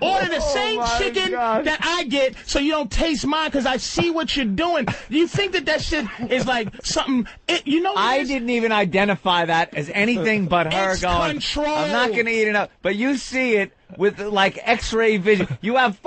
Order the same chicken that I get so you don't taste mine because I see what you're doing. You think that shit is like something, you know what I didn't even identify that as anything but her going, control. I'm not going to eat it up. But you see it with like X-ray vision. You have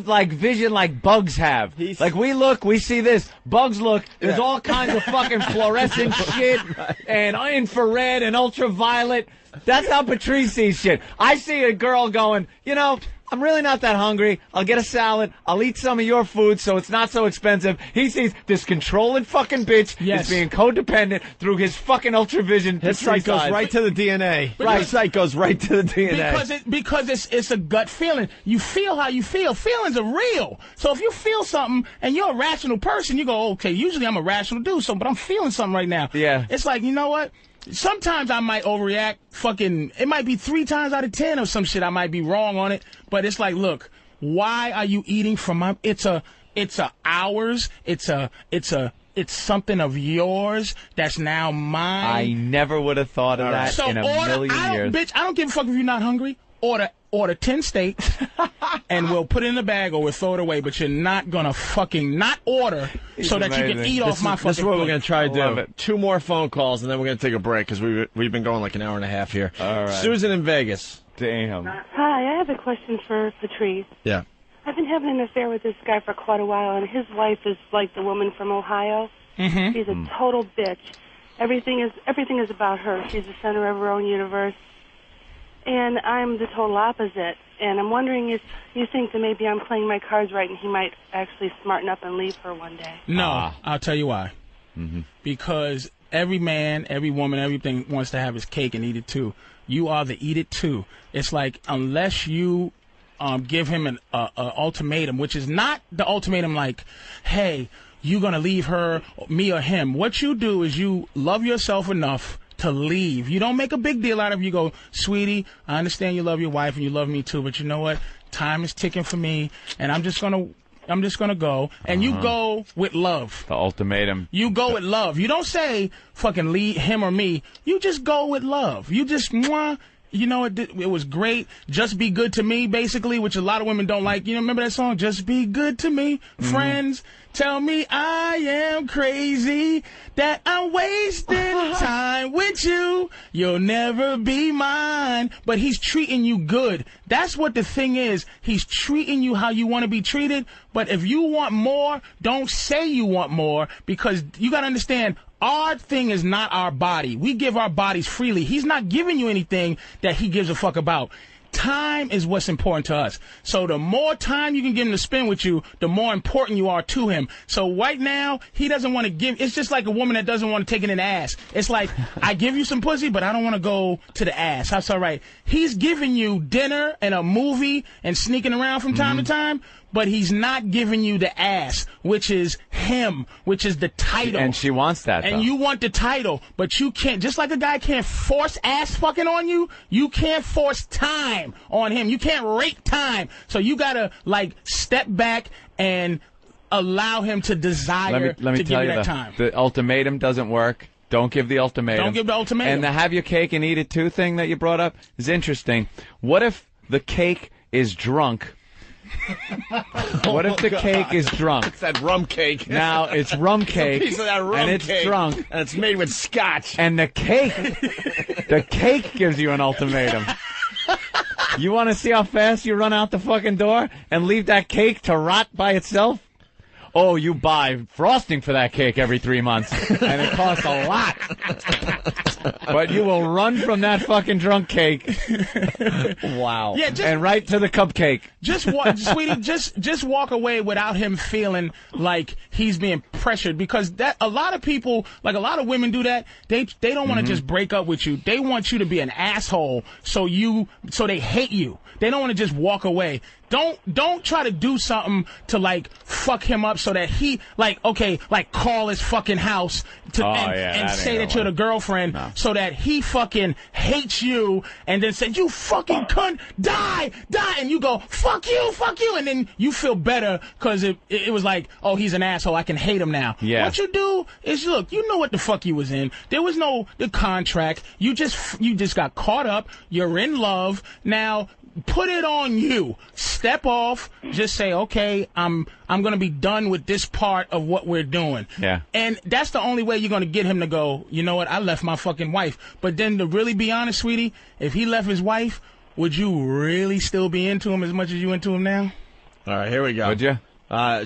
like vision like bugs have. Like we see this. Bugs look, there's all kinds of fucking fluorescent shit and infrared and ultraviolet. That's how Patrice sees shit. I see a girl going, you know, I'm really not that hungry. I'll get a salad. I'll eat some of your food so it's not so expensive. He sees this controlling fucking bitch is being codependent through his fucking ultravision. His sight goes right to the DNA. His sight goes right to the DNA. Because it's a gut feeling. You feel how you feel. Feelings are real. So if you feel something and you're a rational person, you go, okay, usually I'm a rational dude, but I'm feeling something right now. Yeah. It's like, you know what? Sometimes I might overreact. It might be 3 times out of 10 or some shit. I might be wrong on it. But it's like, look, why are you eating from my? It's ours. It's something of yours that's now mine. I never would have thought of that in a million years. Bitch, I don't give a fuck if you're not hungry. Order 10 steaks, and we'll put it in the bag or we'll throw it away. But you're not gonna fucking not order so that you can eat off my fucking. This is what we're gonna try to do. 2 more phone calls, and then we're gonna take a break because we've been going like an hour and a half here. All right. Susan in Vegas. Damn. Hi, I have a question for Patrice. Yeah. I've been having an affair with this guy for quite a while, and his wife is like the woman from Ohio. Mm-hmm. She's a total bitch. Everything is about her. She's the center of her own universe. And I'm the total opposite. And I'm wondering if you think that maybe I'm playing my cards right and he might actually smarten up and leave her one day. No, I'll tell you why. Mm-hmm. Because every man, every woman, everything wants to have his cake and eat it too. You are the eat it too. It's like unless you give him an ultimatum, which is not the ultimatum like, hey, you're going to leave her, me or him. What you do is you love yourself enough to leave. You don't make a big deal out of it. You go, sweetie, I understand you love your wife and you love me too, but you know what? Time is ticking for me, and I'm just gonna go. And you go with love. The ultimatum. You go with love. You don't say fucking leave him or me. You just go with love. You just you know, it was great. Just be good to me, basically, which a lot of women don't like. You know, remember that song? Just be good to me, friends. Tell me I am crazy, that I'm wasting time with you. You'll never be mine. But he's treating you good. That's what the thing is. He's treating you how you want to be treated. But if you want more, don't say you want more, because you got to understand, our thing is not our body. We give our bodies freely. He's not giving you anything that he gives a fuck about. Time is what's important to us. So the more time you can get him to spend with you, the more important you are to him. So right now, he doesn't want to give. It's just like a woman that doesn't want to take it in the ass. It's like, I give you some pussy, but I don't want to go to the ass. That's all right. He's giving you dinner and a movie and sneaking around from time to time, but he's not giving you the ass, which is him, which is the title. And she wants that, And though. you want the title, but you can't. Just like a guy can't force ass fucking on you, you can't force time on him. You can't rate time. So you gotta, like, step back and allow him to desire let me to tell give you you that time. the ultimatum doesn't work. Don't give the ultimatum. Don't give the ultimatum. And the have your cake and eat it too thing that you brought up is interesting. What if the cake is drunk What if the cake is drunk? It's that rum cake. Now it's rum cake, It's a piece of that rum and it's cake, drunk, and it's made with scotch. and the cake gives you an ultimatum. You want to see how fast you run out the fucking door and leave that cake to rot by itself? Oh, you buy frosting for that cake every 3 months, and it costs a lot. But you will run from that fucking drunk cake. Wow. Yeah, and right to the cupcake. Just walk, sweetie. Just walk away without him feeling like he's being pressured, because that a lot of people, like a lot of women, do that. They don't want to just break up with you. They want you to be an asshole, so they hate you. They don't want to just walk away. Don't try to do something to like fuck him up so that he like call his fucking house and say that you're the girlfriend so that he fucking hates you and then say you fucking cunt, die, and you go fuck you, and then you feel better because it was like, oh, he's an asshole, I can hate him now. Yeah. What you do is look, you know what the fuck you was in. There was no the contract. You just got caught up. You're in love now. Put it on you. Step off. Just say, okay, I'm gonna be done with this part of what we're doing. Yeah. And that's the only way you're gonna get him to go, you know what, I left my fucking wife. But then to really be honest, sweetie, if he left his wife, would you really still be into him as much as you into him now? All right, here we go. Would you?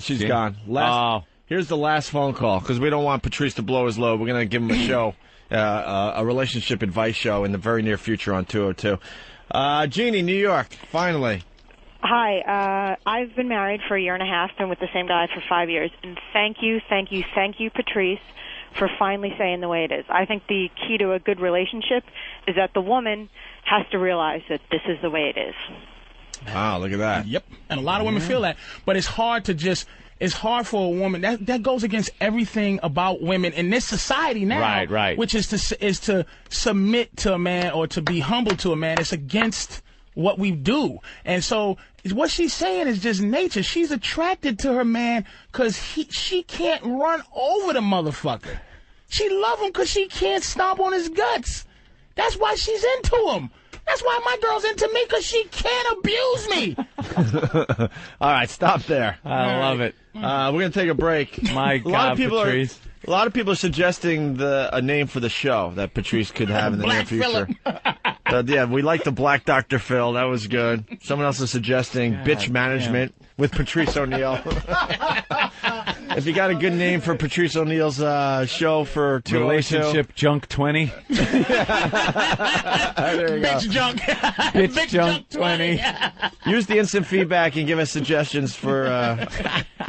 She's gone. Here's the last phone call, because we don't want Patrice to blow his load. We're going to give him a show, a relationship advice show in the very near future on 202. Jeannie, New York, finally. Hi, I've been married for a year and a half, been with the same guy for 5 years, and thank you, Patrice, for finally saying the way it is. I think the key to a good relationship is that the woman has to realize that this is the way it is. Wow, look at that. Yep, and a lot of women feel that, but it's hard for a woman. That goes against everything about women in this society now. Right. Which is to submit to a man or to be humble to a man. It's against what we do. And so what she's saying is just nature. She's attracted to her man because she can't run over the motherfucker. She love him because she can't stomp on his guts. That's why she's into him. That's why my girl's into me, because she can't abuse me. All right, stop there. I love it. We're going to take a break. My God, Patrice. A lot of people are suggesting a name for the show that Patrice could have in the near future. Yeah, we like the Black Dr. Phil. That was good. Someone else is suggesting Bitch Management with Patrice O'Neal. If you got a good name for Patrice O'Neal's show for 202. Relationship Junk 20. There you go. Bitch junk. Bitch Junk 20. Use the instant feedback and give us suggestions for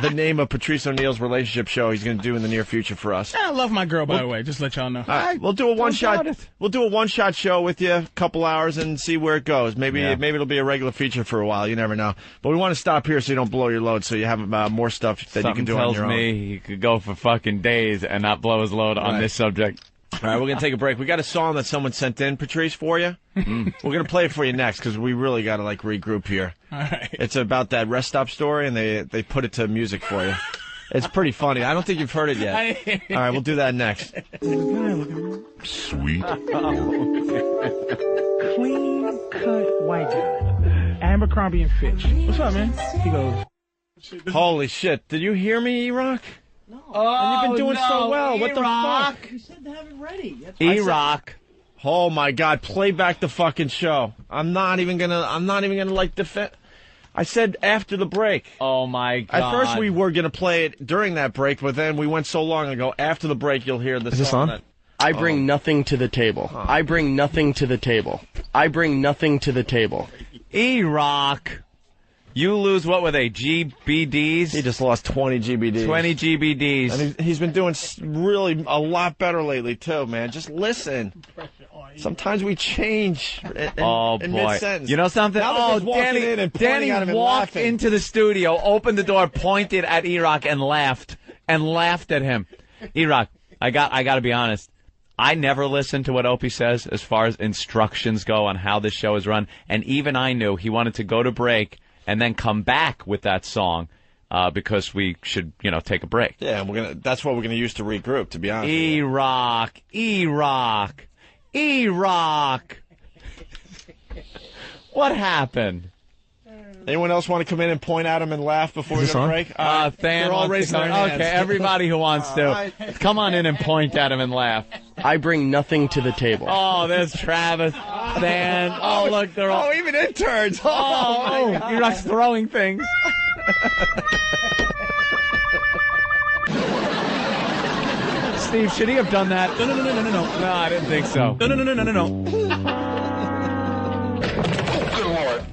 the name of Patrice O'Neal's relationship show he's going to do in the near future for us. I love my girl, by the way. Just let y'all know. All right, we'll do a one-shot. We'll do a one-shot show with you, a couple hours, and see where it goes. Maybe it'll be a regular feature for a while. You never know. But we want to stop here so you don't blow your load, so you have more stuff that you can do on your own. He could go for fucking days and not blow his load on this subject. All right, we're going to take a break. We got a song that someone sent in, Patrice, for you. We're going to play it for you next because we really got to, regroup here. All right. It's about that rest stop story, and they put it to music for you. It's pretty funny. I don't think you've heard it yet. All right, we'll do that next. Sweet. Clean cut white guy. Abercrombie and Fitch. What's up, man? He goes. Holy shit. Did you hear me, E-Rock? No. And you've been doing so well. What the E-Rock. fuck? You said to have it ready. E-Rock. Oh my God! Play back the fucking show. I'm not even gonna defend. I said after the break. Oh my God! At first we were gonna play it during that break, but then we went so long ago. After the break, you'll hear the song. Is this on? I bring nothing to the table. I bring nothing to the table. I bring nothing to the table. E-Rock. You lose, what were they, GBDs? He just lost 20 GBDs. 20 GBDs. And he's been doing really a lot better lately, too, man. Just listen. Sometimes we change in mid-sentence. You know something? Now Danny walked into the studio, opened the door, pointed at E-Rock, and laughed at him. E-Rock, I got to be honest. I never listen to what Opie says as far as instructions go on how this show is run. And even I knew he wanted to go to break and then come back with that song because we should, take a break. Yeah, and that's what we're gonna use to regroup. To be honest, E-Rock. What happened? Anyone else want to come in and point at him and laugh before we go to break? Fan they're all wants to raising come- their hands. Okay, everybody who wants to. right. Come on in and point at him and laugh. I bring nothing to the table. Oh, there's Travis. Fan. Oh, look, they're all... Oh, even interns. Oh, you're not throwing things. Steve, should he have done that? No. No, I didn't think so. No. Good Lord.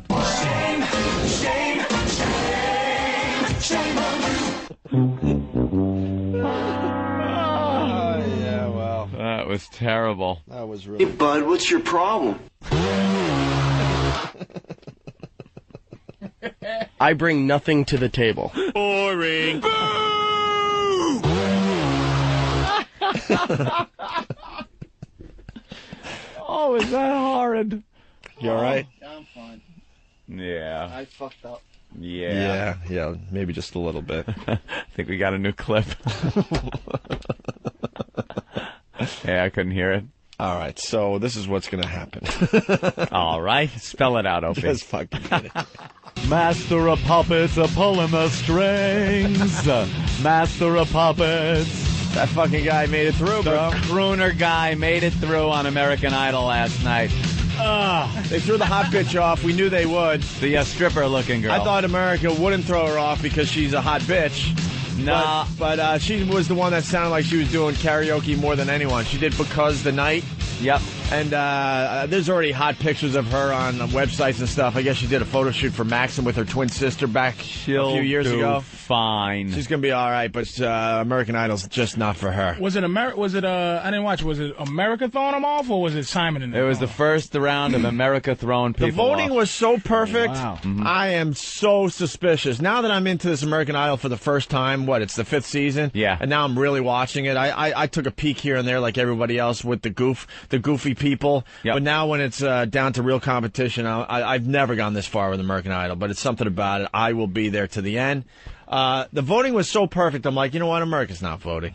Shame on you. Yeah, well. That was terrible. That was really... Hey, bud, what's your problem? I bring nothing to the table. Boring. Oh, is that horrid? You all right? I'm fine. Yeah. I fucked up. Yeah. Yeah, maybe just a little bit. I think we got a new clip. Yeah, I couldn't hear it. All right, so this is what's going to happen. All right, spell it out, Opie. Just fucking get it. Master of puppets are pulling the strings. Master of puppets. That fucking guy made it through, bro. The crooner guy made it through on American Idol last night. They threw the hot bitch off. We knew they would. The stripper-looking girl. I thought America wouldn't throw her off because she's a hot bitch. No. But she was the one that sounded like she was doing karaoke more than anyone. She did Because the Night. Yep. And there's already hot pictures of her on websites and stuff. I guess she did a photo shoot for Maxim with her twin sister back a few years ago. Fine. She's going to be all right, but American Idol's just not for her. Was it I didn't watch. Was it America throwing them off, or was it Simon and them? It was the first round of America throwing people The voting off. was so perfect. Wow. Mm-hmm. I am so suspicious. Now that I'm into this American Idol for the first time, it's the 5th season? Yeah. And now I'm really watching it. I took a peek here and there like everybody else with the goofy people. Yep. But now when it's down to real competition, I've never gone this far with American Idol, but it's something about it. I will be there to the end. The voting was so perfect. I'm like, you know what? America's not voting.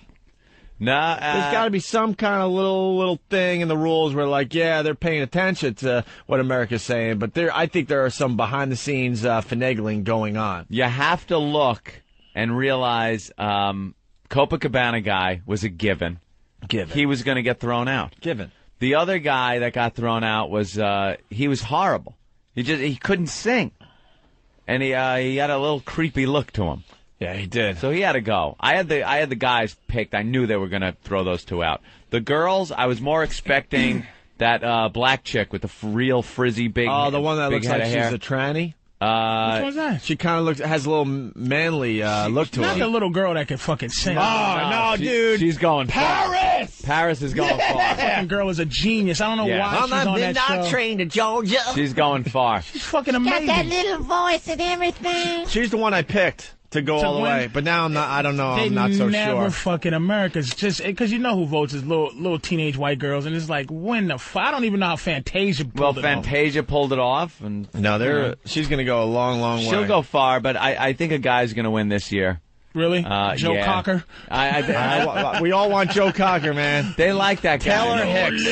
Nah, There's got to be some kind of little thing in the rules where, like, yeah, they're paying attention to what America's saying, but I think there are some behind-the-scenes finagling going on. you have to look and realize Copacabana guy was a given. He was going to get thrown out. Given. The other guy that got thrown out was he was horrible. He couldn't sing, and he had a little creepy look to him. Yeah, he did. So he had to go. I had the guys picked. I knew they were going to throw those two out. The girls, I was more expecting that black chick with the real frizzy big. Oh, the one that big looks head like of she's hair. a tranny? Which one's that? She kind of has a little manly look to Not her. the little girl that can fucking sing. Oh, no, dude. She's going Paris! far. Paris is going far. That fucking girl is a genius. I don't know Yeah. why she's on that show. trained to Georgia. She's going far. She's fucking Got amazing. that little voice and everything. She's the one I picked to go To all the win? way. But now I don't know. They I'm not so never sure. fucking America's just because you know who votes is little teenage white girls, and it's like when the I don't even know how Fantasia pulled it off. Fantasia pulled it off, and No, she's going to go a long, long way. she'll go far. But I think a guy's going to win this year. Really, Joe yeah. Cocker. We all want Joe Cocker, man. They like that guy. Taylor Hicks.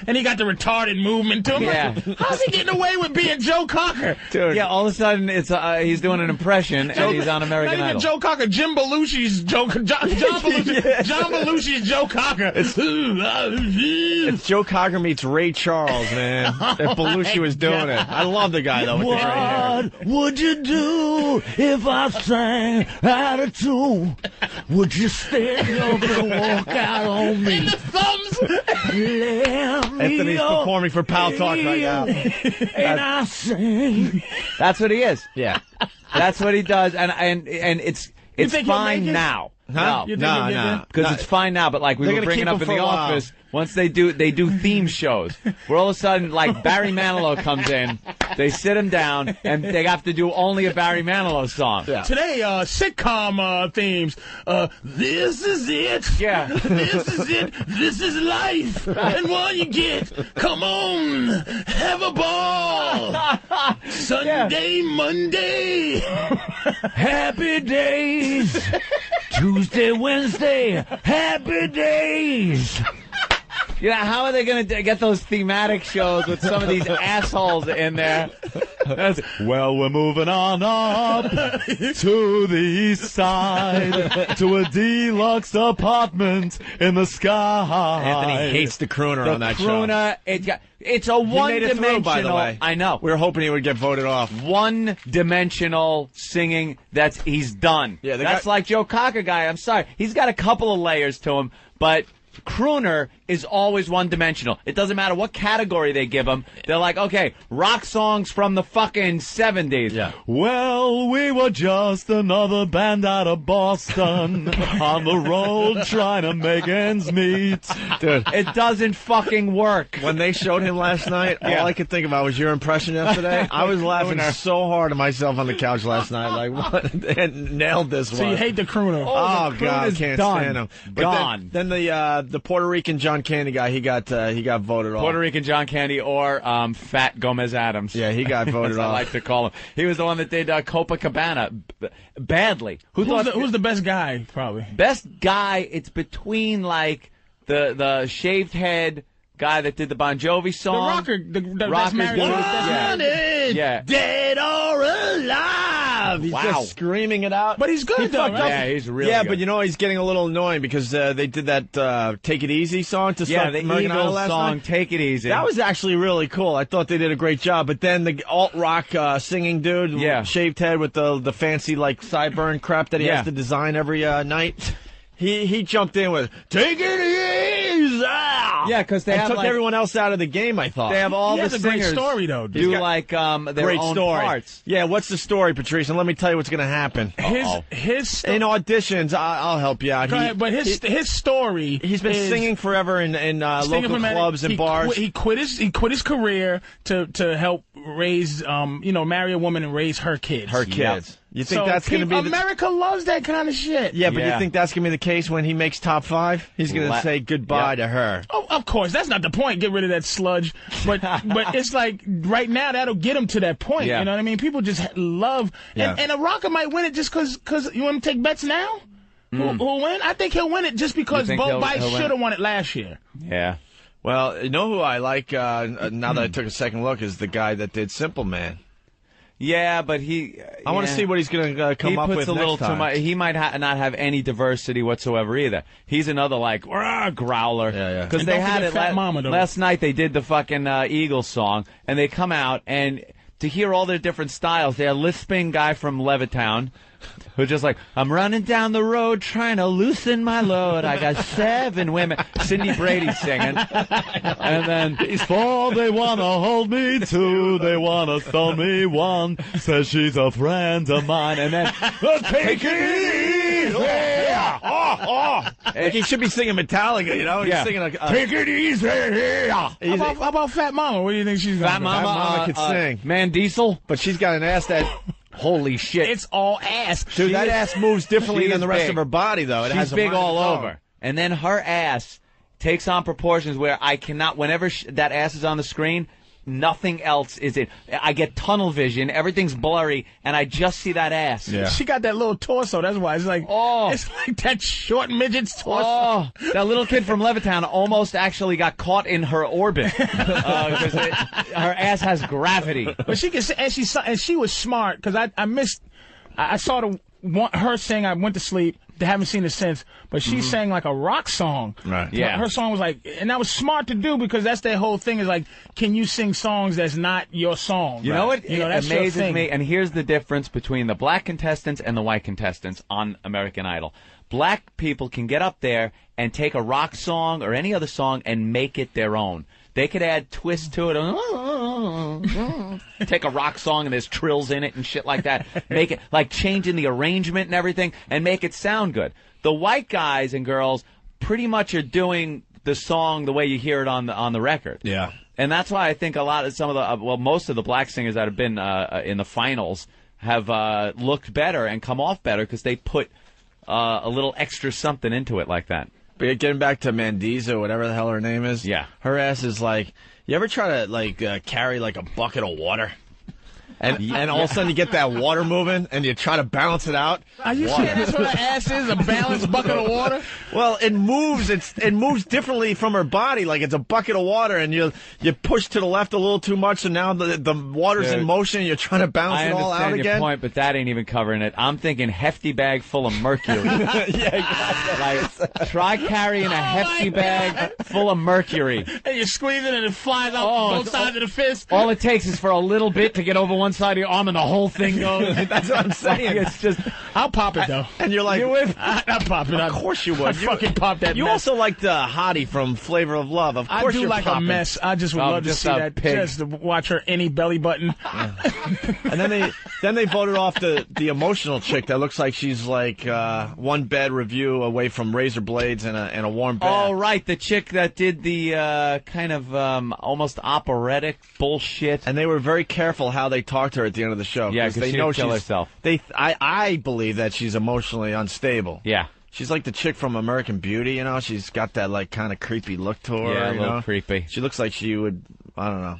And he got the retarded movement to him. Yeah. How's he getting away with being Joe Cocker? Dude. Yeah, all of a sudden it's he's doing an impression and he's on American Not even Idol. Joe Cocker. Jim Belushi's John Belushi. John Belushi's Joe Cocker. It's Joe Cocker meets Ray Charles, man. If Belushi was doing it. I love the guy, though, with the gray hair. What would you do if I sang out of tune? Would you stand up and walk out on me? And the thumbs. Anthony's performing for Pal Talk right now. And I sing. That's what he is. Yeah. That's what he does, and it's think he'll fine make it? now. Huh? No, because it's fine now. But like we They're were gonna bringing keep up him in for the a while. office, once they do theme shows, where all of a sudden like Barry Manilow comes in, they sit him down and they have to do only a Barry Manilow song. Yeah. Today, sitcom themes. This is it. Yeah. This is it. This is life. And what you get. Come on. Have a ball. Sunday, Monday. Happy days. Tuesday, Wednesday. Happy days. Yeah, how are they going to get those thematic shows with some of these assholes in there? Well, we're moving on up to the east side to a deluxe apartment in the sky. Anthony hates the crooner on that crooner, show. It's a He made it one-dimensional. through, by the way. I know. We were hoping he would get voted off. One-dimensional singing. He's done. Yeah, that's like Joe Cocker guy. I'm sorry. He's got a couple of layers to him, but crooner is always one-dimensional. It doesn't matter what category they give him. They're like, okay, rock songs from the fucking 70s. Yeah. Well, we were just another band out of Boston on the road trying to make ends meet. Dude, it doesn't fucking work. When they showed him last night, all I could think about was your impression yesterday. I was laughing so hard at myself on the couch last night. Like, what? They nailed this one. So you hate the crooner? Oh, the God, crooner's can't done. stand him. But Gone. Then the Puerto Rican John Candy guy, he got voted off. Puerto Rican John Candy or Fat Gomez Adams. Yeah, he got voted as off. I like to call him. He was the one that did Copacabana badly. Who's the best guy? Probably best guy. It's between like the shaved head guy that did the Bon Jovi song. The rocker. That's Rocker's married. good. Yeah. Dead or alive. He's just screaming it out. But he's good, though, right? Yeah, he's really Yeah, good. but you know, he's getting a little annoying because they did that Take It Easy song to start the American Idol Eagles last song, night. Take It Easy. That was actually really cool. I thought they did a great job. But then the alt-rock singing dude, shaved head with the fancy, like, sideburn crap that he has to design every night, he jumped in with, Take It Easy! Yeah, because they took like, everyone else out of the game, I thought. They have all He the has a great singers story, though. do He's got- like their Great own story. parts. Yeah, what's the story, Patrice? And let me tell you what's going to happen. His In auditions, I'll help you out. Go ahead, but his story. He's been is singing forever in local clubs and bars. He quit his career to help raise marry a woman and raise her kids. Her kids. You think So that's going to be America loves that kind of shit. Yeah, but you think that's going to be the case when he makes top 5? He's going to say goodbye to her. Oh, of course, that's not the point. Get rid of that sludge. But it's like right now that'll get him to that point. Yeah. You know what I mean? People just love, and a rocker might win it just because you want to take bets now. Who'll win? I think he'll win it just because think Bo he'll Bice win should have won it last year. Yeah. Well, you know who I like now that I took a second look is the guy that did Simple Man. Yeah, but I want to see what he's going to come up with He puts a little next time. too much. He might not have any diversity whatsoever either. He's another like growler. Yeah. Because And they don't had forget it Fat Mama, though. last night. They did the fucking Eagles song, and they come out and to hear all their different styles. They had a lisping guy from Levittown. Who's just like, I'm running down the road trying to loosen my load. I got 7 women. Cindy Brady singing. And then These 4, they wanna hold me. 2, they wanna stone me. 1 says she's a friend of mine. And then, take it easy. Like he should be singing Metallica, you know? He's singing a Take it easy. How about Fat Mama? What do you think she's going to Fat do? Mama, Fat Mama could sing. Man Diesel. But she's got an ass that... Holy shit. It's all ass. Dude, that ass moves differently She than is the rest big. of her body, though. It She's has a big mind all of its own. over. And then her ass takes on proportions where I cannot, whenever that ass is on the screen, nothing else is in. I get tunnel vision, everything's blurry, and I just see that ass. Yeah. She got that little torso. That's why it's like it's like that short midget's torso. Oh, that little kid from Levittown almost actually got caught in her orbit because her ass has gravity. But she can say, and she was smart because I missed. I saw her sing. I went to sleep. They haven't seen it since, but she sang like a rock song. Right. Yeah. Her song was like, and that was smart to do because that's their whole thing is like, can you sing songs that's not your song? You know what? You know, It that's your amazes thing. me. And here's the difference between the black contestants and the white contestants on American Idol. Black people can get up there and take a rock song or any other song and make it their own. They could add twists to it. Take a rock song and there's trills in it and shit like that. Make it like changing the arrangement and everything and make it sound good. The white guys and girls pretty much are doing the song the way you hear it on the record. Yeah. And that's why I think most of the black singers that have been in the finals have looked better and come off better because they put a little extra something into it like that. But getting back to Mandiza, whatever the hell her name is. Yeah. Her ass is like, you ever try to, like, carry, like, a bucket of water? And all of a sudden you get that water moving, and you try to balance it out. Are you saying that's what her ass is? A balanced bucket of water? Well, it moves. It moves differently from her body. Like it's a bucket of water, and you push to the left a little too much, and now the water's in motion. And you're trying to balance it all out I understand your again. point, but that ain't even covering it. I'm thinking hefty bag full of mercury. Like, try carrying a hefty bag full of mercury. And you're squeezing and it flies out both sides of the fist. All it takes is for a little bit to get over one side of your arm, and the whole thing goes. That's what I'm saying. It's just, I'll pop it though. And you're like, I'll pop it. Of course you would. I fucking pop that. You mess. also like the hottie from Flavor of Love. Of course I do you're like popping. a mess. I just would love to just see a that. pig. Just to watch her any belly button. And then they voted off the emotional chick that looks like she's like one bad review away from razor blades and a warm bath. oh, right, the chick that did the kind of almost operatic bullshit. And they were very careful how they talked to her at the end of the show. Yeah, 'cause they she'd know kill she's herself. I believe that she's emotionally unstable. Yeah. She's like the chick from American Beauty, you know. She's got that like kind of creepy look to her. Yeah, a you little know? creepy. She looks like she would, I don't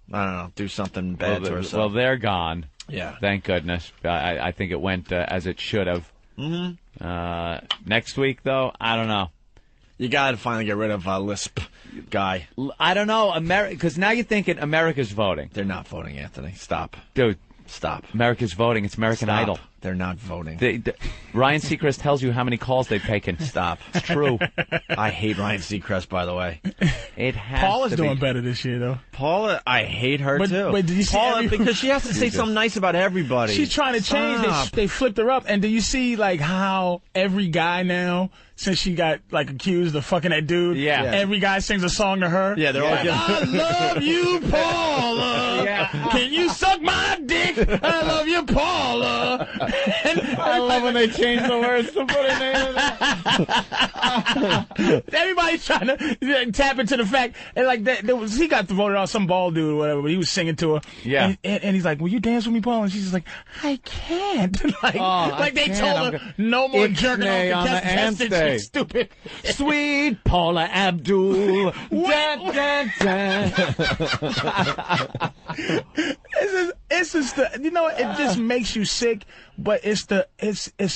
know, do something bad to herself. Well, they're gone. Yeah. Thank goodness. I think it went as it should have. Mm-hmm. Next week, though, I don't know. You got to finally get rid of Lisp guy. I don't know, because now you're thinking America's voting. They're not voting, Anthony. Stop. Dude. Stop. America's voting. It's American Stop. Idol. They're not voting. Ryan Seacrest tells you how many calls they've taken. Stop. It's true. I hate Ryan Seacrest, by the way. It has Paula's to doing be. better this year, though. Paula, I hate her, too. But did you see Paula, because she has to say something nice about everybody. She's trying to change. They flipped her up. And do you see, like, how every guy now, since she got, like, accused of fucking that dude, every guy sings a song to her? Yeah, they're all like, I love you, Paula. Can you suck my dick? I love you, Paula. And I love when they change the words to put her name in there. Everybody's trying to tap into the fact, and like he got voted off, some bald dude or whatever, but he was singing to her. Yeah. And he's like, will you dance with me, Paul? And she's just like, I can't. like they told her, no more jerking off the contestants. She's stupid. Sweet Paula Abdul. It's just you know, it just makes you sick. But it's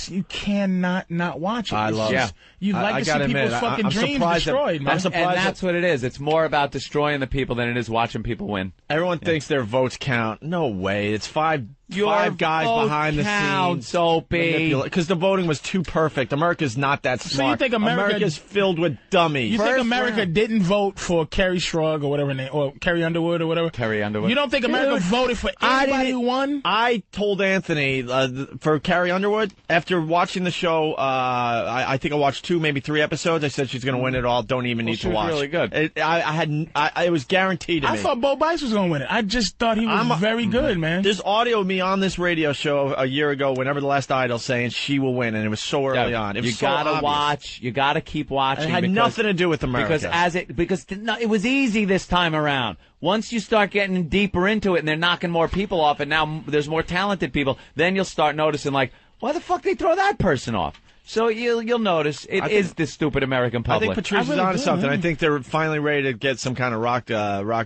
you cannot not watch it. I love it. You like to see people's fucking dreams destroyed, man. And that's what it is. It's more about destroying the people than it is watching people win. Everyone thinks their votes count. No way. It's five guys behind the scenes. Opie. Because the voting was too perfect. America's not that smart. So you think America's filled with dummies. You think America didn't vote for Carrie Strug or whatever her name, or Carrie Underwood or whatever? Carrie Underwood. You don't think America voted for anybody who won? I told Anthony for Carrie Underwood, after watching the show, I think I watched 2, maybe 3 episodes. I said she's going to win it all. Don't even need to watch. She was really good. It was guaranteed to me. I thought Bo Bice was going to win it. I just thought he was very good, man. There's audio of me on this radio show a year ago, whenever the last Idol, saying she will win, and it was so early on. It was you gotta watch. You gotta keep watching. It had nothing to do with America. Because it was easy this time around. Once you start getting deeper into it, and they're knocking more people off, and now there's more talented people, then you'll start noticing, like, why the fuck they throw that person off? So you'll notice it is the stupid American public. I think Patrice is onto something. I think they're finally ready to get some kind of rock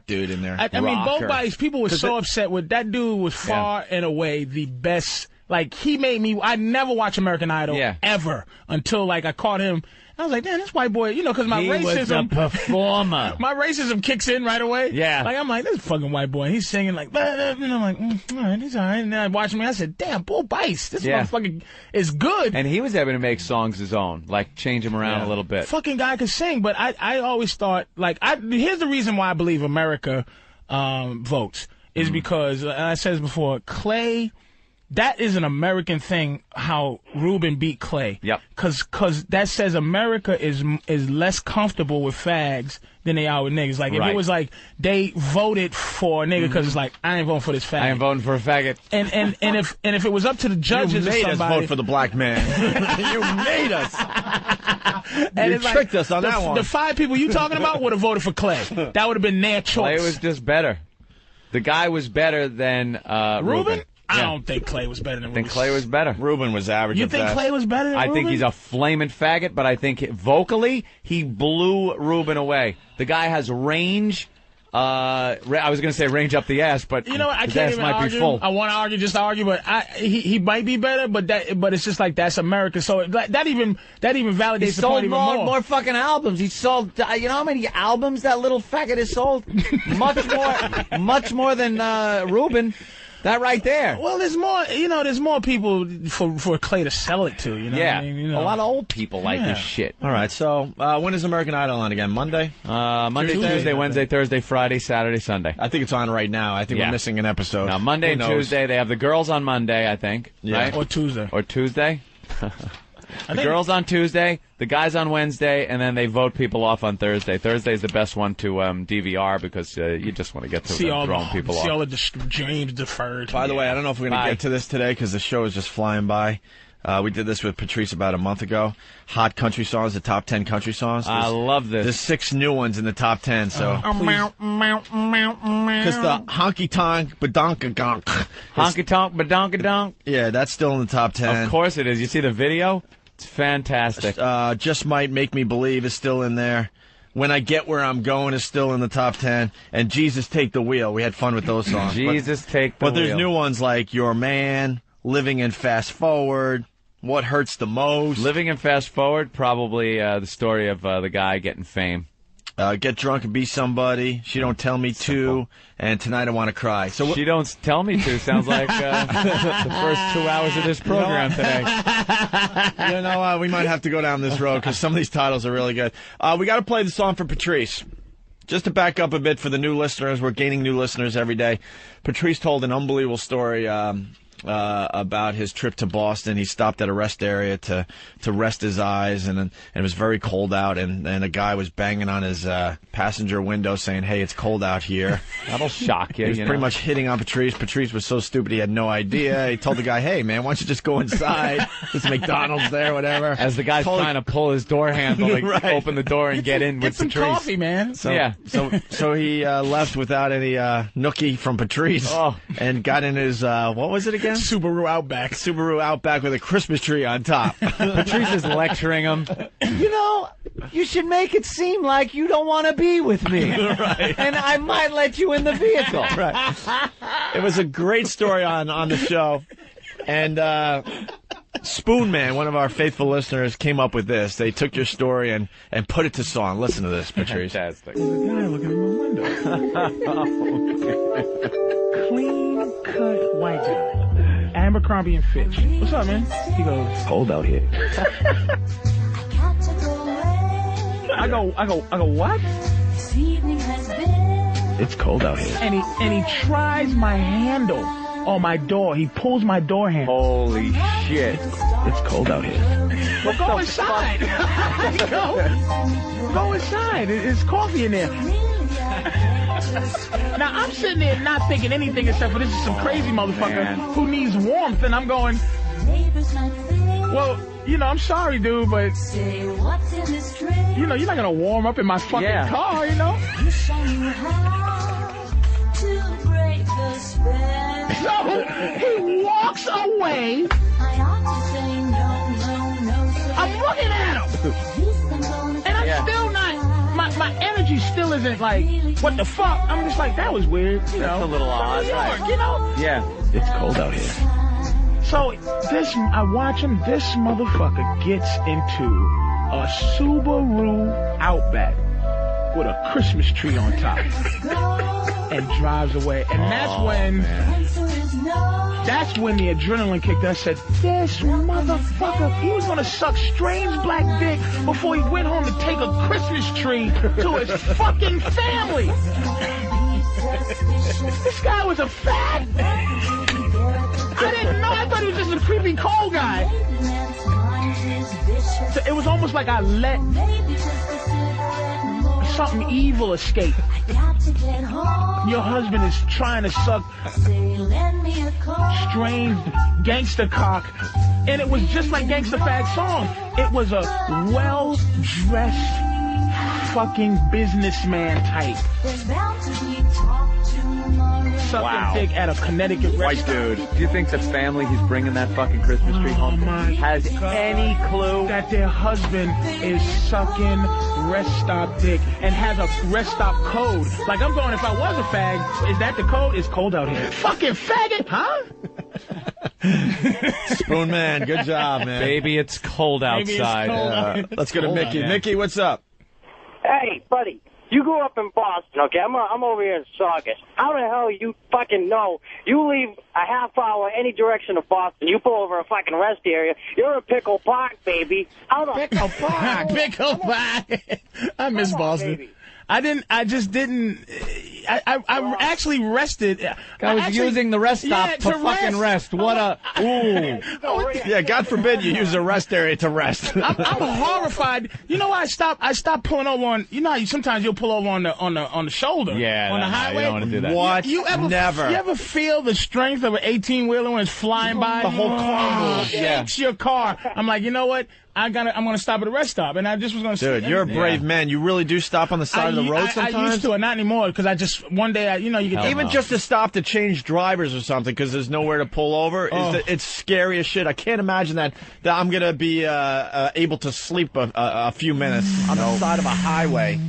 dude in there. I mean, Bo Bice, people were so upset with that dude. Was far and away the best. Like, he made me. I never watched American Idol ever until like I caught him. I was like, damn, this white boy, you know, because my racism. He was a performer. My racism kicks in right away. Yeah. Like, I'm like, this fucking white boy. He's singing like, and I'm like, all right, he's all right. And then I watched him, and I said, damn, Bo Bice, this motherfucker is good. And he was able to make songs his own, like change them around a little bit. Fucking guy could sing, but I always thought, like, here's the reason why I believe America votes, is because, I said this before, Clay. That is an American thing, how Ruben beat Clay. Yep. Cause that says America is less comfortable with fags than they are with niggas. Like, if it was like, they voted for a nigga because it's like, I ain't voting for this faggot. I ain't voting for a faggot. And if it was up to the judges you made or somebody. us vote for the black man. You made us. And you tricked us on that one. The 5 people you talking about would have voted for Clay. That would have been their choice. Clay was just better. The guy was better than Ruben. I don't think Clay was better than Ruben. I think Clay was better. Ruben was average. You think Clay was better than Ruben? I think he's a flaming faggot, but I think vocally he blew Ruben away. The guy has range I was going to say range up the ass, but you know what? I his can't ass even might argue. be full. I want to argue just to argue, but he might be better. But it's just like that's America. So that even validates He the sold point even more. more fucking albums. He sold. You know how many albums that little faggot has sold? much more than Ruben. That right there. Well, there's more. There's more people for Clay to sell it to. You know. Yeah. What I mean? A lot of old people like this shit. All right. So when is American Idol on again? Monday. Monday, Tuesday, Wednesday, Thursday, Friday, Saturday, Sunday. I think it's on right now. I think we're missing an episode. Now Monday and Tuesday they have the girls on Monday. I think. Yeah. Right? Or Tuesday. Or Tuesday. The girls on Tuesday, the guys on Wednesday, and then they vote people off on Thursday. Thursday's the best one to DVR because you just want to get to throwing people off. See all the dreams deferred. By the way, I don't know if we're going to get to this today because the show is just flying by. We did this with Patrice about a month ago. Hot country songs, the top 10 country songs. I love this. There's 6 new ones in the top 10. So because the honky tonk badonka gonk, honky tonk badonka donk. Yeah, that's still in the top 10. Of course it is. You see the video? It's fantastic. Just Might Make Me Believe is still in there. When I Get Where I'm Going is still in the top 10. And Jesus Take the Wheel. We had fun with those songs. Jesus Take the Wheel. But there's new ones like Your Man, Living in Fast Forward, What Hurts the Most. Living in Fast Forward, probably the story of the guy getting fame. Get Drunk and Be Somebody, She Don't Tell Me To, and Tonight I Want to Cry. So She Don't Tell Me To sounds like the first 2 hours of this program today. You know, we might have to go down this road because some of these titles are really good. We got to play the song for Patrice. Just to back up a bit for the new listeners, we're gaining new listeners every day. Patrice told an unbelievable story about his trip to Boston. He stopped at a rest area to rest his eyes, and it was very cold out, and a guy was banging on his passenger window saying, "Hey, it's cold out here." That'll shock you. He was pretty much hitting on Patrice. Patrice was so stupid he had no idea. He told the guy, "Hey, man, why don't you just go inside? There's McDonald's there, whatever." As the guy's trying to pull his door handle to open the door and get in with some Patrice. coffee, man. So he left without any nookie from Patrice and got in his, what was it again? Subaru Outback with a Christmas tree on top. Patrice is lecturing him. You know, you should make it seem like you don't want to be with me. Right. And I might let you in the vehicle. Right. It was a great story on the show. And Spoon Man, one of our faithful listeners, came up with this. They took your story and put it to song. Listen to this, Patrice. Fantastic. There's a guy looking in my window. Clean cut white guy. Abercrombie and Fitch. What's up, man? He goes, cold out here. I go, what? It's cold out here. And he tries my handle on my door. He pulls my door handle. Holy shit. It's cold out here. Well, go inside. Go inside. It's coffee in there. Now, I'm sitting there not thinking anything except for this is some crazy motherfucker who needs warmth, and I'm going, well, I'm sorry, dude, but, you're not going to warm up in my fucking car, So, he walks away. I'm looking at him. And I'm still not, my energy still isn't like, what the fuck? I'm just like, that was weird. That's a little odd, right? Yeah. It's cold out here. So, I watch him, this motherfucker gets into a Subaru Outback with a Christmas tree on top and drives away. And that's when the adrenaline kicked. I said, this motherfucker, he was going to suck strange black dick before he went home to take a Christmas tree to his fucking family. This guy was a fat. I didn't know. I thought he was just a creepy cold guy. So it was almost like I let something evil escape. Your husband is trying to suck strange gangster cock, and it was just like Gangsta Fag song. It was a well-dressed fucking businessman type. sucking dick at a Connecticut White restaurant. dude. Do you think the family he's bringing that fucking Christmas tree home has any clue that their husband is sucking rest stop dick and has a rest stop code? Like, I'm going, if I was a fag, is that the code? It's cold out here. Fucking faggot, huh? Spoon Man, good job, man. Baby, it's cold outside. Let's go to Mickey. Mickey, what's up? Hey, buddy, you grew up in Boston, okay? I'm over here in Saugus. How the hell you fucking know? You leave a half hour any direction of Boston, you pull over a fucking rest area, you're in Pickle Park, baby. How the Pickle Park? Pickle Park. I miss Boston. I just didn't. I actually rested. I was using the rest stop to fucking rest. What a ooh. Yeah, God forbid you use a rest area to rest. I'm horrified. You know why I stopped pulling over on? You know how sometimes you'll pull over on the shoulder. Yeah, on the highway. You don't want to do that. What? You ever Never. You ever feel the strength of an 18-wheeler when it's flying by? The whole car moves. Shakes your car. I'm like, you know what? I'm gonna stop at a rest stop, and I just was gonna. Dude, you're a brave man. You really do stop on the side of the road sometimes. I used to, not anymore, because I just one day, you get even just to stop to change drivers or something because there's nowhere to pull over. It's scary as shit. I can't imagine that I'm gonna be able to sleep a few minutes on the side of a highway.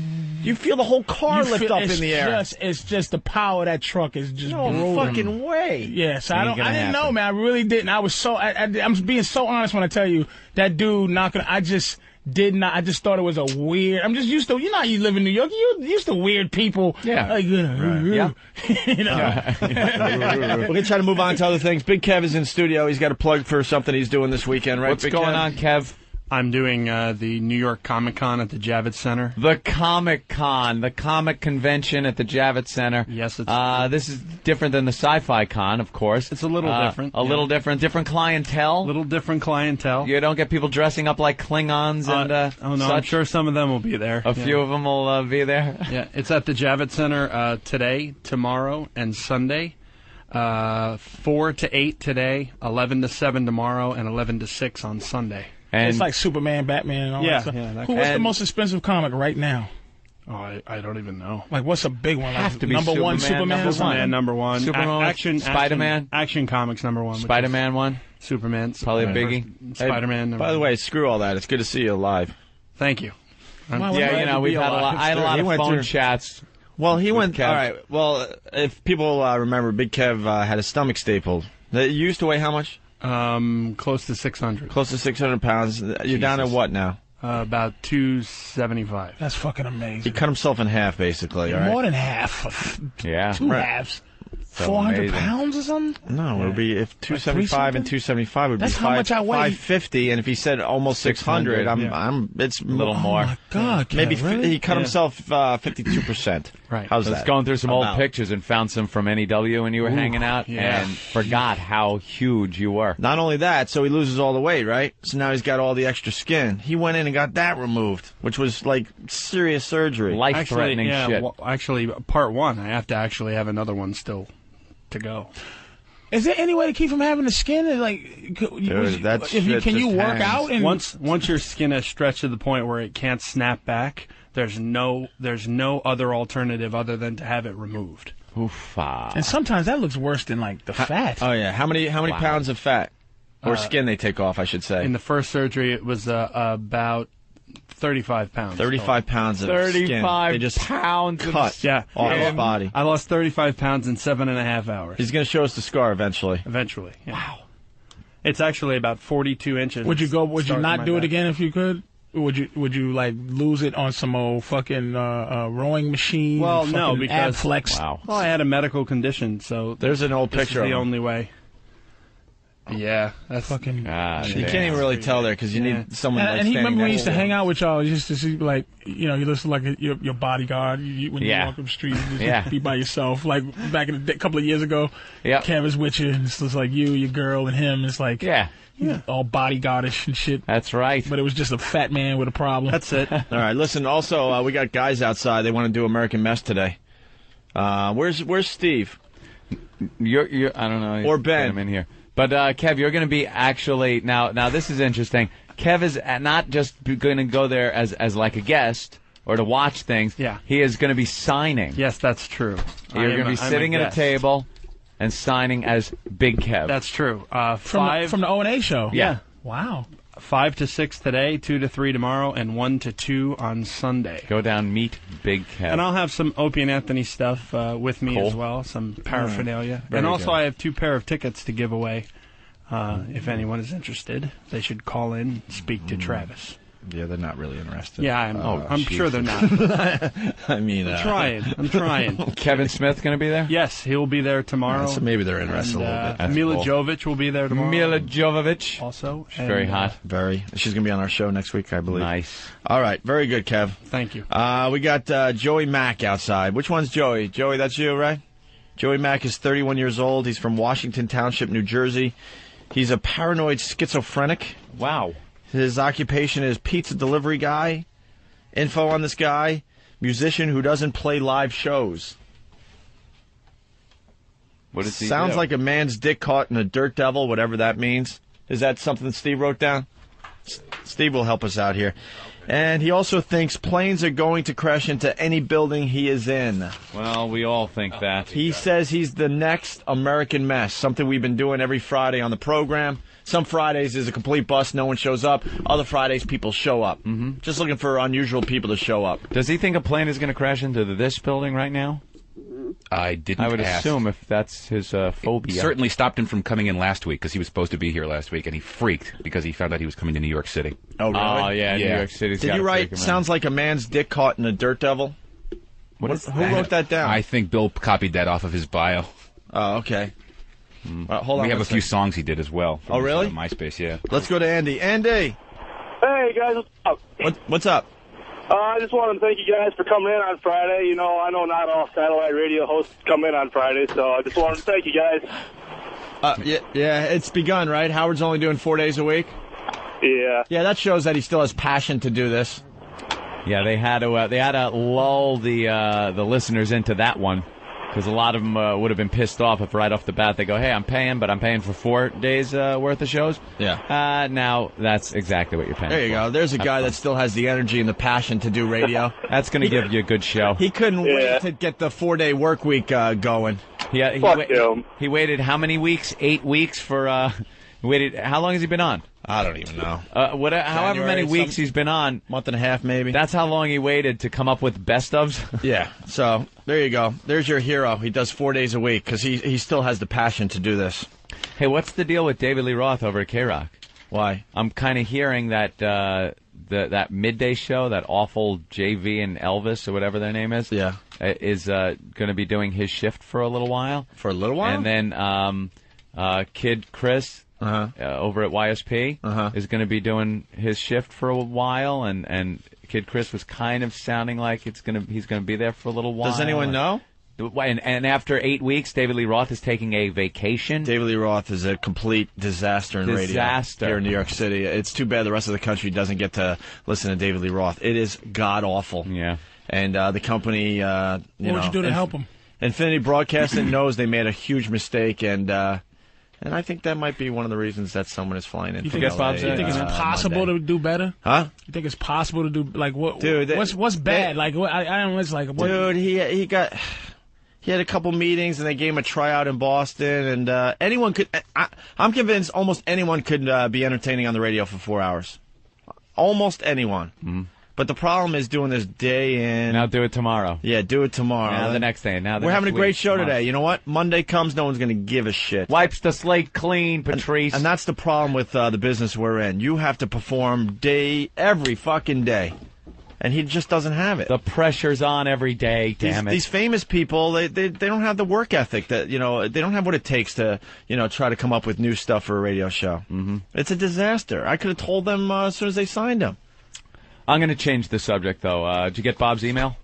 You feel the whole car lift up in the air. It's just the power of that truck is just no fucking way. Yes, I didn't know, man. I really didn't. I was so. I'm being so honest when I tell you that dude knocking. I just did not. I just thought it was a weird. I'm just used to. You know how you live in New York. You used to weird people. Yeah. Like, Yeah. You know. We're gonna try to move on to other things. Big Kev is in studio. He's got a plug for something he's doing this weekend, right? What's Big going Kev? on, Kev? I'm doing the New York Comic Con at the Javits Center. The Comic Con, the comic convention at the Javits Center. Yes, it's this is different than the Sci-Fi Con, of course. It's a little different. Little different. Different clientele. Little different clientele. You don't get people dressing up like Klingons and oh no, such. I'm sure some of them will be there. A few of them will be there. Yeah, it's at the Javits Center today, tomorrow, and Sunday. 4 to 8 today, 11 to 7 tomorrow, and 11 to 6 on Sunday. And it's like Superman, Batman, and all that stuff. What's the most expensive comic right now? Oh, I don't even know. Like, what's a big one? Have like, to be number one, Superman. Superman number one. Superman, Spider-Man. Action Comics number one. Spider-Man one. Superman. Probably a biggie. Spider-Man. By the way, screw all that. It's good to see you live. Thank you. Yeah, we've had a lot. I had a lot of phone chats. Well, he went. Kev. All right. Well, if people remember, Big Kev had his stomach stapled. You used to weigh how much? Close to 600. Close to 600 pounds. You're down to what now? About 275. That's fucking amazing. He cut himself in half, basically. All right? More than half. Yeah. Two halves. 400 pounds or something? No, it would be if 275 and 275 would That's be how much I weigh. 550, and if he said almost 600, it's a little more. Oh my God! Maybe really? he cut himself 52%. Right. How's I was that? going through some old pictures and found some from NEW when you were hanging out and forgot how huge you were. Not only that, so he loses all the weight, right? So now he's got all the extra skin. He went in and got that removed, which was like serious surgery. Life-threatening shit. Well, actually, part one, I have to actually have another one still to go. Is there any way to keep from having the skin? Can you work out? And Once your skin has stretched to the point where it can't snap back, there's no other alternative other than to have it removed. Oofa. And sometimes that looks worse than like the fat. Oh yeah, how many pounds of fat or skin they take off? I should say. In the first surgery, it was about 35 pounds. 35 pounds of 35 skin. They just pounds cut off his body. I lost 35 pounds in 7.5 hours. He's going to show us the scar eventually. Eventually. Yeah. Wow. It's actually about 42 inches. Would you not do it again if you could? Would you like lose it on some old fucking rowing machine? Well, no, because flex. Wow. Well, I had a medical condition, so there's an old picture. This is the of him. only way. Yeah, that's fucking. You can't even really tell there because you need someone. And he remember when he used to hang out with y'all. He used to see like he looks like your bodyguard when you walk up the street. You just be by yourself. Like back in a couple of years ago. Yeah. Kevin's with you. And it's just like you, your girl, and him. It's like all bodyguardish and shit. That's right. But it was just a fat man with a problem. That's it. All right, listen. Also, we got guys outside. They want to do American Mess today. Where's Steve? You're I don't know. Or Ben. Get him in here. But, Kev, you're going to be actually, now this is interesting. Kev is not just going to go there as like a guest. or to watch things, he is going to be signing. Yes, that's true. You're going to be sitting at a table and signing as Big Kev. That's true. From the O&A show. Yeah. Wow. 5 to 6 today, 2 to 3 tomorrow, and 1 to 2 on Sunday. Go down, meet Big Kev. And I'll have some Opie and Anthony stuff with me as well, some paraphernalia. And also I have 2 pair of tickets to give away. If anyone is interested, they should call in, speak to Travis. Yeah, they're not really interested. Yeah, I'm sure they're not. I mean, I'm trying. Kevin Smith going to be there? Yes, he'll be there tomorrow. So maybe they're interested And, a little bit. That's Mila cool. Jovovich will be there tomorrow. Mila Jovovich. Also. She's very hot. Very. She's going to be on our show next week, I believe. Nice. All right. Very good, Kev. Thank you. We got Joey Mack outside. Which one's Joey? Joey, that's you, right? Joey Mack is 31 years old. He's from Washington Township, New Jersey. He's a paranoid schizophrenic. Wow. His occupation is pizza delivery guy. Info on this guy: musician who doesn't play live shows. What does he Sounds do? like a man's dick caught in a dirt devil, whatever that means. Is that something Steve wrote down? Steve will help us out here. And he also thinks planes are going to crash into any building he is in. Well, we all think that. He says he's the next American Mess, something we've been doing every Friday on the program. Some Fridays is a complete bust, no one shows up. Other Fridays, people show up. Mm-hmm. Just looking for unusual people to show up. Does he think a plane is going to crash into this building right now? I didn't I would ask. assume if that's his phobia. It certainly stopped him from coming in last week because he was supposed to be here last week, and he freaked because he found out he was coming to New York City. Oh, really? Oh, yeah, New York City's Did gotta you write, freak him out. sounds like a man's dick caught in a dirt devil? Who wrote that down? I think Bill copied that off of his bio. Oh, okay. Hold on. We have a one few second. songs he did as well. Oh, really? MySpace, yeah. Let's go to Andy. Andy! Hey, guys, what's up? What's up? I just wanted to thank you guys for coming in on Friday. You know, I know not all satellite radio hosts come in on Friday, so I just wanted to thank you guys. Yeah, it's begun, right? Howard's only doing 4 days a week? Yeah. Yeah, that shows that he still has passion to do this. Yeah, they had to lull the listeners into that one because a lot of them would have been pissed off if right off the bat they go, "Hey, I'm paying for 4 days worth of shows." Yeah. Now that's exactly what you're paying. There you go. There's a guy that still has the energy and the passion to do radio. That's going to give you a good show. He couldn't wait to get the 4-day work week going. He waited how many weeks? 8 weeks for. Waited. How long has he been on? I don't even know. However many weeks he's been on. Month and a half, maybe. That's how long he waited to come up with best ofs. Yeah. So there you go. There's your hero. He does 4 days a week because he still has the passion to do this. Hey, what's the deal with David Lee Roth over at K-Rock? Why? I'm kind of hearing that that midday show, that awful JV and Elvis or whatever their name is, is going to be doing his shift for a little while. For a little while? And then Kid Chris over at YSP is going to be doing his shift for a while, and Kid Chris was kind of sounding like he's going to be there for a little while. Does anyone know? And after 8 weeks, David Lee Roth is taking a vacation. David Lee Roth is a complete disaster in radio here in New York City. It's too bad the rest of the country doesn't get to listen to David Lee Roth. It is god-awful. Yeah. And the company, what would you do to help him? Infinity Broadcasting knows they made a huge mistake, and I think that might be one of the reasons that someone is flying in. You think it's possible to do better? Huh? You think it's possible to do what? Dude, what's bad? I don't. It's like what? Dude, he had a couple meetings, and they gave him a tryout in Boston, and anyone could. I'm convinced almost anyone could be entertaining on the radio for 4 hours. Almost anyone. Mm-hmm. But the problem is doing this day in. Now do it tomorrow. Yeah, do it tomorrow. Now the next day. Now we're having a great show today. You know what? Monday comes, no one's going to give a shit. Wipes the slate clean, Patrice. And that's the problem with the business we're in. You have to perform every fucking day. And he just doesn't have it. The pressure's on every day, damn it. These famous people, they don't have the work ethic that, they don't have what it takes to, try to come up with new stuff for a radio show. Mm-hmm. It's a disaster. I could have told them as soon as they signed him. I'm going to change the subject, though. Did you get Bob's email?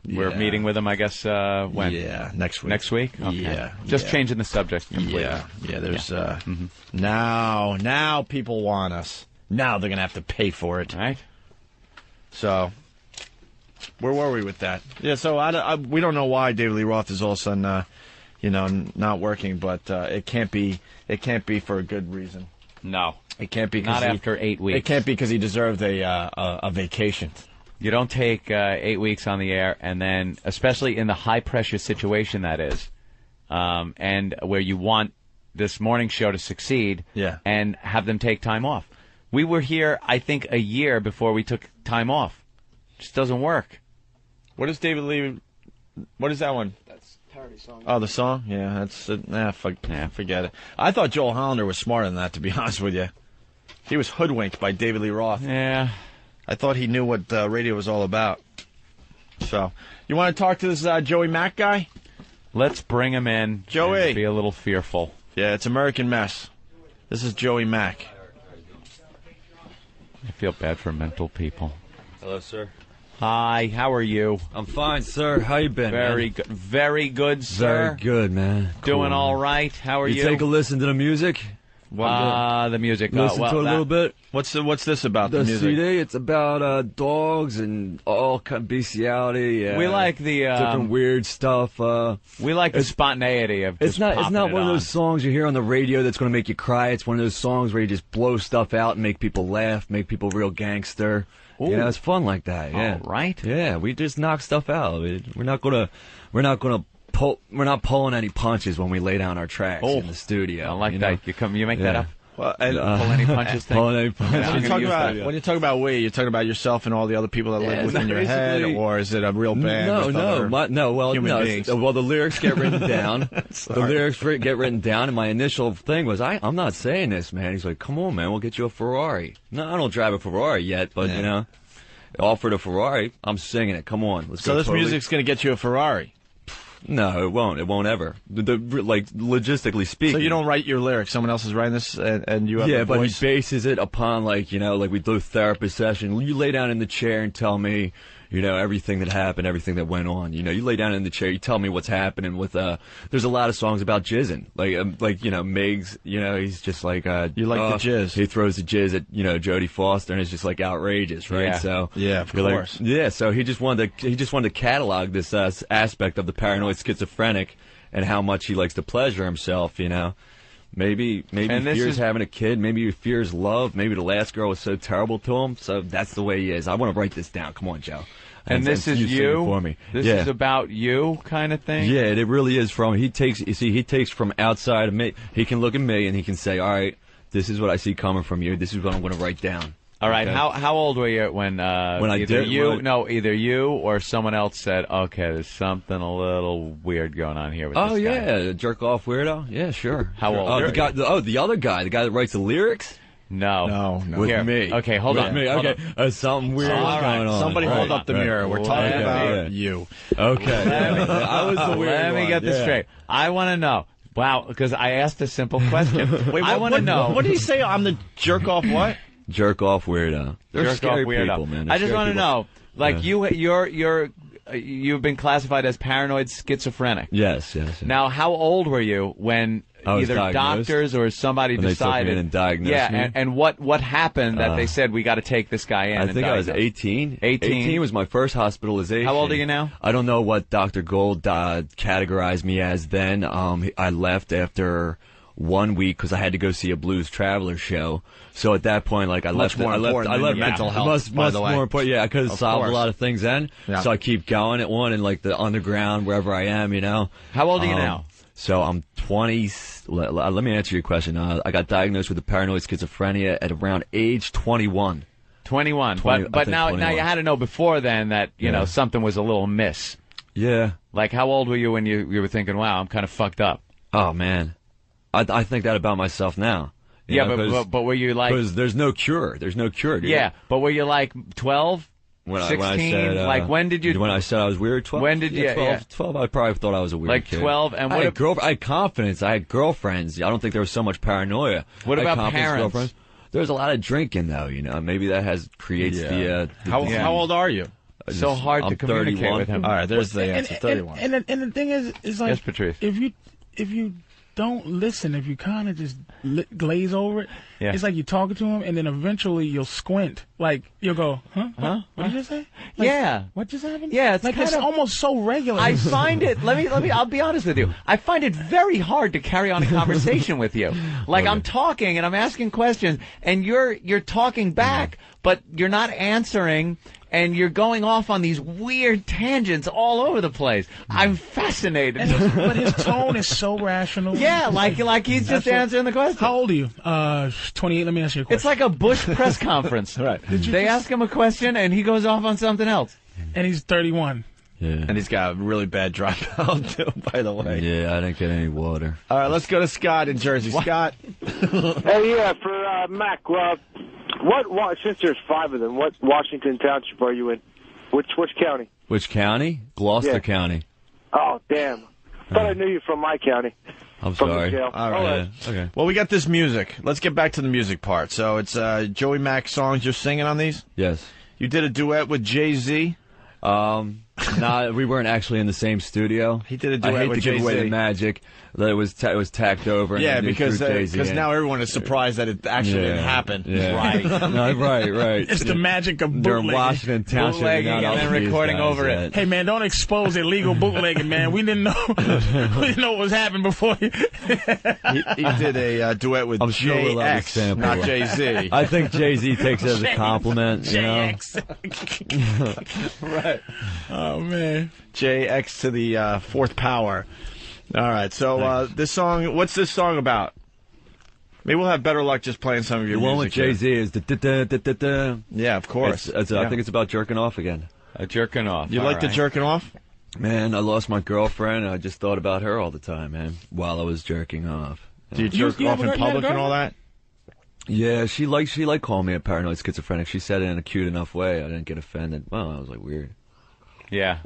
Yeah. We're meeting with him, I guess, when? Yeah, next week. Next week? Okay. Yeah. Just changing the subject completely. Yeah, there's, now people want us. Now they're going to have to pay for it. Right. So, where were we with that? Yeah, so we don't know why David Lee Roth is all of a sudden, not working, but it can't be for a good reason. No. It can't be not after 8 weeks. It can't be because he deserved a vacation. You don't take 8 weeks on the air, and then, especially in the high-pressure situation that is, and where you want this morning show to succeed, and have them take time off. We were here, I think, a year before we took time off. It just doesn't work. What is David Lee? What is that one? That's Parody's song. Oh, the song? Yeah, that's forget it. I thought Joel Hollander was smarter than that, to be honest with you. He was hoodwinked by David Lee Roth. Yeah. I thought he knew what radio was all about. So, you want to talk to this Joey Mack guy? Let's bring him in. Joey. And be a little fearful. Yeah, it's American Mess. This is Joey Mack. I feel bad for mental people. Hello, sir. Hi, how are you? I'm fine, sir. How you been, Very good. Very good, sir. Very good, man. Doing Cool, all man. right. How are you? You take a listen to the music? The music. Listen to it a little bit. What's this about, the music? CD, it's about dogs and all kind of bestiality. We like the different weird stuff. We like the spontaneity of It's just not popping one it of on. those songs you hear on the radio that's going to make you cry. It's one of those songs where you just blow stuff out and make people laugh, make people real gangster. Ooh. You know, it's fun like that. Yeah. All right. Yeah, we just knock stuff out. We're not pulling any punches when we lay down our tracks in the studio. I like you that. know? You make that up. Well, and pull any punches thing. Pulling any punches. When you talk about we, you're talking about yourself and all the other people that live within your head, or is it a real band? with other human beings? Well, the lyrics get written down. The lyrics get written down, and my initial thing was, I'm not saying this, man. He's like, come on, man, we'll get you a Ferrari. No, I don't drive a Ferrari yet, but you know, offered a Ferrari, I'm singing it. Come on, let's go. So this music's going to get you a Ferrari? No, it won't. It won't ever. Like, logistically speaking. So you don't write your lyrics. Someone else is writing this, and you have yeah, the but voice? he bases it upon, like, you know, like we do a therapist session. You lay down in the chair and tell me, you know, everything that happened, everything that went on. You know, you lay down in the chair, you tell me what's happening with, there's a lot of songs about jizzing. Like, you know, Miggs, you know, he's just like, you like the jizz. He throws the jizz at, you know, Jodie Foster, and it's just like outrageous, right? Yeah. So, yeah, of you're like, course. yeah, so he just wanted to catalog this, aspect of the paranoid schizophrenic and how much he likes to pleasure himself, you know. Maybe he fears having a kid. Maybe he fears love. Maybe the last girl was so terrible to him. So that's the way he is. I want to write this down. Come on, Joe. And this is you sing it for me. This yeah. is about you, kind of thing. Yeah, it really is. He takes from outside of me. He can look at me and he can say, "All right, this is what I see coming from you. This is what I'm going to write down." All right. Okay? How old were you when either you or someone else said, "Okay, there's something a little weird going on here with this guy." Yeah, jerk off weirdo. Yeah, sure. How old? The other guy, the guy that writes the lyrics. No. With Here. me. Okay, hold with on. me. Hold Okay, on. something weird is going on. Somebody hold up the mirror. We're talking about you. Okay. I was the weird Let me one. get this Yeah. straight. I want to know. Wow, because I asked a simple question. Wait, I want to know. What did he say? I'm the jerk off what? Jerk off weirdo. They're Jerk scary off weirdo. people, man. They're I just scary want to people. know, like you've been classified as paranoid schizophrenic. Yes. Now, how old were you when I was either diagnosed? doctors or somebody When they took me decided in and diagnosed me? and what happened that they said we got to take this guy in? I and think I was diagnose? 18. 18 was my first hospitalization. How old are you now? I don't know what Dr. Gold categorized me as then. I left after 1 week because I had to go see a Blues Traveler show. So at that point, like I Much left. more I left. important I than left your mental health, Much by the way. more important. Yeah, I could have Of solved course. a lot of things then. Yeah. So I keep going at one in like the underground wherever I am. You know. How old are you now? So I'm 20. Let me answer your question. I got diagnosed with paranoid schizophrenia at around age 21. 21. 20, But now 21. you had to know before then that you know something was a little amiss. Yeah. Like how old were you when you were thinking, "Wow, I'm kind of fucked up"? Oh man, I think that about myself now. You Yeah, know, but were you like? Because there's no cure. There's no cure. Dude. Yeah, but were you like 12? When 16? I said, like when did you? When I said I was weird, 12. When did you? Yeah, 12, yeah. 12. I probably thought I was a weird Like kid. 12, and I what? had I had confidence. I had girlfriends. I don't think there was so much paranoia. What I had about confidence, parents? girlfriends. There's a lot of drinking though. You know, maybe that creates the. How old are you? So hard to I'm communicate 31. with him. All right, there's the answer. 31. And the thing is like, Yes, Patrice. if you don't listen, if you kind of just glaze over it, Yeah. it's like you're talking to him, and then eventually you'll squint. Like you'll go, huh? What did you say? Like, Yeah. What just happened? Yeah, it's like kind it's of- almost so regular. I find it. Let me. I'll be honest with you. I find it very hard to carry on a conversation with you. Like I'm talking and I'm asking questions, and you're talking back, but you're not answering. and you're going off on these weird tangents all over the place. I'm fascinated. But his tone is so rational. Yeah, like he's just answering the question. How old are you? 28. Let me ask you a question. It's like a Bush press conference. Right. They ask him a question, and he goes off on something else. And he's 31. Yeah. And he's got a really bad dropout, too, by the way. Yeah, I didn't get any water. All right, let's go to Scott in Jersey. Scott. Hey, yeah, for Mac, since there's 5 of them, what Washington Township are you in? Which county? Which county? Gloucester County. Oh, damn. Thought I knew you from my county. I'm From the sorry. jail. All right. Yeah, okay. Well, we got this music. Let's get back to the music part. So it's Joey Mac songs you're singing on these? Yes. You did a duet with Jay-Z? Nah, we weren't actually in the same studio. He did a duet I hate with to give away Jay-Z. the magic. That it was tacked over. And Yeah, then they because threw Jay-Z in. now everyone is surprised that it actually didn't happen. Yeah. Right. No, right. It's the magic of They're bootlegging. in Washington Township. Bootlegging and then recording over it. Hey, man, don't expose illegal bootlegging, man. We didn't know what was happening before. He did a duet with I'm sure we'll have a JX, sample. not Jay-Z. I think Jay-Z takes it as a compliment, you know? Right. Oh, man. JX to the fourth power. All right, so this song, what's this song about? Maybe we'll have better luck just playing some of your The one with music here. Jay-Z is da-da-da-da-da. Yeah, of course. I think it's about jerking off again. Jerking off. You like the jerking off? Man, I lost my girlfriend, and I just thought about her all the time, man, while I was jerking off. Do you jerk off in public and all that? Yeah, she liked calling me a paranoid schizophrenic. She said it in a cute enough way. I didn't get offended. Well, I was like, weird. Yeah.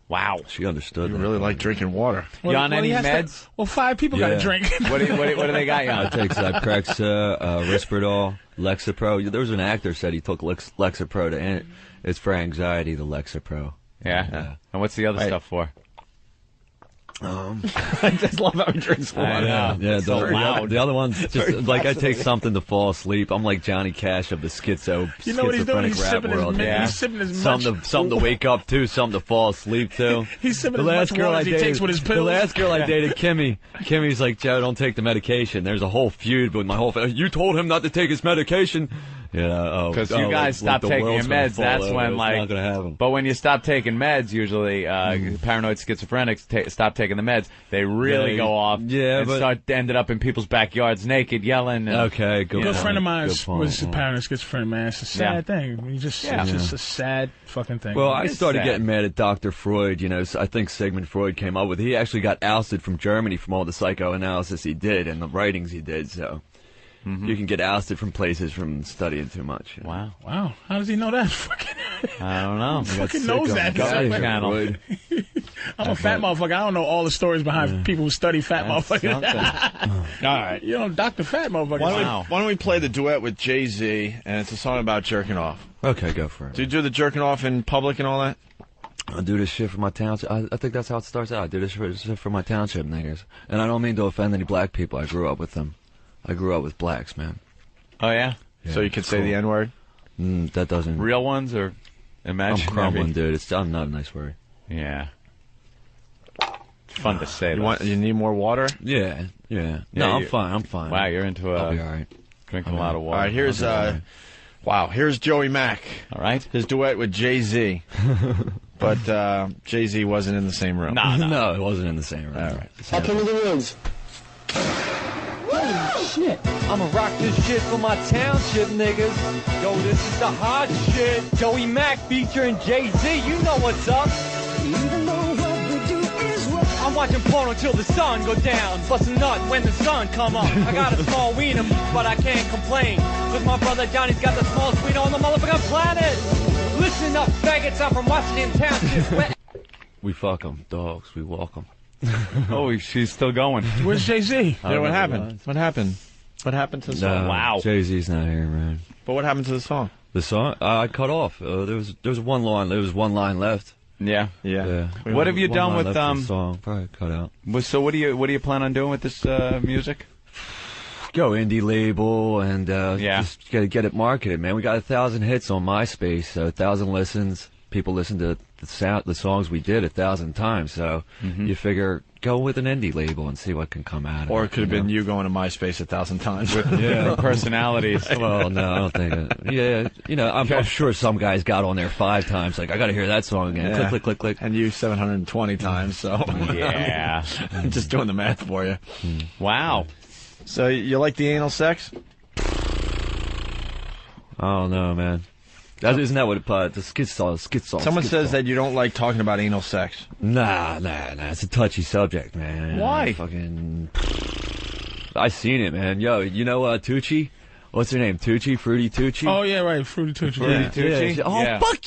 Wow. She understood. You really like drinking water. You on any meds? Well, 5 people got to drink. What do they got you on? I take Zyprexa, Risperdal, Lexapro. There was an actor said he took Lexapro it's for anxiety, the Lexapro. Yeah. And what's the other stuff for? I just love how he drinks water. I know. Yeah, So loud. the other one's just like I take something to fall asleep. I'm like Johnny Cash of the You know what he's doing? schizophrenic He's rap sipping world. he's sipping as much. Something to wake up to, something to fall asleep to. He's sipping as much water as he takes with his pills. The last girl I dated, Kimmy's like, Joe, don't take the medication. There's a whole feud with my whole family. You told him not to take his medication. Yeah, because you guys stop taking your meds. That's when, like, not gonna happen. But when you stop taking meds, usually paranoid schizophrenics stop taking the meds. They really go off. Yeah, and ended up in people's backyards naked, yelling. And, okay, good. A good friend of mine was point. paranoid schizophrenic, man. It's a sad thing. It's just a sad fucking thing. Well, I started getting mad at Dr. Freud. You know, I think Sigmund Freud came up with. He actually got ousted from Germany from all the psychoanalysis he did and the writings he did. So. You can get ousted from places from studying too much. You know? Wow. How does he know that? I don't know. He fucking knows that. I'm a fat motherfucker. I don't know all the stories behind people who study fat motherfuckers. All right. You know, Dr. Fat motherfucker. Why don't we play the duet with Jay-Z, and it's a song about jerking off. Okay, go for it. Do you do the jerking off in public and all that? I do this shit for my township. I think that's how it starts out. I do this shit for my township niggas. And I don't mean to offend any black people. I grew up with them. I grew up with blacks, man. Oh, yeah? So you could say the N-word? That doesn't... Real ones or imaginary? I'm crumbling, dude. It's not a nice word. Yeah. It's fun to say. You need more water? Yeah. No, I'm fine. Wow, you're into I'll be all right. Drinking a lot of water. All right, here's Joey Mac. All right. His duet with Jay-Z. But Jay-Z wasn't in the same room. No, it wasn't in the same room. All right. I'll come to the woods. Holy shit. I'ma rock this shit for my township niggas. Yo, this is the hot shit. Joey Mac featuring Jay-Z, you know what's up. Even though what we do is what I'm watching porno till the sun go down. Bust a nut when the sun come up. I got a small wiener, but I can't complain. Cause my brother Johnny's got the smallest wiener on the motherfucking planet. Listen up, faggots, I'm from Washington Township. We fuck them, dogs. We walk them. Oh, she's still going. Where's Jay-Z? Yeah, what happened? What happened? What happened to the song? Wow. Jay-Z's not here, man. But what happened to the song? The song? I cut off. There was one line. There was one line left. Yeah. What have you done with the song? Probably cut out. So what do you plan on doing with this music? Go indie label and just get it marketed, man. We got 1,000 hits on MySpace, 1,000 listens. people listen to the songs we did 1,000 times. So you figure go with an indie label and see what can come out of it. Or it could have been you going to MySpace 1,000 times. Yeah, personalities. Well, no, I don't think it. Yeah, you know, I'm sure some guys got on there 5 times. Like, I got to hear that song again. Yeah. Click, click, click, click. And you 720 times, so. Yeah. I'm just doing the math for you. Wow. So you like the anal sex? Oh, no, man. Isn't that what the skit song? Someone says that you don't like talking about anal sex. Nah. It's a touchy subject, man. Why? I seen it, man. Yo, you know Tucci? What's her name? Tucci? Fruity Tucci? Oh, yeah, right. Fruity Tucci. Tucci? Yeah. Oh, Yeah. fuck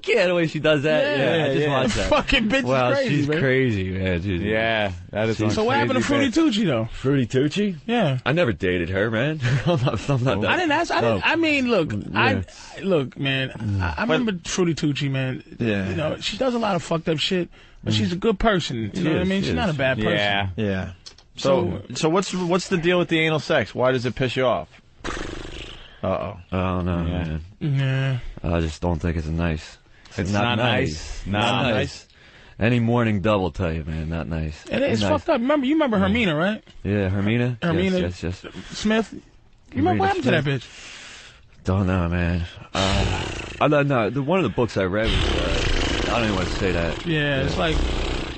yeah. The way she does that. Yeah, I just watched that. Fucking bitch Wow, is crazy, she's man. crazy, man. Yeah, that is. So what happened to Fruity Tucci, though? Fruity Tucci? Yeah. I never dated her, man. I'm not that. I didn't ask. I mean, look, look, man. I remember Fruity Tucci, man. Yeah. You know, she does a lot of fucked up shit, but she's a good person. You know what I mean? She's not a bad person. Yeah. So what's the deal with the anal sex? Why does it piss you off? I don't know, man. Yeah. I just don't think it's nice. It's not nice. Not nice. Any morning dub will tell you, man, not nice. It's fucked up. You remember Hermina, right? Yeah, Hermina? Hermina Yes. Smith? You remember what happened to that bitch? Don't know, man. I don't know. One of the books I read was, I don't even want to say that. Yeah, it's like...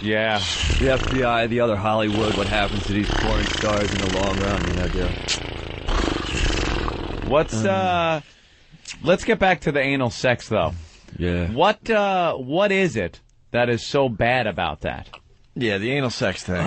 Yeah. The FBI, the other Hollywood, what happens to these porn stars in the long run, you know, deal. Let's get back to the anal sex, though. Yeah. What is it that is so bad about that? Yeah, the anal sex thing.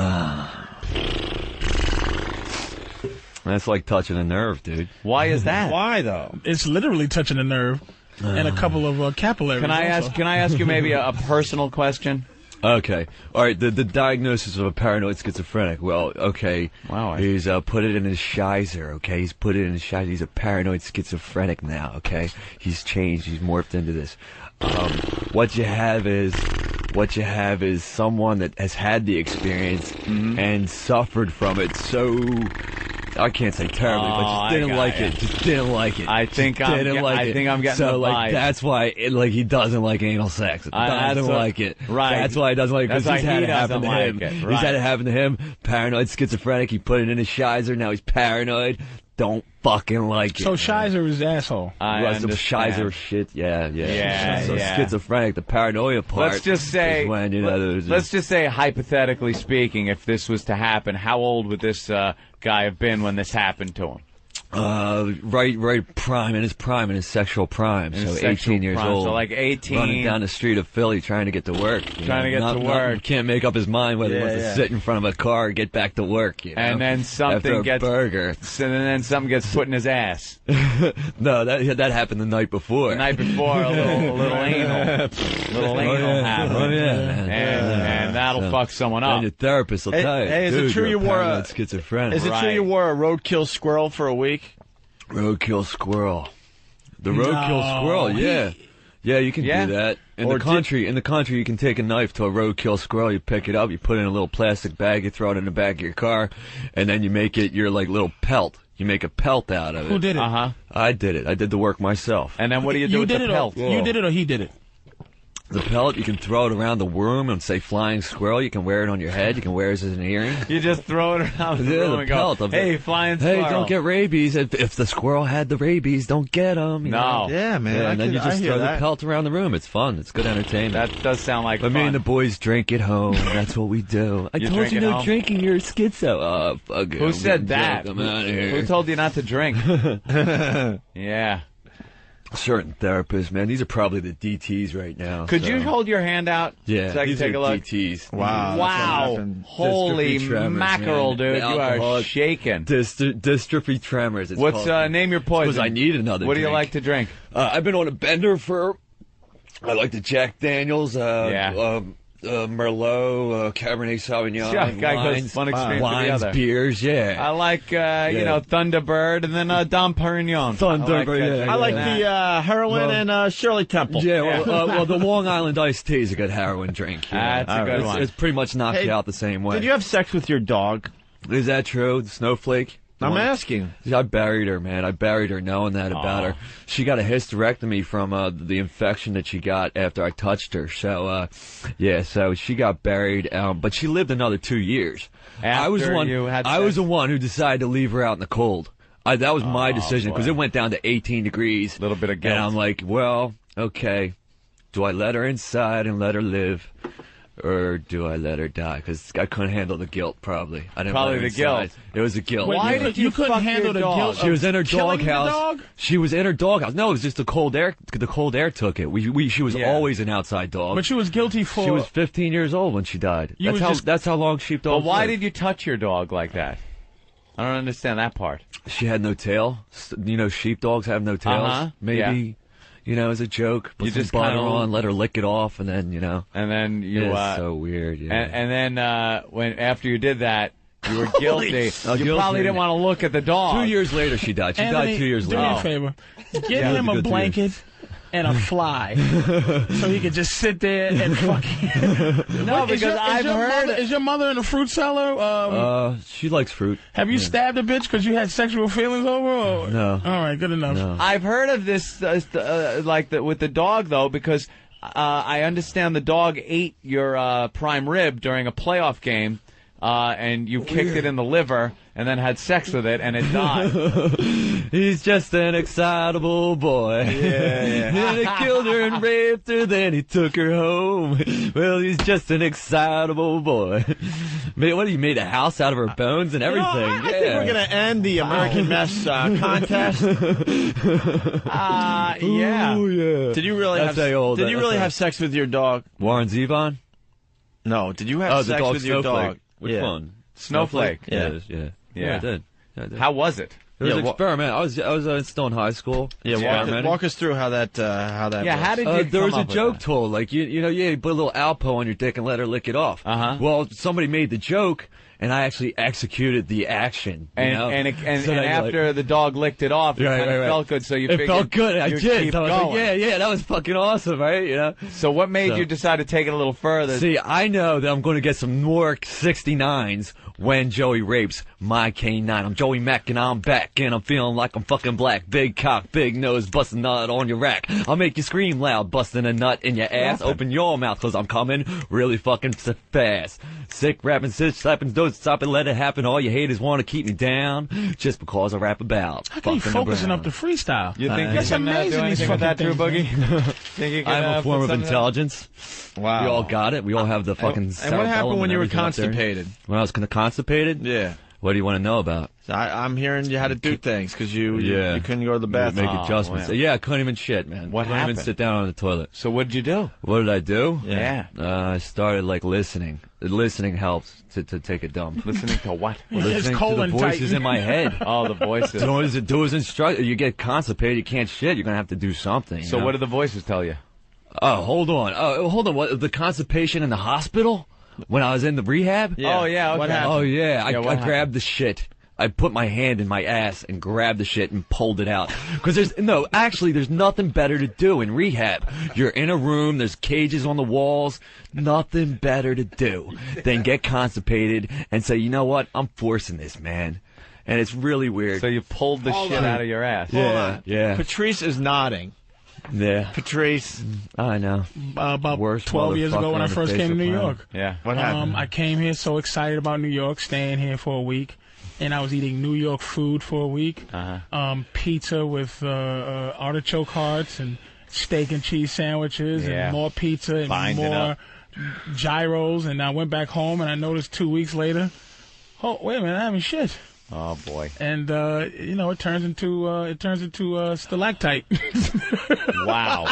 That's like touching a nerve, dude. Why is that? Why, though? It's literally touching a nerve and a couple of capillaries. Can I ask you maybe a personal question? Okay. All right. The diagnosis of a paranoid schizophrenic. Well, okay. Wow. He's put it in his shizer. Okay. He's put it in his shizer. He's a paranoid schizophrenic now. Okay. He's changed. He's morphed into this. What you have is someone that has had the experience and suffered from it. So. I can't say terribly, but just didn't like it. Just didn't like it. I think I'm getting so, the like, vibe. that's why he doesn't like anal sex. Doesn't like it. Right. That's why he doesn't like it, because he's had it happen to him. Right. He's had it happen to him. Paranoid schizophrenic. He put it in his shizer. Now he's paranoid. Don't fucking like it. So Shizer is asshole. Some shizer shit. Yeah. So schizophrenic, the paranoia part. Let's just say, let's just say, hypothetically speaking, if this was to happen, how old would this guy have been when this happened to him? Right prime, in his sexual prime. So 18 years old. So like 18. Running down the street of Philly trying to get to work. Can't make up his mind whether he wants to sit in front of a car or get back to work. You know? And then something gets put in his ass. No, that happened the night before. The night before, a little anal. happened. Oh, yeah, man. And that'll fuck someone up. And your therapist will tell you. Hey, is it true you wore a schizophrenic? Is it true you wore a roadkill squirrel for a week? Roadkill squirrel. The roadkill squirrel, yeah. Yeah, you can do that. In the country, you can take a knife to a roadkill squirrel, you pick it up, you put it in a little plastic bag, you throw it in the back of your car, and then you make it your, like, little pelt. You make a pelt out of it. Who did it? I did it. I did the work myself. And then what do you do with the pelt? You did it or he did it? The pelt, you can throw it around the room and say flying squirrel. You can wear it on your head. You can wear it as an earring. You just throw it around the room and go, hey, flying squirrel. Hey, don't get rabies. If the squirrel had the rabies, don't get them. No. Yeah, man. Yeah, and then you just throw the pelt around the room. It's fun. It's good entertainment. That does sound like fun. Me and the boys drink at home. That's what we do. I told you no drinking. You're a schizo. Oh, fuck it. Who said that? I'm out of here. Who told you not to drink? Yeah. Certain therapists, man. These are probably the DTs right now. Could you hold your hand out? Yeah, so I can take a look. DTs. Wow. Holy mackerel, dude. You are shaking. Dystrophy tremors. What's name your poison? Because I need another What drink. do you like to drink? I've been on a bender for... I like the Jack Daniels. Merlot, Cabernet Sauvignon, one extreme to the other. Beers, yeah. I like, Thunderbird, and then Dom Perignon. I like the heroin and Shirley Temple. Yeah, well, the Long Island iced tea is a good heroin drink. That's a good one. It's pretty much knocks you out the same way. Did you have sex with your dog? Is that true? Snowflake? I'm asking. I buried her, man. I buried her knowing that about her. She got a hysterectomy from the infection that she got after I touched her. So, so she got buried, but she lived another 2 years. I was the one who decided to leave her out in the cold. That was my decision because it went down to 18 degrees. A little bit of guilt. And I'm like, well, okay, do I let her inside and let her live? Or do I let her die? Because I couldn't handle the guilt, probably. I didn't Probably let her the guilt. inside. It was the guilt. Wait, Why did you couldn't handle the guilt? She was in her killing doghouse. the dog? She was in her doghouse. No, it was just the cold air. The cold air took it. She was always an outside dog. But she was guilty for. She was 15 years old when she died. That's how long sheepdogs. But why live. did you touch your dog like that? I don't understand that part. She had no tail. You know, sheepdogs have no tails. Maybe. Yeah. You know, as a joke, put You some just butter kinda- on, let her lick it off, and then, And then you. It's so weird, yeah. And then when after you did that, you were guilty. You guilty. probably didn't want to look at the dog. 2 years later, she died. She Anthony, died 2 years later. Do me a favor. Get Yeah, him it was a a good 2 blanket and a fly, so he could just sit there and fucking. No, because I've heard. Is your mother in the fruit cellar? She likes fruit. Have you stabbed a bitch because you had sexual feelings over? Or? No. All right, good enough. No. I've heard of this, with the dog though, because I understand the dog ate your prime rib during a playoff game, and you kicked it in the liver, and then had sex with it, and it died. He's just an excitable boy. Yeah. And he killed her and raped her, then he took her home. Well, he's just an excitable boy. What, he made a house out of her bones and everything. I think we're going to end the American Mess contest. Yeah. Oh, yeah. Did you really have sex with your dog? Warren Zevon? No. Did you have sex dog with your Snowflake. dog? Which one? Snowflake. Yeah, I did. How was it? It was an experiment. I was still in high school. Yeah, walk us through how that Yeah, was. how did you there come was a up with joke that? told, like you put a little Alpo on your dick and let her lick it off. Well, somebody made the joke, and I actually executed the action. And after the dog licked it off, it kind of felt good. So you it figured felt good. I you'd did. keep So I was going. like, yeah, that was fucking awesome, right? So what made you decide to take it a little further? See, I know that I'm going to get some more 69s when Joey rapes my K9. I'm Joey Mack and I'm back and I'm feeling like I'm fucking black. Big cock, big nose, busting nut on your rack. I'll make you scream loud, busting a nut in your ass. Open your mouth, cause I'm coming really fucking fast. Sick rapping, slapping, don't stop it, let it happen. All you haters want to keep me down just because I rap about. How can you focusing up the freestyle? You think That's you can do amazing? anything with that, Drew Boogie? Think you can, I'm a form put of something- intelligence. Wow. We all got it. We all have the fucking. And what happened when you were cerebellum and everything up there. constipated? When I was constipated? Yeah. What do you want to know about? I'm hearing you had to do things because you couldn't go to the bathroom. Make adjustments. wow. Yeah, I couldn't even shit, man. What couldn't happened? even sit down on the toilet. So what did you do? What did I do? Yeah. I started listening. Listening helps to take a dump. Listening to what? Listening to the voices in my head. Oh, the voices. Do as instructed. You get constipated, you can't shit. You're gonna have to do something. So what did the voices tell you? Oh, hold on. What, the constipation in the hospital when I was in the rehab? Yeah. Oh, yeah. Okay. What happened? Oh yeah, I happened? grabbed the shit. I put my hand in my ass and grabbed the shit and pulled it out. Because there's nothing better to do in rehab. You're in a room, there's cages on the walls, nothing better to do than get constipated and say, you know what, I'm forcing this, man. And it's really weird. So you pulled the shit out of your ass. Yeah. Patrice is nodding. Yeah. Patrice. I know. About Worst 12 years ago when I motherfucker on the first face came to of the New planet. York. Yeah. What happened? I came here so excited about New York, staying here for a week, and I was eating New York food for a week. Pizza with artichoke hearts and steak and cheese sandwiches and more pizza and Binding more up. gyros. And I went back home and I noticed 2 weeks later, oh, wait a minute, I'm having shit. Oh boy. And it turns into stalactite. Wow.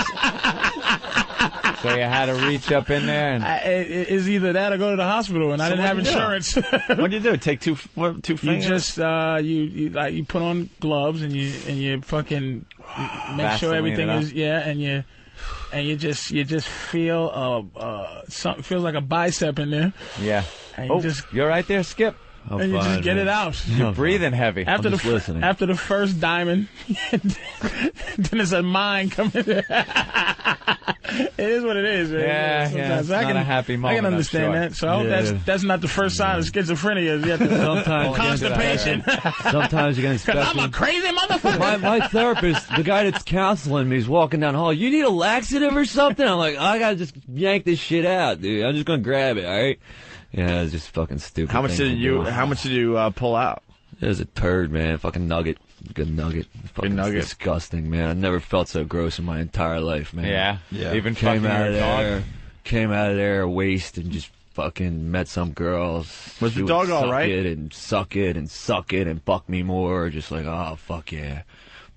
So you had to reach up in there and It's either that or go to the hospital, and I didn't have insurance. What do you do? Take two You fingers? just you put on gloves and you fucking make sure Vaseline everything it up. is and you just feel something feels like a bicep in there. yeah. And you just you're right there, Skip. and you just get it out. You're breathing heavy. After just listening. after the first diamond, then there's a mine coming. It is what it is, man. Yeah, Sometimes it's not a happy moment, I can I'm understand sure. that. So I hope that's not the first sign of schizophrenia. Yet Sometimes constipation. Sometimes you're Because I'm a crazy motherfucker. My therapist, the guy that's counseling me, is walking down the hall. You need a laxative or something? I'm like, I gotta just yank this shit out, dude. I'm just gonna grab it, all right? Yeah, it's just fucking stupid. How much did you pull out? It was a turd, man. Fucking nugget. Good nugget. Fucking nugget. Disgusting, man. I never felt so gross in my entire life, man. Yeah. Even came fucking out of your there. dog? Came out of there waste and just fucking met some girls. Was She the would dog all suck right? it and suck it and suck it and fuck me more. Just like, oh fuck yeah,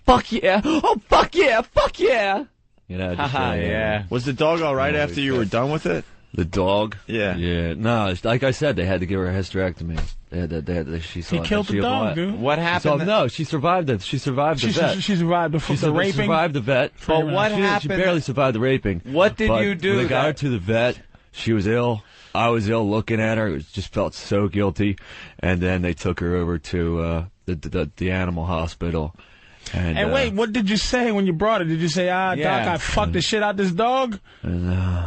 fuck yeah, oh fuck yeah, fuck yeah. You know, just yeah. Was the dog all right after you were done with it? The dog? Yeah. Yeah. No, like I said, they had to give her a hysterectomy. She killed the dog, dude. What happened? No, she survived it. She survived the vet. She survived the raping. She survived the vet. But what happened? She barely survived the raping. What did But you do? When they got her to the vet, she was ill. I was ill looking at her. It just felt so guilty. And then they took her over to the animal hospital. And wait, what did you say when you brought her? Did you say, Doc, I fucked the shit out this dog? No,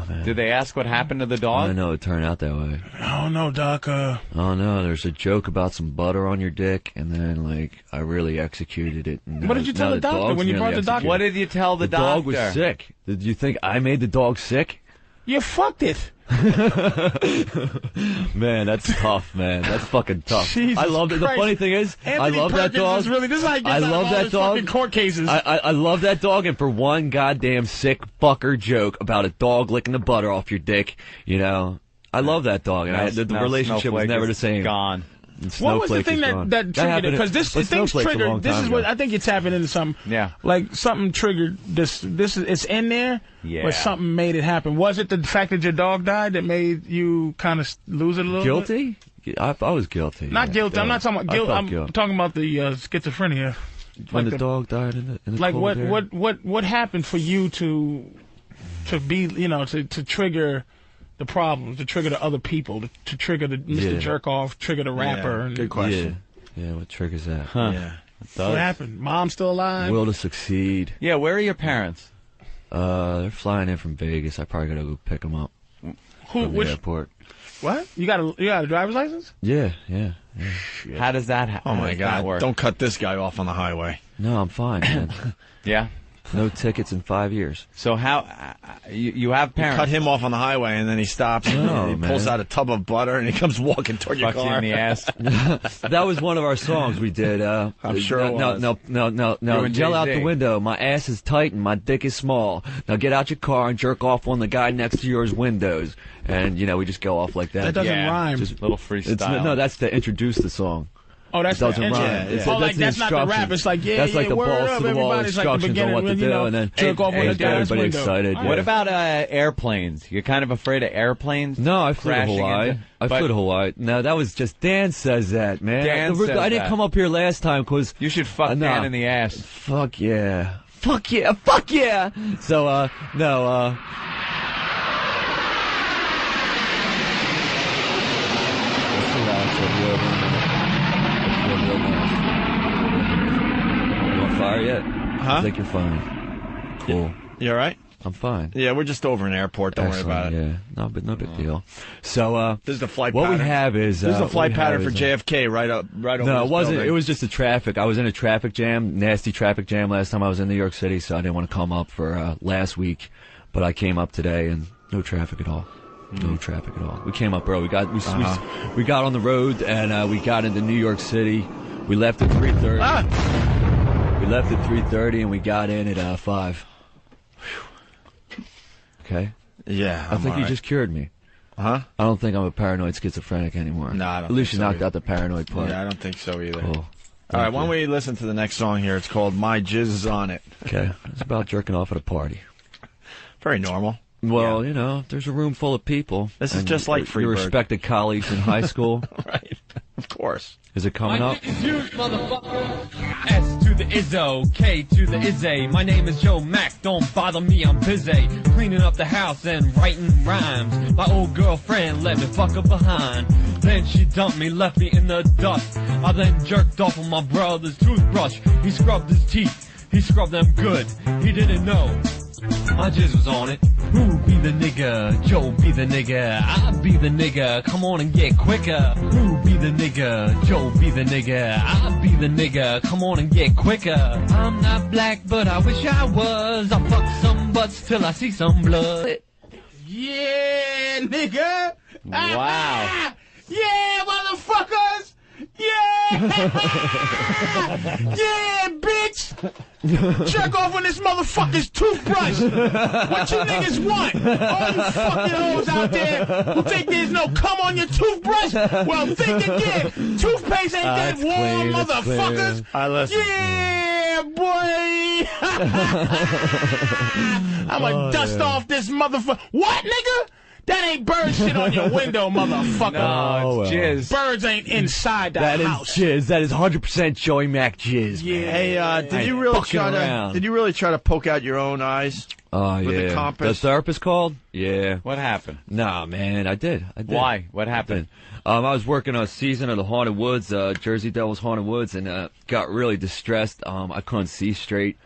man. Did they ask what happened to the dog? I know it turned out that way. Oh, no, Doc. Oh, no, there's a joke about some butter on your dick, and then, like, I really executed it. And What did you tell the doctor when you brought the doctor? What did you tell the doctor? The dog was sick. Did you think I made the dog sick? You fucked it. Man, that's tough, man. That's fucking tough. Jesus I love it. The Christ. funny thing is, Anthony I love that Perkins dog. Is really, this is how he gets I out of love all that his dog. fucking court cases. I love that dog, and for one goddamn sick fucker joke about a dog licking the butter off your dick, you know, I love that dog, and the relationship was never the same. Gone. What was the thing that triggered it? Because things triggered. This is what I think you're tapping into something. Yeah. Like something triggered this. It's in there. Yeah. But something made it happen. Was it the fact that your dog died that made you kind of lose it a little bit? Guilty? I was guilty. Not guilty. I'm not talking about guilt. I'm talking about the schizophrenia. When the dog died in the like cold air? what happened for you to be to trigger the problems, to trigger the other people, to trigger the Mr. Jerkoff, trigger the rapper. Yeah, good question. Yeah, what triggers that? Huh. Yeah. What happened? Mom still alive? Will to succeed. Yeah, where are your parents? They're flying in from Vegas. I probably gotta go pick them up. From the airport. What? You got a driver's license? Yeah. How does that happen? Oh my God! Don't cut this guy off on the highway. No, I'm fine, man. Yeah. No tickets in 5 years. So how you have parents? Cut him off on the highway, and then he stops. No, and he pulls out a tub of butter, and he comes walking toward your Fucks you car. in the ass. That was one of our songs we did. I'm sure it was. No. Yell out the window. My ass is tight and my dick is small. Now get out your car and jerk off on the guy next to yours windows. And, we just go off like that. That doesn't rhyme. Just little freestyle. No, that's to introduce the song. Oh, that's it doesn't the rhyme. engine. Oh, like that's not the rap. It's like that's like the word balls up, to the wall everybody's like the instructions beginning on what to do, and then jerk off on the guy's everybody window. excited. What about airplanes? You're kind of afraid of airplanes? No, I flew to Hawaii. I flew to Hawaii. No, that was just Dan says that, man. Dan says I didn't that. come up here last time because you should fuck Dan in the ass. Fuck yeah. Fuck yeah. Fuck yeah. So no. Fire yet? Huh? I think you're fine. Cool. You all right? I'm fine. Yeah, we're just over an airport. Don't worry about it. Yeah, no big deal. So, this is the flight what pattern. we have is this is the flight pattern for JFK right over. No, it this wasn't. building. It was just the traffic. I was in a traffic jam, nasty traffic jam last time I was in New York City, so I didn't want to come up for last week, but I came up today and no traffic at all. No traffic at all. We came up early. We got on the road and we got into New York City. We left at 3:30. We left at 3:30 and we got in at 5. Okay. Yeah. I think you just cured me. Huh? I don't think I'm a paranoid schizophrenic anymore. No, I don't At least you think so knocked either. out the paranoid part. Yeah, I don't think so either. Cool. All right, why don't we listen to the next song here? It's called "My Jizz Is On It." Okay. It's about jerking off at a party. Very normal. Well, there's a room full of people. This is just like Freebird. Your respected colleagues in high school. Right. Of course. Is it coming up? S to the Izzo, K to the Izzy. My name is Joe Mac, don't bother me, I'm busy cleaning up the house and writing rhymes. My old girlfriend let me fuck her behind. Then she dumped me, left me in the dust. I then jerked off on my brother's toothbrush. He scrubbed his teeth, he scrubbed them good. He didn't know My jizz was on it. Who be the nigga? Joe be the nigga. I be the nigga. Come on and get quicker. Who be the nigga? Joe be the nigga. I be the nigga. Come on and get quicker. I'm not black, but I wish I was. I'll fuck some butts till I see some blood. Yeah, nigga. Wow. Yeah, motherfuckers. Yeah! Yeah, bitch! Jerk off on this motherfucker's toothbrush! What you niggas want? All you fucking hoes out there who think there's no cum on your toothbrush? Well, think again! Toothpaste ain't that warm, motherfuckers! Listen. Yeah, boy! I'ma dust off this motherfucker. What, nigga? That ain't bird shit on your window, motherfucker. No, it's jizz. Birds ain't inside the house. That is jizz. That is 100% Joey Mac jizz. Yeah. Hey, did you really try to poke out your own eyes? Oh, with yeah. the compass? The therapist called? Yeah. What happened? Nah, man, I did. Why? What happened? I was working on a season of the Haunted Woods, Jersey Devils Haunted Woods, and got really distressed. I couldn't see straight.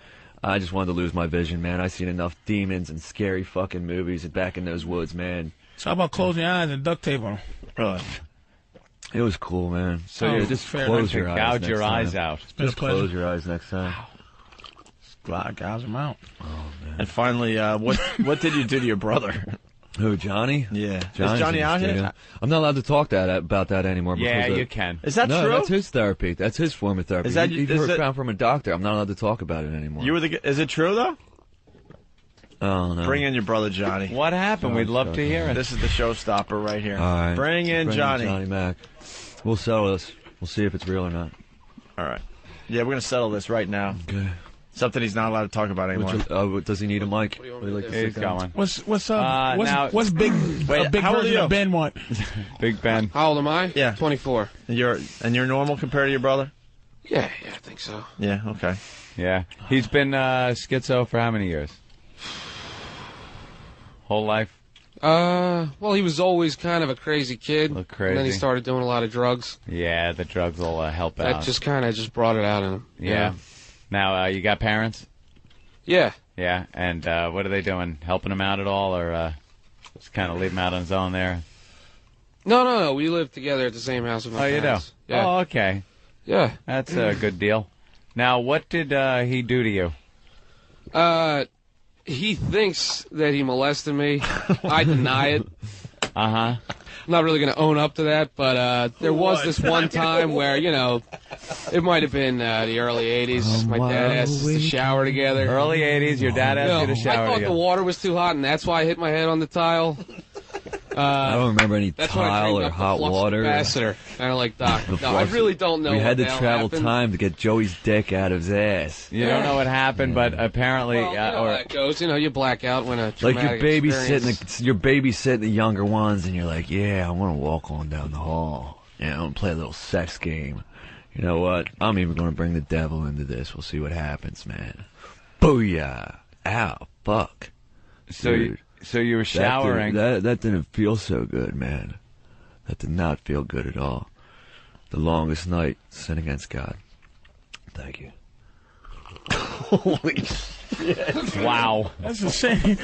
I just wanted to lose my vision, man. I seen enough demons and scary fucking movies back in those woods, man. So how about closing your eyes and duct tape on them? It was cool, man. So you just close your eyes. Gouge your eyes out. Just close your eyes next time. Gouge them out. Oh, man. And finally, what did you do to your brother? Who, Johnny? Yeah. Johnny's Is Johnny out here? I'm not allowed to talk about that anymore. Yeah, because you can. Is that no, true? That's his therapy. That's his form of therapy. Is that he found from a doctor. I'm not allowed to talk about it anymore. Is it true though? Oh no. Bring in your brother Johnny. What happened? We'd love to hear it. This is the showstopper right here. All right. Bring in Johnny. Johnny Mac. We'll settle this. We'll see if it's real or not. All right. Yeah, we're gonna settle this right now. Okay. Something he's not allowed to talk about anymore. Does he need a mic? He's going. What's up? What's big? Wait, a big how old are version you? of Ben want? Big Ben. How old am I? Yeah. 24. And you're normal compared to your brother? Yeah, I think so. Yeah. Okay. Yeah. He's been schizo for how many years? Whole life? Well, he was always kind of a crazy kid. Crazy. And then he started doing a lot of drugs. Yeah, the drugs will help out. That just kind of brought it out in him. Yeah. Now, you got parents? Yeah. Yeah, and what are they doing? Helping him out at all, or just kind of leave him out on his own there? No. We live together at the same house with my parents. You do? Yeah. Oh, okay. Yeah. That's a good deal. Now, what did he do to you? He thinks that he molested me. I deny it. Uh-huh. I'm not really going to own up to that, but there was this one time where, it might have been the early 80s. My dad asked us to shower together. Early 80s, your dad asked you to shower I thought together. the water was too hot, and that's why I hit my head on the tile. I don't remember any That's when I tile drank or up the hot flux water. capacitor. Kind of like Doc. No, I really don't know. We had to what the hell travel happened. time to get Joey's dick out of his ass. You don't know what happened, but apparently... Well, you know how that goes. You black out when a Like traumatic you're babysitting the younger ones, and you're like, yeah, I want to walk on down the hall. Yeah, I want to play a little sex game. You know what? I'm even going to bring the devil into this. We'll see what happens, man. Booyah. Ow. Fuck. Dude, so you were showering. That didn't feel so good, man. That did not feel good at all. The longest night, sin against God. Thank you. Holy shit. Wow. That's insane.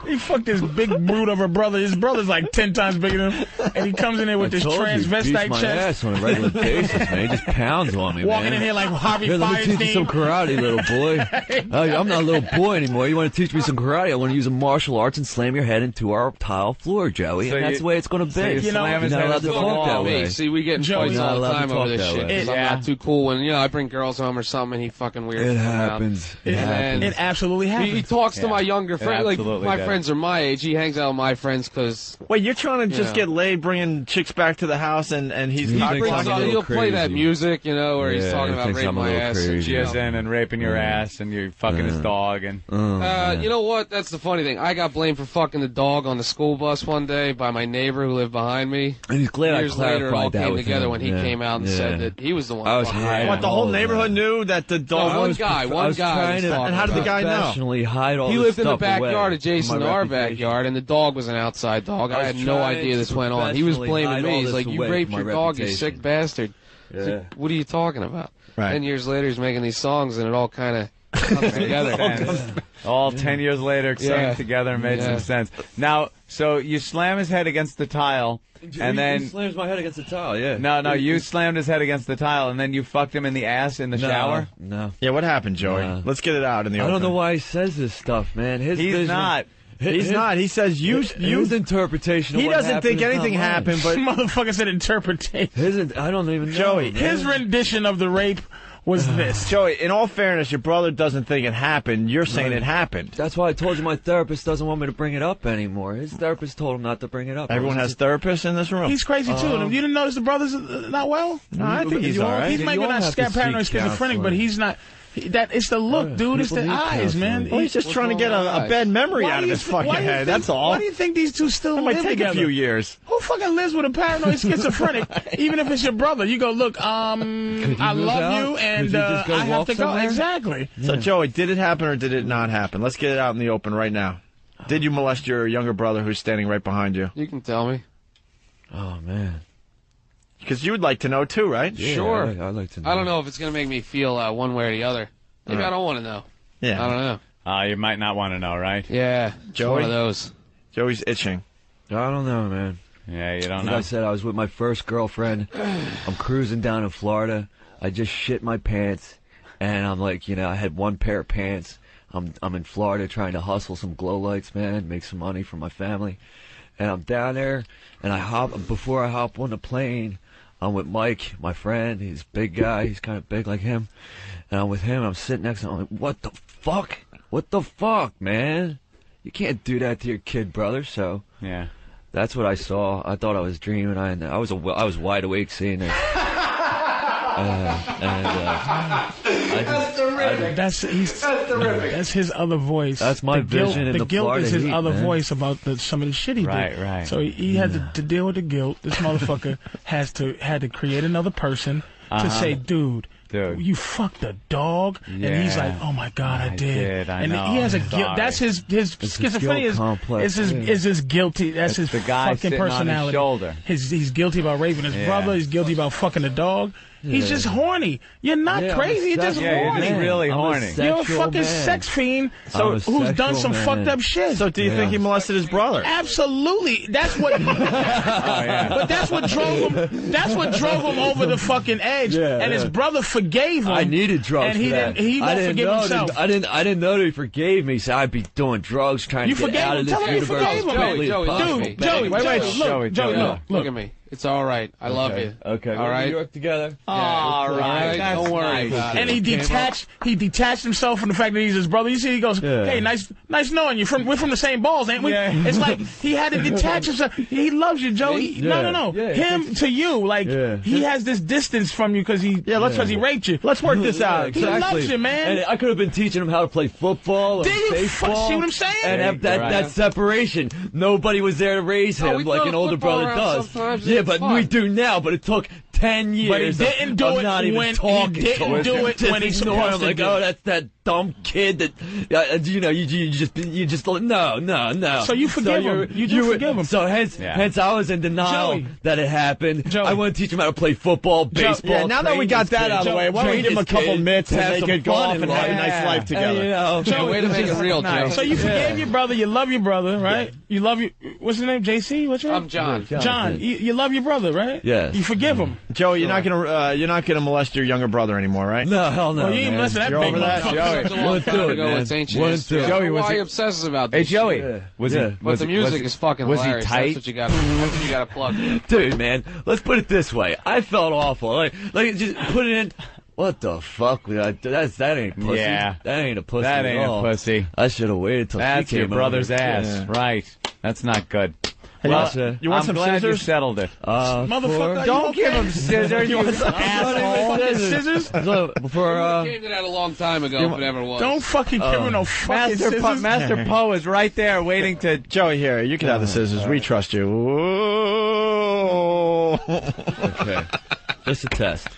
He fucked this big brute of a brother. His brother's like 10 times bigger than him. And he comes in there with this transvestite He beats my chest. ass on a regular basis, man. He just pounds on me, Walking man. in here like Harvey Here, let me teach you some Feinstein. karate, little boy. I'm not a little boy anymore. You want to teach me some karate? I want to use a martial arts and slam your head into our tile floor, Joey. So And that's the way it's going to so be. you slam his You're not head allowed into to the talk wall. that way. See, we get in Joey's fights not all the allowed to time talk over this that shit. way. 'Cause I'm not too cool when, I bring girls home or something and he fucking weird. It them out. happens. It absolutely happens. He talks to my younger friends. Like, absolutely my does. friends are my age. He hangs out with my friends because... Wait, you're trying to just Yeah. get laid, bringing chicks back to the house, and he's He cock brings blocking on, you? he'll play that music, where he's Yeah, talking he about thinks raping I'm a my little ass. crazy. Jizzing and raping your ass, and you're fucking his dog, and... You know what? That's the funny thing. I got blamed for fucking the dog on the school bus one day by my neighbor who lived behind me. And he's glad Years I later, it all clarified that came with together him. when he Yeah. came out and Yeah. said that he was the one. I was fucking hiding What, the all whole of neighborhood that. knew that the dog... No, one guy was trying to, talking And how did the about guy know? professionally hide all He this lived in the stuff backyard away of Jason, from my our reputation. backyard, and the dog was an outside dog. I I had was no trying idea this to went on. He was professionally blaming hide me. all He's this like, "You away raped from your my dog, you reputation." sick bastard." It's Yeah. like, what are you talking about? Right. 10 years later, he's making these songs, and it all kind of comes together. And all 10 years later, came together and made some sense. Now, so you slam his head against the tile, and then he slams my head against the tile. Yeah. No, you slammed his head against the tile, and then you fucked him in the ass in the shower. No. Yeah, what happened, Joey? Let's get it out in the open. I don't know why he says this stuff, man. He's not. He's not. He says his interpretation. Of he what doesn't think happened is anything not mine. happened, but motherfucker said interpretation. I don't even know. Joey, his rendition of the rape was this. Joey, in all fairness, your brother doesn't think it happened. You're saying it happened. That's why I told you my therapist doesn't want me to bring it up anymore. His therapist told him not to bring it up. Everyone has therapists in this room. He's crazy too. You didn't notice the brother's not well? No, I think he's all right. He's maybe not paranoid schizophrenic, but he's not. It's the look, dude. It's the eyes, man. Well, he's just trying to get a bad memory out of his fucking head. That's all. Why do you think these two still live together? It might take a few years. Who fucking lives with a paranoid schizophrenic? Even if it's your brother, you go, look, I love you, and I have to go. Exactly. So, Joey, did it happen or did it not happen? Let's get it out in the open right now. Did you molest your younger brother who's standing right behind you? You can tell me. Oh, man. Because you would like to know, too, right? Yeah, sure. I'd like to know. I don't know if it's going to make me feel one way or the other. Maybe I don't want to know. Yeah. I don't know. You might not want to know, right? Yeah. Joey? One of those. Joey's itching. I don't know, man. Yeah, you don't Like know. I said, I was with my first girlfriend. I'm cruising down in Florida. I just shit my pants. And I'm like, I had one pair of pants. I'm in Florida trying to hustle some glow lights, man, make some money for my family. And I'm down there, and before I hop on the plane, I'm with Mike, my friend. He's a big guy. He's kind of big like him. And I'm with him. I'm sitting next to him. I'm like, what the fuck? What the fuck, man? You can't do that to your kid, brother. So yeah, that's what I saw. I thought I was dreaming. I was wide awake seeing it. That's terrific. That's his other voice. That's my vision in the guilt Florida is his heat, other man. voice about some of the shit he did. Right. So he had to deal with the guilt. This motherfucker had to create another person to say, dude, you fucked a dog, and he's like, "Oh my God, I did." I and know. he has a I'm guilt. sorry. That's his schizophrenia. Is his guilty? That's his the guy fucking sitting on his personality. shoulder. He's guilty about raping his brother. He's guilty about fucking a dog. He's just horny. You're not crazy. You're just horny. You're really horny. You're a fucking sex fiend who's done some fucked up shit. So do you think he molested his brother? Absolutely. That's what. But that's what drove him. That's what drove him over the fucking edge. And his brother forgave him. I needed drugs and he for that. Didn't, he won't forgive himself. I didn't know that he forgave me. So I'd be doing drugs trying to get out of this universe. Joey, Joey, look at me. It's all right. I love you. Okay, all right. New York together. All right. Don't worry about it. And he detached himself from the fact that he's his brother. You see, he goes, "Hey, nice knowing you. We're from the same balls, ain't we?" It's like he had to detach himself. He loves you, Joey. No. Him to you, like he has this distance from you because he raped you. Let's work this out. He loves you, man. And I could have been teaching him how to play football or baseball. See what I'm saying? And have that separation. Nobody was there to raise him like an older brother does. Yeah, but we do now. But it took 10 years. But he didn't do it when he's supposed to like, do oh, it. that's that dumb kid that you just no. So you forgive him. You forgive him. So hence I was in denial that it happened. I want to teach him how to play football, baseball. Yeah, now that we got that out of the way, why don't we give him a couple mitts and they could go off and have a nice life together? Way to make it real, Joe. So you forgave your brother. You love your brother, right? You love your. What's his name? JC. What's your name? I'm John. John. You love your brother, right? Yes. You forgive him. Joey, you're not gonna molest your younger brother anymore, right? No, hell no. Well, you ain't molested that You're big over that, motherfucker. Joey. It's ancient. Joey, why he obsesses about this? Hey, Joey, shit? was the music is fucking was hilarious. he tight? That's what you gotta plug. Dude, man, let's put it this way. I felt awful. Like just put it in. What the fuck? That ain't pussy. Yeah. That ain't a pussy. That ain't at all. a pussy. I should have waited till That's she came your brother's over. ass. Yeah. Right. That's not good. Hey, Well, you want I'm some glad scissors? you settled it. Motherfucker, Don't give him scissors, you asshole. Scissors? For Came to that a long time ago, if it ever was. Don't fucking give him no fucking scissors. Master Poe is right there waiting to... Joey, here, you can have the scissors. We trust you. okay, just a test.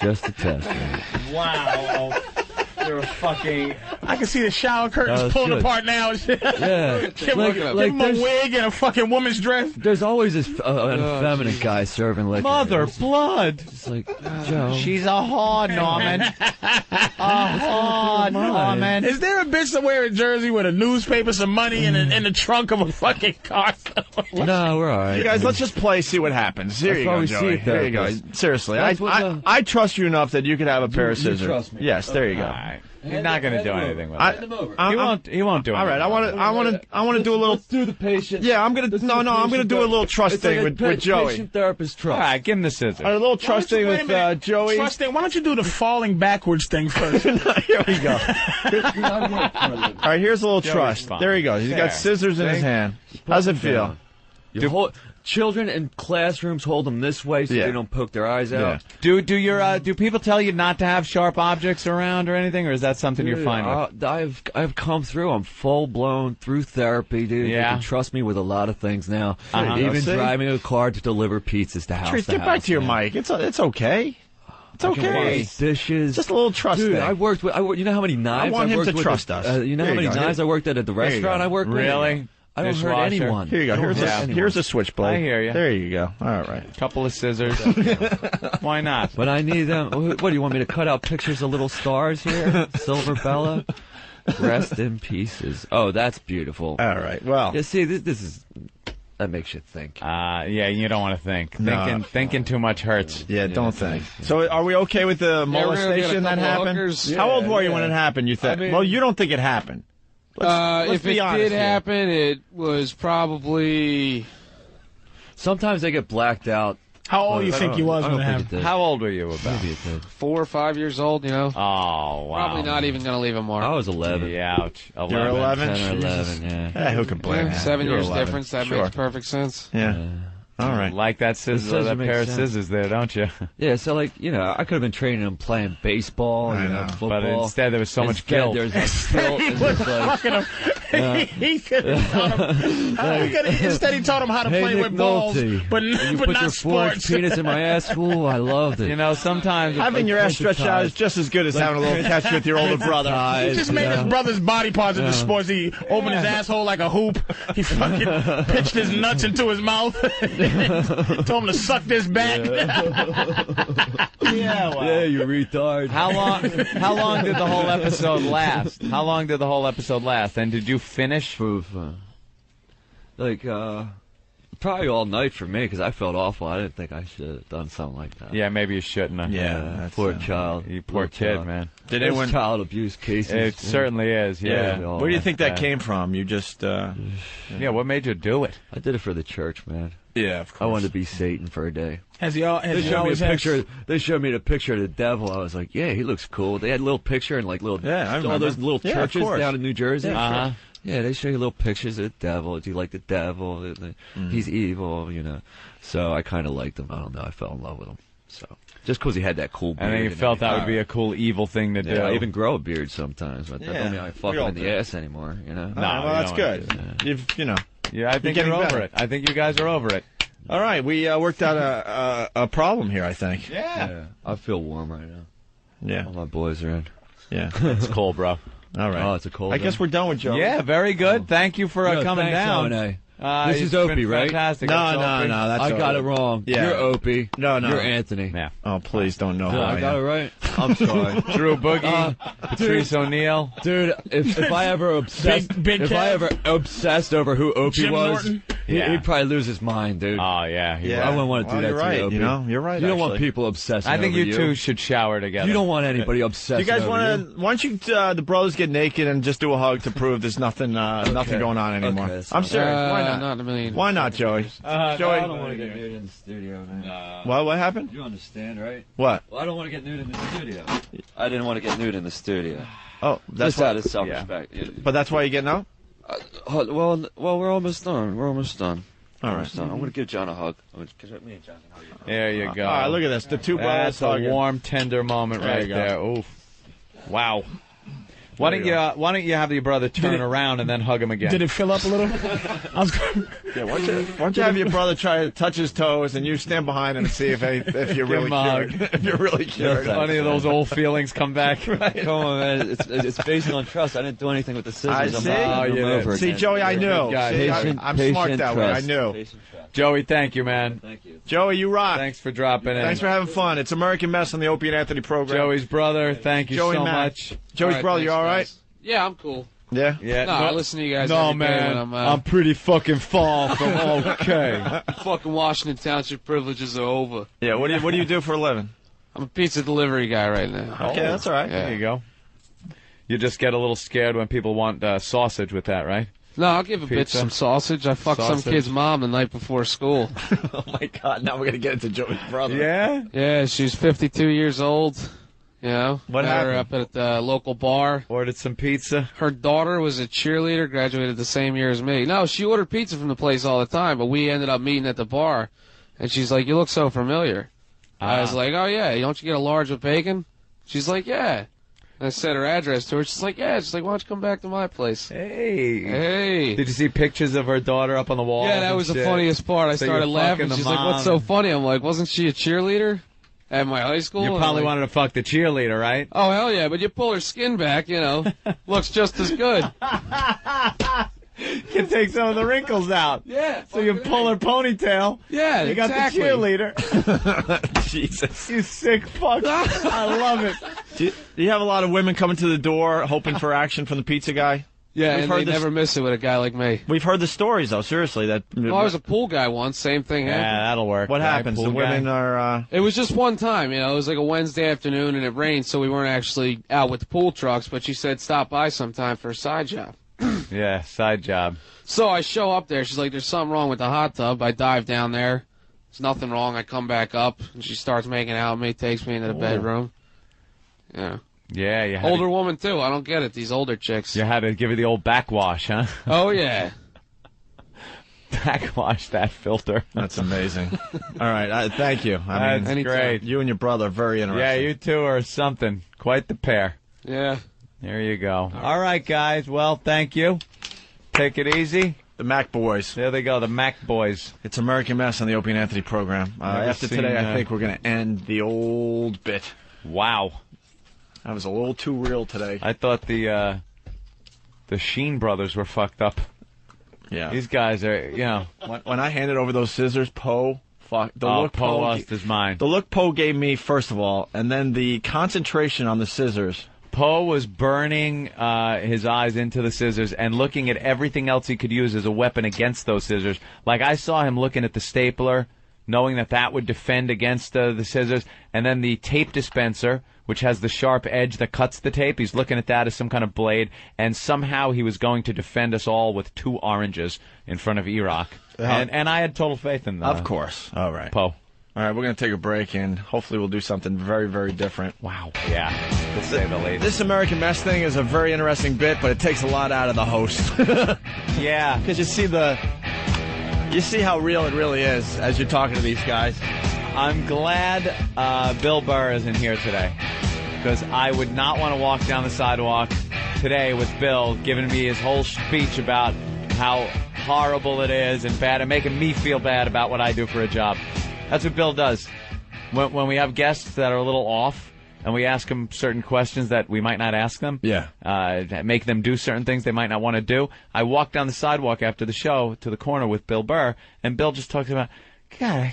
Just a test. Man. Wow. You're a fucking... I can see the shower curtains Oh, pulling good. apart now. And shit. Yeah. Give him a wig and a fucking woman's dress. There's always this effeminate guy serving liquor. Mother blood. It's like, Joe. She's a whore, Norman. A whore, Norman. Is there a bitch somewhere in Jersey with a newspaper, some money, and in the trunk of a fucking car? No, we're all right. You guys, let's just play, see what happens. Here you go, probably Joey. see it, Here you go. therapist. Seriously, That's what I trust you enough that you could have a pair of You scissors. trust me. Yes, there you go. All right. He's not going to do anything with He won't do anything. All right, I want to do a little. Let's do the patient. Yeah, I'm gonna do a little trust thing with Joey. Patient therapist trust. All right, give him the scissors. A little trust thing with Joey. Trust thing. Why don't you do the falling backwards thing first? Here we go. All right, here's a little Joey's trust. fine. There he goes. He's got scissors in his hand. How's it feel? Children in classrooms hold them this way so they don't poke their eyes out. Do people tell you not to have sharp objects around or anything, or is that something you're fine with? I've come through. I'm full blown through therapy, dude. Yeah. You can trust me with a lot of things now. Uh-huh. Even driving a car to deliver pizzas to house. Patrice, get back to your mic. It's okay. It's okay. Wash dishes. Just a little trust Dude, thing. I worked with. You know how many knives I want him worked to with trust us. You know There how you many go. knives I worked at the There you restaurant go. I worked with? Really? I don't hurt Dishwasher? anyone. Here you go. Here's a switchblade. I hear you. There you go. All right. Couple of scissors. Why not? But I need them. What do you want me to cut out pictures of little stars here? Silver Bella. Rest in pieces. Oh, that's beautiful. All right. Well. Yeah, see, this is. That makes you think. Yeah, you don't want to think. No. Thinking too much hurts. Yeah, don't think. So, are we okay with the molestation that happened? How old were you when it happened? You think? Well, you don't think it happened. Let's if be it honest did here. happen, it was probably. Sometimes they get blacked out. How old do you think you was when it happened? How old were you about? Maybe it did. 4 or 5 years old, you know. Oh, wow. Probably not even going to leave a mark. I was 11. Yeah, ouch. 11. You're 11? 10 or 11, yeah. Hey, who can blame that? 7 You're years 11. difference. That Sure. makes perfect sense. Yeah. All right. Like that scissors, scissors that makes pair of sense. scissors there, don't you? Yeah, so I could have been training them playing baseball, I know. football. But instead there was so much guilt. There's like guilt. He and was it's like, fucking him. He could have taught him. Instead, he taught him how to hey, play Nick with balls, Nolte, but you but put not your forged sports. penis in my ass. Ooh, I loved it. You know, sometimes Having your ass stretched out is just as good as having a little catch with your older brother. He just made his brother's body parts into sports. He opened his asshole like a hoop. He fucking pitched his nuts into his mouth. Told him to suck this back. Yeah, well. Yeah, you retard. How long did the whole episode last? How long did the whole episode last? And did you finish? Probably all night for me because I felt awful. I didn't think I should have done something like that. Yeah, maybe you shouldn't have. Yeah, poor child. You poor Little kid, child. man. Did There's anyone? child abuse cases? It certainly is, yeah. Yeah. Where do you think that bad. came from? You just. Yeah, what made you do it? I did it for the church, man. Yeah, of course. I wanted to be Satan for a day. Has he They showed me a always had- picture. They showed me the picture of the devil. I was like, yeah, he looks cool. They had a little picture and like little I all remember. those little Yeah, of churches course. down in New Jersey. Uh-huh. Yeah, they show you little pictures of the devil. Do you like the devil? He's evil, you know. So I kind of liked him. I don't know. I fell in love with him. So just because he had that cool beard. And then you felt that would be a cool, evil thing to do. Yeah, I even grow a beard sometimes, but that Yeah, don't mean I fuck we him all in the do. ass anymore, you know? No, well, that's good. You know. Yeah, I think You're you're getting over better. it. I think you guys are over it. All right, we worked out a problem here, I think. Yeah. I feel warm right now. Yeah. All my boys are in. Yeah. It's cold, bro. All right. Oh, it's a cold I guess we're done with Joe. Yeah, very good. Thank you for coming thanks, down. O&A. it's This is Opie, been right? Fantastic. No, It's no, Opie. no. That's I got Opie. it wrong. Yeah. You're Opie. No, no. You're Anthony. Yeah. Oh, please don't know Did how I got it right? I'm sorry. Drew Boogie, Patrice O'Neal. Dude, if I ever obsessed, Big if Kev. I ever obsessed over who Opie Jim was, Norton. he'd probably lose his mind, dude. Oh, yeah. he Yeah. I wouldn't want to do Well, that you're to right, Opie. you know? You're right, You don't want actually. people obsessing I think over you two should shower together. You don't want anybody obsessing You guys over want to? Why don't you, the brothers, get naked and just do a hug to prove there's nothing going on anymore? Okay, I'm serious. Why not? Not in a million. Why not, Joey? Joey, I don't want to get nude in the studio, man. what happened? You understand, right? What? Well, I don't want to get nude in the studio. I didn't want to get nude in the studio. Oh, that's Just why. out of self-respect. But that's why you're getting out. Well, we're almost done. We're almost done. All right. Almost done. I'm going to give John a hug. Me and John can hug. There you go. All right, look at this. The two brothers That's a hugging. warm, tender moment There you right go. there. Oof. Wow. Why don't you have your brother turn around and then hug him again? Did it fill up a little? Why don't you have your brother try to touch his toes and you stand behind him and see if you're really cured. If you're really cured. Funny of those old feelings come back. Right. Come on, man. It's based on trust. I didn't do anything with the scissors. I see. Over See, again. Joey, I knew. See, I'm smart that way. I knew. Joey, thank you, man. Thank you. Joey, you rock. Thanks for dropping in. Thanks for having fun. It's American Mess on the Opie and Anthony program. Joey's brother, thank you Joey so Mac. much. Joey's brother, you all right? Yeah, I'm cool. Yeah? Yeah. No, I listen to you guys No, every day man. when I'm pretty fucking far from okay. Fucking Washington Township privileges are over. Yeah, what do you do for a living? I'm a pizza delivery guy right now. Okay, that's all right. Yeah. There you go. You just get a little scared when people want sausage with that, right? No, I'll give a Pizza. bitch some sausage. I fucked some Sausage. kid's mom the night before school. Oh, my God. Now we're going to get into Joey's brother. Yeah? Yeah, she's 52 years old. You know, What met her happened? up at the local bar. Ordered some pizza. Her daughter was a cheerleader, graduated the same year as me. No, she ordered pizza from the place all the time, but we ended up meeting at the bar. And she's like, "You look so familiar." I was like, "Oh yeah, don't you get a large with bacon?" She's like, "Yeah." And I said her address to her. She's like, "Yeah." She's like, "Why don't you come back to my place?" Hey. Did you see pictures of her daughter up on the wall? Yeah, that was the funniest part. I So started you're laughing. fucking the She's like, "What's mom. so funny?" I'm like, "Wasn't she a cheerleader at my high school?" You And probably I'm like, wanted to fuck the cheerleader, right? Oh, hell yeah, but you pull her skin back, you know, looks just as good. Can take some of the wrinkles out. Yeah. So you pull her ponytail. Yeah, You got exactly. the cheerleader. Jesus. You sick fuck. I love it. Do you have a lot of women coming to the door hoping for action from the pizza guy? Yeah, We've and heard they this- never miss it with a guy like me. We've heard the stories, though, seriously. That Well, I was a pool guy once, same thing happened. Yeah, that'll work. What Guy, happens? pool The women guy. are... It was just one time, you know, it was like a Wednesday afternoon and it rained, so we weren't actually out with the pool trucks, but she said stop by sometime for a side job. Yeah, side job. So I show up there, she's like, there's something wrong with the hot tub. I dive down there, there's nothing wrong, I come back up, and she starts making out with me, takes me into the bedroom. Yeah. Yeah, you had Older woman, too, I don't get it, these older chicks. You had to give her the old backwash, huh? Oh, yeah. Backwash that filter. That's amazing. All right, thank you. I mean, That's great. You and your brother are very interesting. Yeah, you two are something. Quite the pair. Yeah. There you go. All right, guys. Well, thank you. Take it easy. The Mac Boys. There they go, the Mac Boys. It's American Mess on the Opie and Anthony program. After seen, today, I think we're going to end the old bit. Wow. That was a little too real today. I thought the Sheen brothers were fucked up. Yeah. These guys are, you know. When I handed over those scissors, Poe, the look Poe lost his mind. The look Poe gave me, first of all, and then the concentration on the scissors. Poe was burning his eyes into the scissors and looking at everything else he could use as a weapon against those scissors. Like, I saw him looking at the stapler, knowing that would defend against the scissors, and then the tape dispenser, which has the sharp edge that cuts the tape. He's looking at that as some kind of blade, and somehow he was going to defend us all with 2 oranges in front of Iraq. And I had total faith in Of course. All right. Poe. All right, we're going to take a break, and hopefully we'll do something very, very different. Wow. Yeah, to say the least. This American Mess thing is a very interesting bit, but it takes a lot out of the host. Yeah. Because you see how real it really is as you're talking to these guys. I'm glad Bill Burr isn't here today, because I would not want to walk down the sidewalk today with Bill giving me his whole speech about how horrible it is and bad and making me feel bad about what I do for a job. That's what Bill does. When we have guests that are a little off and we ask them certain questions that we might not ask them, that make them do certain things they might not want to do, I walk down the sidewalk after the show to the corner with Bill Burr, and Bill just talks about, God,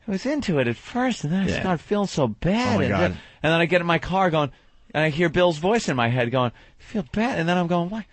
I was into it at first, and then I started feeling so bad. Oh, my and, God. and then I get in my car going, and I hear Bill's voice in my head going, I feel bad. And then I'm going, why?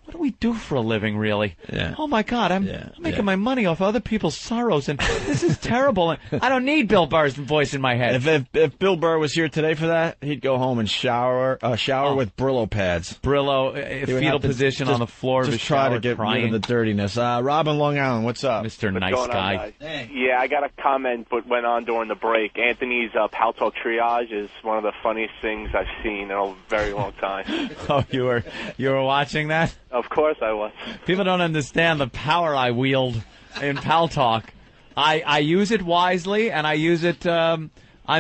What do we do for a living, really? Yeah. Oh, my God, I'm making my money off other people's sorrows, and this is terrible. And I don't need Bill Burr's voice in my head. If Bill Burr was here today for that, he'd go home and shower with Brillo pads. Brillo, He would fetal have to position just- on the floor of just his try shower, to get crying. rid of the dirtiness. Robin Long Island, what's up? Mr. What's Nice going on, Guy. guys? Yeah, I got a comment but went on during the break. Anthony's Pal Talk Triage is one of the funniest things I've seen in a very long time. Oh, you were watching that? Of course I was. People don't understand the power I wield in Pal Talk. I use it wisely, and I use it, I'm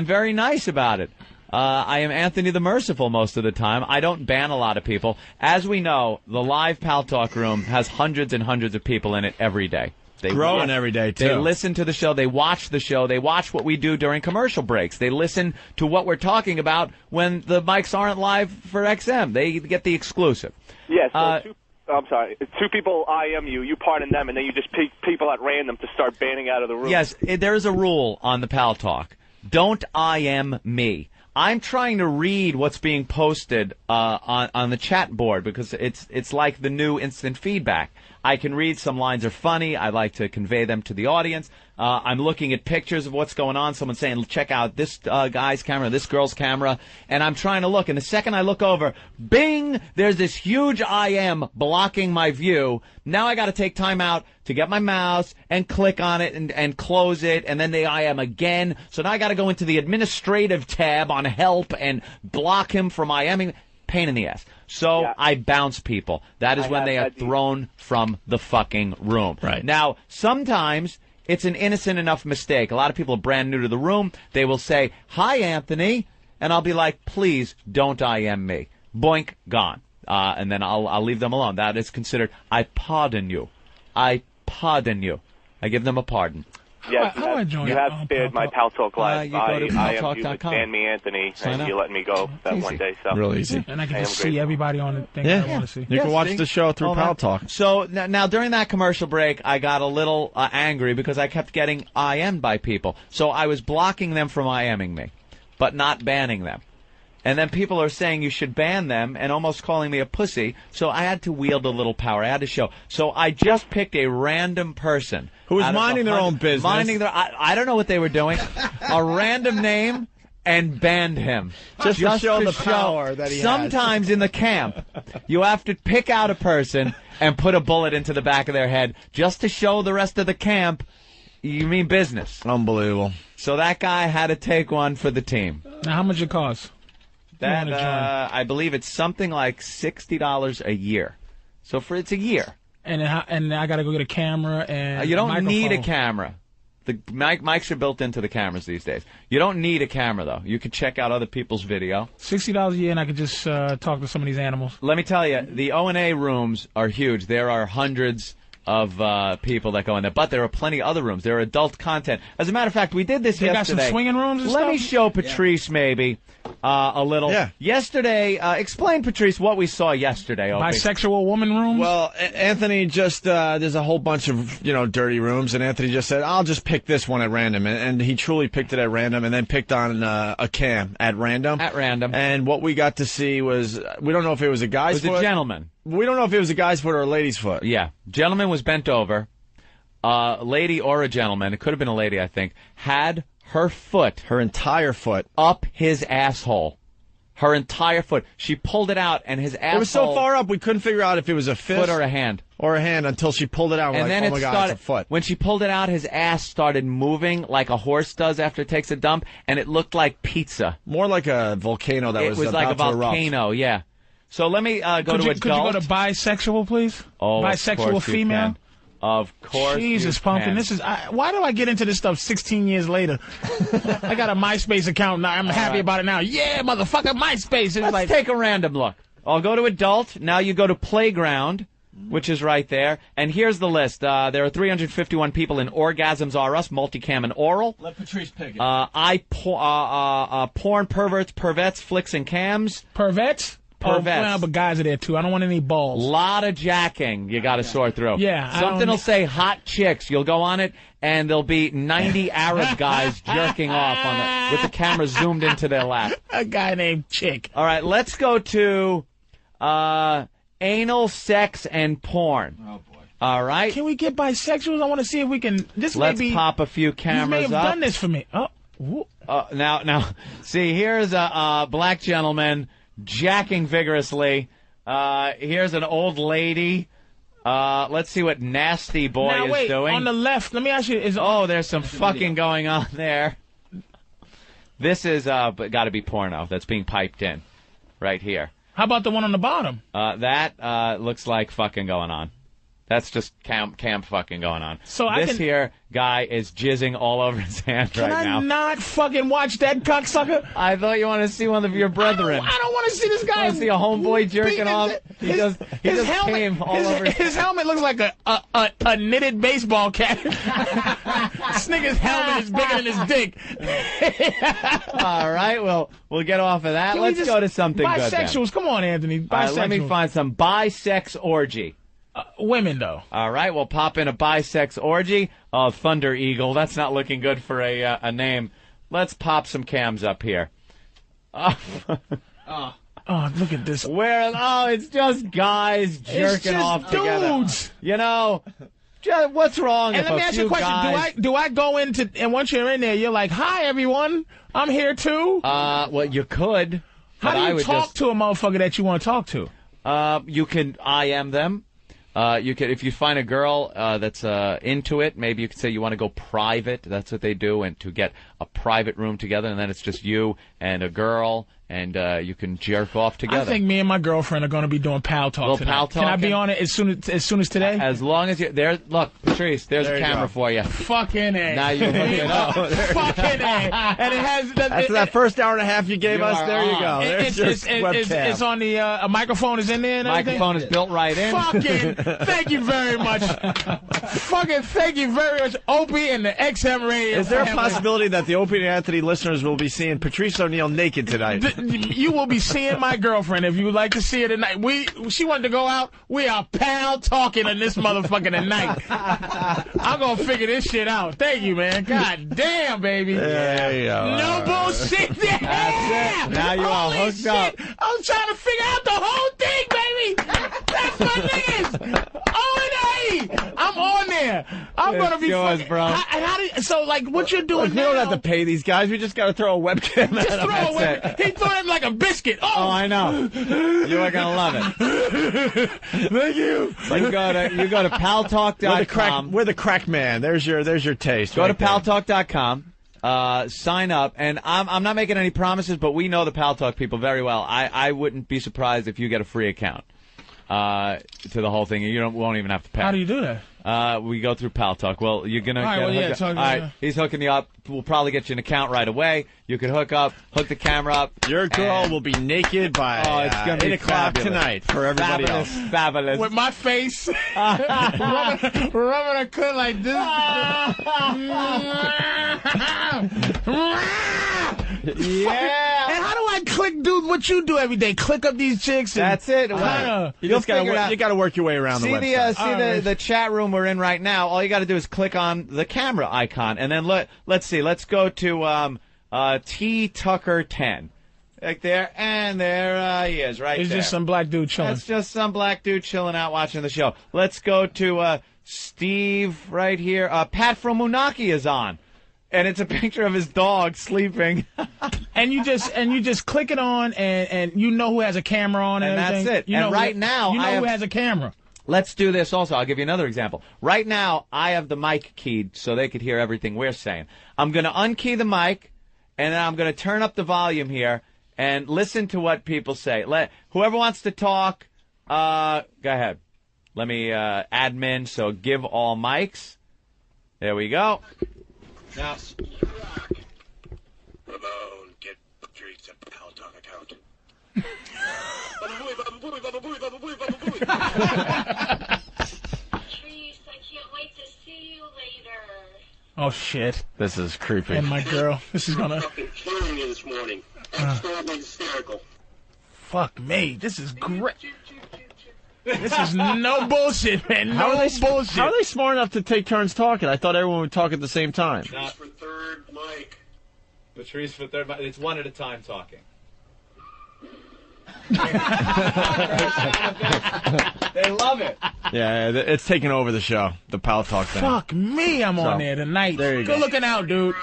very nice about it. I am Anthony the Merciful most of the time. I don't ban a lot of people. As we know, the live Pal Talk room has hundreds and hundreds of people in it every day. They growing every day, too. They listen to the show. They watch the show. They watch what we do during commercial breaks. They listen to what we're talking about when the mics aren't live for XM. They get the exclusive. Yes. I'm sorry. 2 people IM you. You pardon them, and then you just pick people at random to start banning out of the room. Yes, there is a rule on the Pal Talk. Don't IM me. I'm trying to read what's being posted on the chat board because it's like the new instant feedback. I can read some lines are funny. I like to convey them to the audience. I'm looking at pictures of what's going on. Someone's saying, check out this guy's camera, this girl's camera. And I'm trying to look. And the second I look over, bing, there's this huge IM blocking my view. Now I got to take time out to get my mouse and click on it and close it. And then they IM again. So now I got to go into the administrative tab on help and block him from IMing. Pain in the ass. So I bounce people. That is when they are thrown from the fucking room. Right. Now, sometimes it's an innocent enough mistake. A lot of people are brand new to the room. They will say, "Hi, Anthony," and I'll be like, "Please don't IM me." Boink, gone. And then I'll leave them alone. That is considered, I pardon you. I pardon you. I give them a pardon. Yes, how I join you have spared my Pal Talk Live. You go to I am paltalk.com. Dan Me Anthony, Sign and up. you let me go that one day. So Real easy. And I can I just am see everybody on the thing I want to see. You can watch the show through Pal Talk. So now during that commercial break, I got a little angry because I kept getting IM'd by people. So I was blocking them from IMing me, but not banning them. And then people are saying you should ban them and almost calling me a pussy. So I had to wield a little power. I had to show. So I just picked a random person who was out of minding their own business. I don't know what they were doing. A random name and banned him. Just to show the power that he has. Sometimes in the camp, you have to pick out a person and put a bullet into the back of their head just to show the rest of the camp you mean business. Unbelievable. So that guy had to take one for the team. Now, how much it cost? That I believe it's something like $60 a year. So it's a year. And I got to go get a camera and you don't microphone. need a camera. The mics are built into the cameras these days. You don't need a camera though. You could check out other people's video. $60 a year, and I could just talk to some of these animals. Let me tell you, the O&A rooms are huge. There are hundreds of people that go in there, but there are plenty of other rooms. There are adult content. As a matter of fact, we did this They yesterday. got some swinging rooms and Let stuff? me show Patrice maybe a little. Yeah. Yesterday, explain, Patrice, what we saw yesterday. Opie. Bisexual woman rooms? Well, Anthony just, there's a whole bunch of, dirty rooms, and Anthony just said, I'll just pick this one at random. And he truly picked it at random and then picked on a cam at random. At random. And what we got to see was, we don't know if it was a guy's foot. It was a gentleman. We don't know if it was a guy's foot or a lady's foot. Yeah. Gentleman was bent over. Lady or a gentleman, it could have been a lady, I think, had her foot. Her entire foot. Up his asshole. Her entire foot. She pulled it out, and his asshole... It was so far up, we couldn't figure out if it was a fist. Foot or a hand. Or a hand until she pulled it out. We're And like, then oh my God, started, it's a foot. When she pulled it out, his ass started moving like a horse does after it takes a dump, and it looked like pizza. More like a volcano that it was was like a about to erupt. volcano, yeah. So let me go to adult. Could you go to bisexual, please? Oh, bisexual of course you female? can. Of course Jesus, you Pumpkin. can. Why do I get into this stuff 16 years later? I got a MySpace account now. I'm happy about it now. Yeah, motherfucker, MySpace. Let's take a random look. I'll go to adult. Now you go to playground, which is right there. And here's the list. There are 351 people in Orgasms R Us, Multicam and Oral. Let Patrice pick it. Porn, perverts, pervettes, flicks, and cams. Pervettes? Oh, well, but guys are there, too. I don't want any balls. Lot of jacking you got to sort through. Yeah. Something will say hot chicks. You'll go on it, and there'll be 90 Arab guys jerking off with the camera zoomed into their lap. A guy named Chick. All right, let's go to anal, sex, and porn. Oh, boy. All right. Can we get bisexuals? I want to see if we can... Let's pop a few cameras up. You may have done this for me. Now, see, here's a black gentleman jacking vigorously. Here's an old lady. Let's see what Nasty Boy now, wait, is doing. On the left, let me ask you. There's some fucking going on there. This is got to be porno that's being piped in right here. How about the one on the bottom? That looks like fucking going on. That's just cam fucking going on. So this here guy is jizzing all over his hand right now. Can I not fucking watch that cocksucker? I thought you wanted to see one of your brethren. I don't want to see this guy. I want to see a homeboy jerking off. He just came all over. His helmet looks like a knitted baseball cap. This nigga's helmet is bigger than his dick. All right, well, we'll get off of that. Let's go to something good then. Bisexuals, come on, Anthony. Bisexuals. Let me find some bisex orgy. Women, though. All right, we'll pop in a bisex orgy. Oh, Thunder Eagle. That's not looking good for a name. Let's pop some cams up here. Oh, look at this. It's just guys jerking off together. Dudes. You know, what's wrong if let me ask you a question. Do I go into, and once you're in there, you're like, hi, everyone. I'm here, too? Well, you could. How do you talk to a motherfucker that you want to talk to? You can IM them. You could, if you find a girl that's into it, maybe you could say you want to go private. That's what they do, and to get a private room together, and then it's just you and a girl, and you can jerk off together. I think me and my girlfriend are going to be doing pal talk tonight. Pal talk. Can I be on it as soon as today? As long as you're there. Look, Patrice, there's a camera for you. Fucking A. Now you hook it up. Fucking A. And it has after that first hour and a half you gave us. There you go. There's your webcam. It's on the a microphone is in there. And microphone is built right in. Fucking thank you very much. Fucking thank you very much, Opie and the XM Radio. Is there a possibility that the Opie and Anthony listeners will be seeing Patrice O'Neal naked tonight? You will be seeing my girlfriend if you would like to see her tonight. She wanted to go out. We are pal talking in this motherfucker tonight. I'm gonna figure this shit out. Thank you, man. God damn, baby. There you go. No bullshit. Yeah. That's it. Now you all hooked shit. up. I was trying to figure out the whole thing, baby. That's my niggas. O&A. I'm on there. I'm gonna be yours, fucking, bro. So like, what you're doing Look, now? We don't have to pay these guys. We just got to throw a webcam at Just them. throw a webcam. He threw him like a biscuit. Oh, I know. You are gonna love it. Thank you. You go to paltalk.com. We're the crack man. There's your taste. Go to paltalk.com. Sign up, and I'm not making any promises, but we know the Pal Talk people very well. I wouldn't be surprised if you get a free account to the whole thing. You won't even have to pay. How do you do that? We go through Pal Talk. Well, you're gonna. All right, all right, he's hooking you up. We'll probably get you an account right away. You can hook the camera up. Your girl will be naked by it's gonna be 8 o'clock tonight for everybody else. Fabulous. With my face rubbing a cunt like this. Yeah. And how do I click, dude? What you do every day? Click up these chicks. And That's it. You just gotta work your way around the website. The chat room we're in right now. All you got to do is click on the camera icon, and then let's see. Let's go to T Tucker 10. Right there, and there he is, right there. It's just some black dude chilling. That's just some black dude chilling out watching the show. Let's go to Steve right here. Pat from Munaki is on. And it's a picture of his dog sleeping. and you just click it on, and you know who has a camera on, and that's it. You know now, you know who has a camera. Let's do this also. I'll give you another example. Right now, I have the mic keyed so they could hear everything we're saying. I'm going to unkey the mic, and then I'm going to turn up the volume here and listen to what people say. Whoever wants to talk, go ahead. Let me admin, so give all mics. There we go. Now, Ramon, get Patrice a Pal Talk account. Patrice, I can't wait to see you later. Oh shit! This is creepy. And my girl, this is gonna. Fucking killing me this morning. Absolutely hysterical. Fuck me! This is great. This is no bullshit, man. Bullshit. How are they smart enough to take turns talking? I thought everyone would talk at the same time. Patrice for third mic. Patrice for third mic. It's one at a time talking. They love it. Yeah, it's taking over the show, the Pal Talk thing. Fuck me, I'm on there tonight. There you go. Good looking out, dude.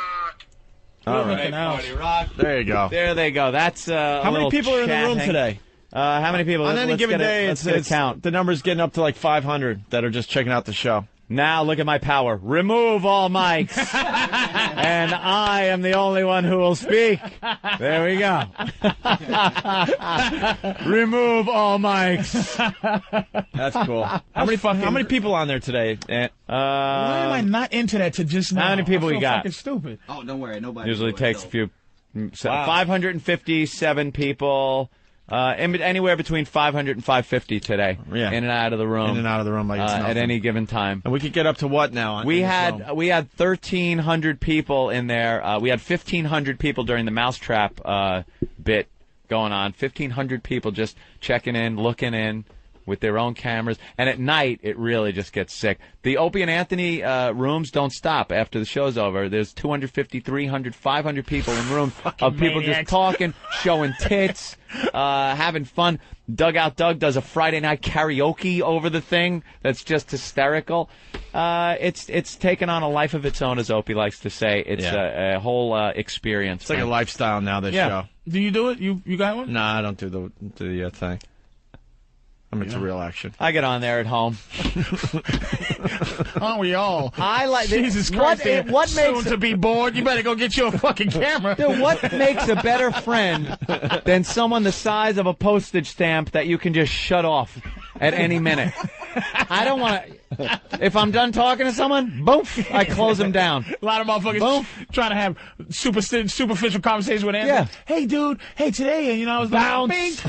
All Good right. looking out. Party rock. There you go. There they go. That's How many people are in the room today? How many people? On any given day, let's get a count. The number's getting up to like 500 that are just checking out the show. Now look at my power. Remove all mics. And I am the only one who will speak. There we go. Remove all mics. That's cool. How many people on there today, Ant? Why am I not into that to just now? How many people I we feel got? fucking stupid. Oh, don't worry. Nobody. Usually takes a few. Wow. 557 people. Anywhere between 500 and 550 today. Yeah. In and out of the room. In and out of the room like it's at nothing. any given time. And we could get up to what now? We had 1,300 people in there. We had 1,500 people during the mousetrap bit going on. 1,500 people just checking in, looking in with their own cameras. And at night, it really just gets sick. The Opie and Anthony rooms don't stop after the show's over. There's 250, 300, 500 people in rooms of people just talking, showing tits, having fun. Dugout Doug does a Friday night karaoke over the thing that's just hysterical. It's taken on a life of its own, as Opie likes to say. It's a whole experience. It's like a lifestyle now, this show. Do you do it? You got one? No, I don't do the thing. I'm into real action. I get on there at home. Aren't we all? I like Jesus Christ. What makes to be bored? You better go get you a fucking camera. Dude, what makes a better friend than someone the size of a postage stamp that you can just shut off at any minute? I don't want to. If I'm done talking to someone, boom, I close them down. A lot of motherfuckers trying to have superficial conversations with Anthony. Yeah. Hey, dude. Hey, today, I was bounce,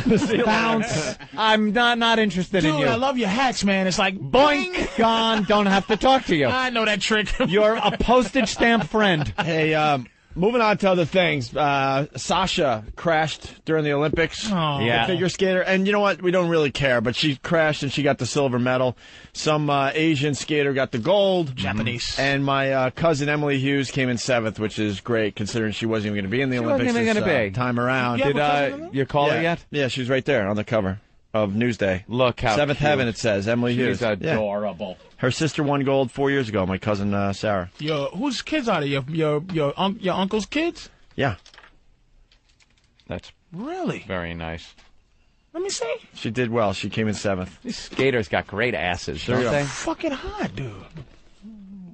bounce. I'm not interested in you. Dude, I love your hats, man. It's like boink, gone. Don't have to talk to you. I know that trick. You're a postage stamp friend. Hey, moving on to other things. Sasha crashed during the Olympics. Yeah. The figure skater. And you know what? We don't really care, but she crashed and she got the silver medal. Some Asian skater got the gold. Japanese. And my cousin Emily Hughes came in 7th, which is great considering she wasn't even going to be in the Olympics wasn't even this gonna be. time around. Did you call her yet? Yeah, she's right there on the cover of Newsday. Look how 7th cute. heaven, it says. Emily Hughes. She's adorable. Her sister won gold 4 years ago, my cousin Sarah. Whose kids are they? Your uncle's kids? Yeah. That's really very nice. Let me see. She did well. She came in 7th. These skaters got great asses, Sure don't they? Fucking hot, dude.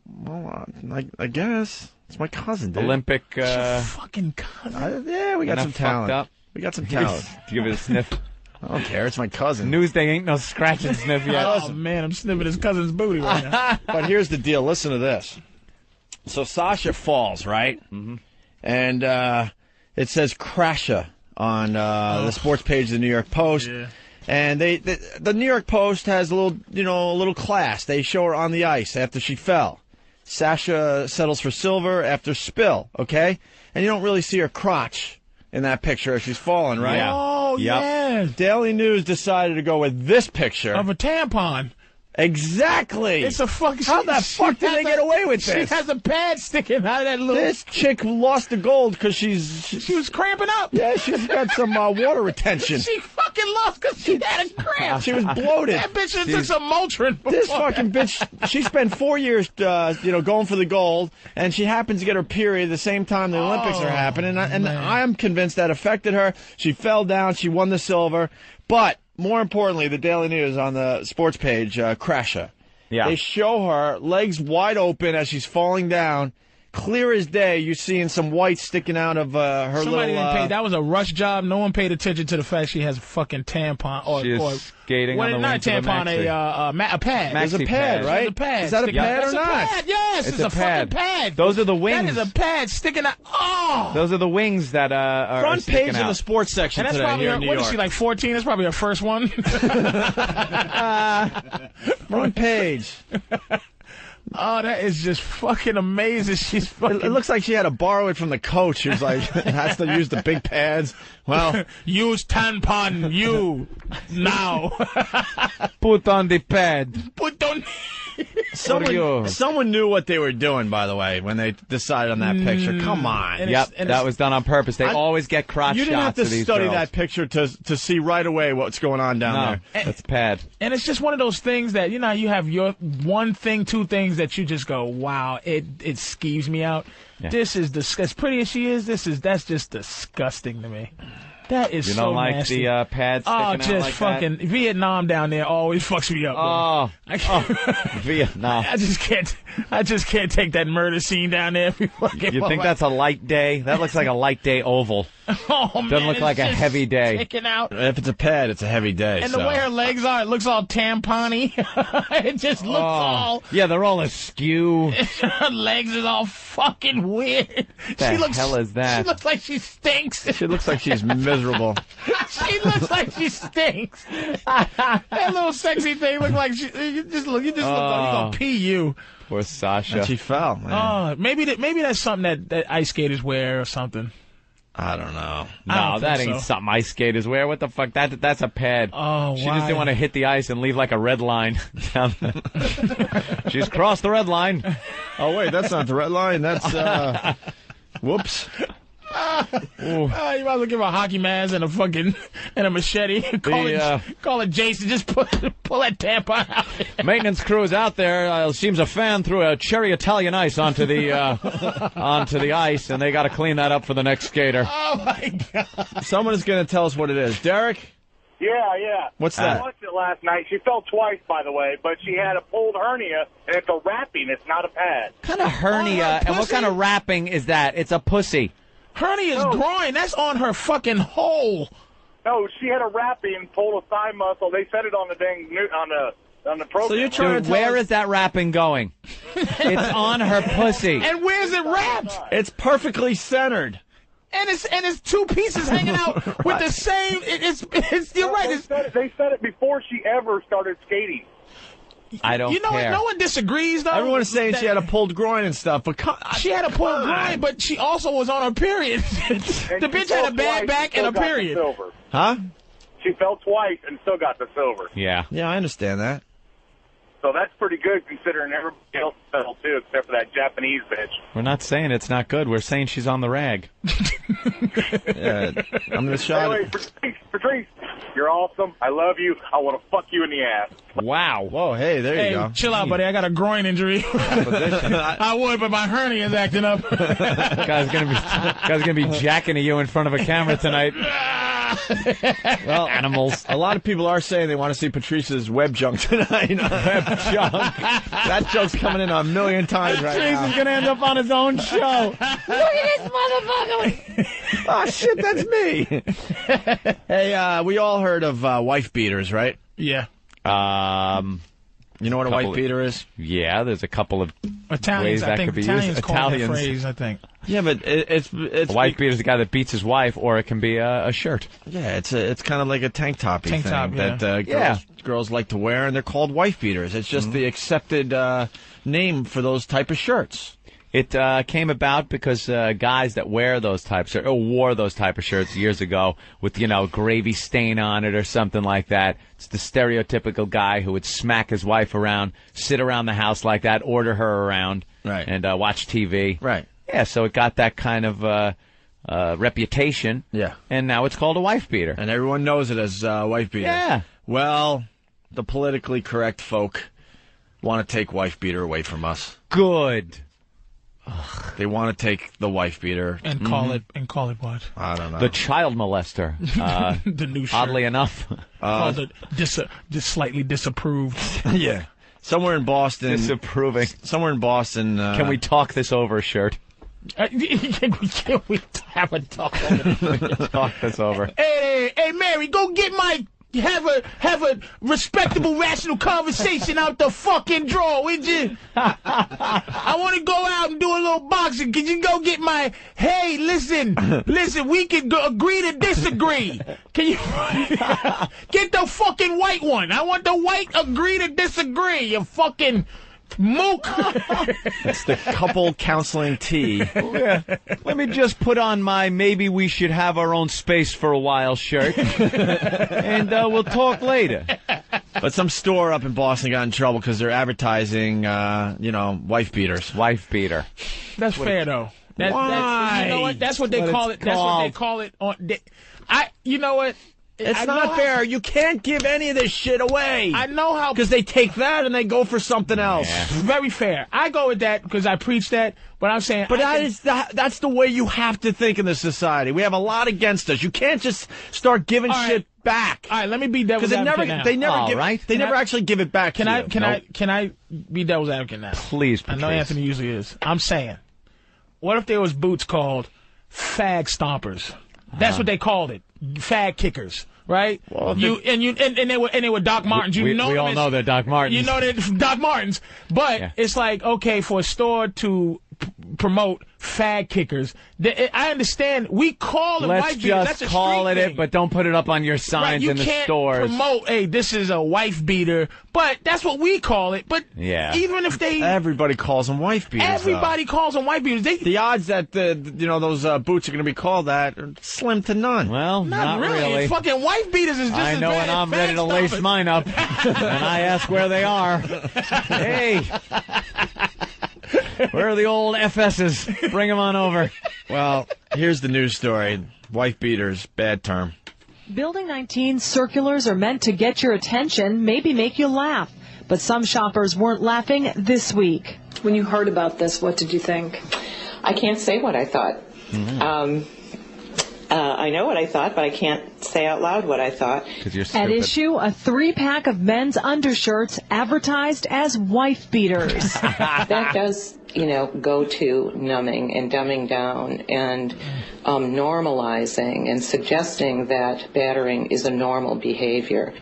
Well, I guess. It's my cousin, dude. Olympic. Fucking cousin. Yeah, we got some talent. Up. We got some talent. Give it a sniff. I don't care. It's my cousin. Newsday ain't no scratch and sniff yet. Oh, man, I'm sniffing his cousin's booty right now. But here's the deal. Listen to this. So Sasha falls, right? Mm-hmm. And it says Crasha on the sports page of the New York Post. Yeah. And the New York Post has a little class. They show her on the ice after she fell. Sasha settles for silver after spill, okay? And you don't really see her crotch in that picture as she's falling, right? Yeah. Oh, Yep. yeah. Daily News decided to go with this picture. Of a tampon. Exactly. It's a fucking. How the fuck did they get away with this? She has a pad sticking out of that little. This chick lost the gold because she was cramping up. Yeah, she's got some water retention. She fucking lost because she had a cramp. She was bloated. That bitch just took some Motrin. This fucking bitch, she spent 4 years, going for the gold, and she happens to get her period the same time the Olympics are happening, and I am convinced that affected her. She fell down, she won the silver, but more importantly, the Daily News on the sports page, Crasha. Yeah. They show her legs wide open as she's falling down. Clear as day, you're seeing some white sticking out of her Somebody little... didn't pay. That was a rush job. No one paid attention to the fact she has a fucking tampon. She is skating on the not wings a of a tampon, maxi. a pad. There's a pad, right? There's a pad. Is that a pad or That's not? A pad. Yes, it's a pad. fucking pad. Those are the wings. That is a pad sticking out. Oh! Those are the wings that are Front sticking page out. of the sports section And that's today probably here her, in New what York. is she, like 14? That's probably her first one. Front page. Oh, that is just fucking amazing. She's fucking... It looks like she had to borrow it from the coach. She was like, has to use the big pads. Well, use tampon, you, now. Put on the pad. Put on... Someone knew what they were doing, by the way, when they decided on that picture. Come on. Yep, that was done on purpose. They always get crotch You didn't have shots to of these study girls. that picture to see right away what's going on down there. That's pad. And it's just one of those things that, you have your one thing, two things that you just go, wow, it skeeves me out. Yeah. This is as pretty as she is, that's just disgusting to me. That is You so don't like nasty. the pad sticking out just like fucking that? Vietnam down there always fucks me up. Vietnam. I just can't take that murder scene down there. You think that's a light day? That looks like a light day oval. Oh, man, Doesn't look like a heavy day. Sticking out. If it's a pad, it's a heavy day. And so. the way her legs are, it looks all tampon-y. It just looks all... Yeah, they're all askew. Her legs is all fucking weird. The hell is that? She looks like she stinks. She looks like she's miserable. She looks like she stinks. That little sexy thing look like you just look like you gonna pee you. Poor Sasha. And she fell, man. Oh, maybe that's something that ice skaters wear or something. I don't know. No, that ain't something ice skaters wear. What the fuck? That's a pad. Oh, She just didn't want to hit the ice and leave like a red line. She's crossed the red line. Oh, wait, that's not the red line. That's, whoops. You might as well give her a hockey mask and a machete. Call it Jason. Just pull that tampon out. Maintenance crew is out there. Seems a fan threw a cherry Italian ice onto the ice, and they got to clean that up for the next skater. Oh my God! Someone is going to tell us what it is. Derek? Yeah. What's I that? watched it last night. She fell twice, by the way, but she had a pulled hernia, and it's a wrapping. It's not a pad. What kind of hernia and what kind of wrapping is that? It's a pussy. Hernia is groin. That's on her fucking hole. No, she had a wrapping, pulled a thigh muscle. They said it on the on the program. So you're trying Dude, where is that wrapping going? It's on her pussy. And where's it wrapped? It's perfectly centered. And it's two pieces hanging out with the same. You're right. They said it before she ever started skating. I don't care. What? No one disagrees, though. Everyone is saying she had a pulled groin and stuff, but she had a pulled groin, but she also was on her period. The bitch had a bad back and a period. Huh? She fell twice and still got the silver. Yeah. Yeah, I understand that. So that's pretty good considering everybody else fell too, except for that Japanese bitch. We're not saying it's not good. We're saying she's on the rag. Yeah, I'm going to shout Anyway, Patrice, you're awesome. I love you. I want to fuck you in the ass. Wow. Whoa, hey, there you go. Chill out, buddy. I got a groin injury. I would, but my hernia's acting up. Guy's gonna be jacking at you in front of a camera tonight. Well, animals. A lot of people are saying they want to see Patrice's web junk tonight. Web junk. That joke's coming in a million times right Patrice now. is gonna end up on his own show. Look at this motherfucker. Oh, shit, that's me. Hey, we all heard of wife beaters, right? Yeah. You know what a wife beater is? Yeah, there's a couple of Italians, ways that could be used. Italians phrase, I think. Yeah, but it's a wife beater is the guy that beats his wife, or it can be a shirt. Yeah, it's kind of like a tank top-y thing that girls like to wear, and they're called wife beaters. It's just the accepted name for those type of shirts. It came about because guys that wear those types or wore those type of shirts years ago with, gravy stain on it or something like that. It's the stereotypical guy who would smack his wife around, sit around the house like that, order her around, right, and watch TV. Right. Yeah, so it got that kind of reputation. Yeah. And now it's called a wife beater. And everyone knows it as wife beater. Yeah. Well, the politically correct folk want to take wife beater away from us. Good. They want to take the wife beater and call it what? I don't know. The child molester. The new shirt. Oddly enough, called it slightly disapproved. Yeah, somewhere in Boston. Disapproving. Somewhere in Boston. Can we talk this over, shirt? Can we have a talk over? Talk this over. Hey, Mary, go get my. Have a respectable, rational conversation out the fucking drawer, would you? I want to go out and do a little boxing. Can you go get my? Hey, listen, we can agree to disagree. Can you get the fucking white one? I want the white agree to disagree. You fucking mook. It's the couple counseling tea. Yeah. Let me just put on my maybe we should have our own space for a while shirt, and we'll talk later. But some store up in Boston got in trouble because they're advertising, wife beaters. Wife beater. That's fair though. Why? You know what? That's what they call it. That's what they call it. You know what? It's not fair. You can't give any of this shit away. I know how. Because they take that and they go for something else. Yeah. Very fair. I go with that because I preach that, but I'm saying... But that's the way you have to think in this society. We have a lot against us. You can't just start giving shit back. All right, let me be devil's advocate now. They never actually give it back to you. Can I be devil's advocate now? Please, I know Anthony usually is. I'm saying, what if there was boots called fag stompers? That's what they called it. Fag kickers, right? Well, they were Doc Martens. We all know they're Doc Martens. You know they're Doc Martens. But it's like, okay, for a store to promote fag kickers, I understand. We call it white beaters. Let's just call it, but don't put it up on your signs in the stores. You can't promote, hey, this is a wife beater, but that's what we call it. But even if everybody calls them wife beaters. Everybody calls them wife beaters. The odds that those boots are going to be called that are slim to none. Well, not really. It's fucking wife beaters is just I know when I'm ready to lace mine up, and I ask where they are. Hey. Where are the old FSs? Bring them on over. Well, here's the news story. Wife beaters, bad term. Building 19 circulars are meant to get your attention, maybe make you laugh. But some shoppers weren't laughing this week. When you heard about this, what did you think? I can't say what I thought. Mm-hmm. I know what I thought, but I can't say out loud what I thought. You're stupid. At issue, a 3-pack of men's undershirts advertised as wife beaters. That does, go to numbing and dumbing down and normalizing and suggesting that battering is a normal behavior.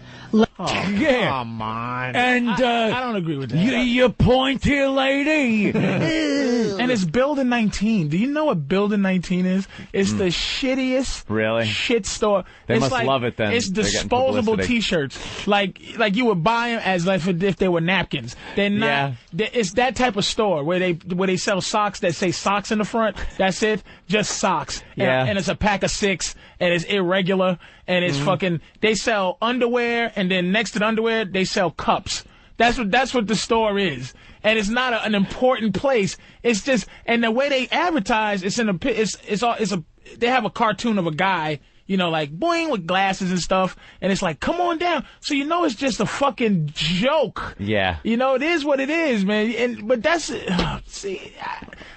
Come on. And I don't agree with that. You pointy lady. And it's Building 19. Do you know what Building 19 is? It's the shittiest shit store. They it's must love it then. It's disposable T-shirts. Like you would buy them as if they were napkins. They're not. It's that type of store where they sell socks that say socks in the front. That's it. Just socks. And it's a pack of 6 and it's irregular and it's fucking. They sell underwear and then next to the underwear they sell cups. That's what the store is, and it's not an important place. It's just, and the way they advertise, they have a cartoon of a guy, like boing with glasses and stuff, and it's like, come on down. So it's just a fucking joke. Yeah. It is what it is, man. But that's see,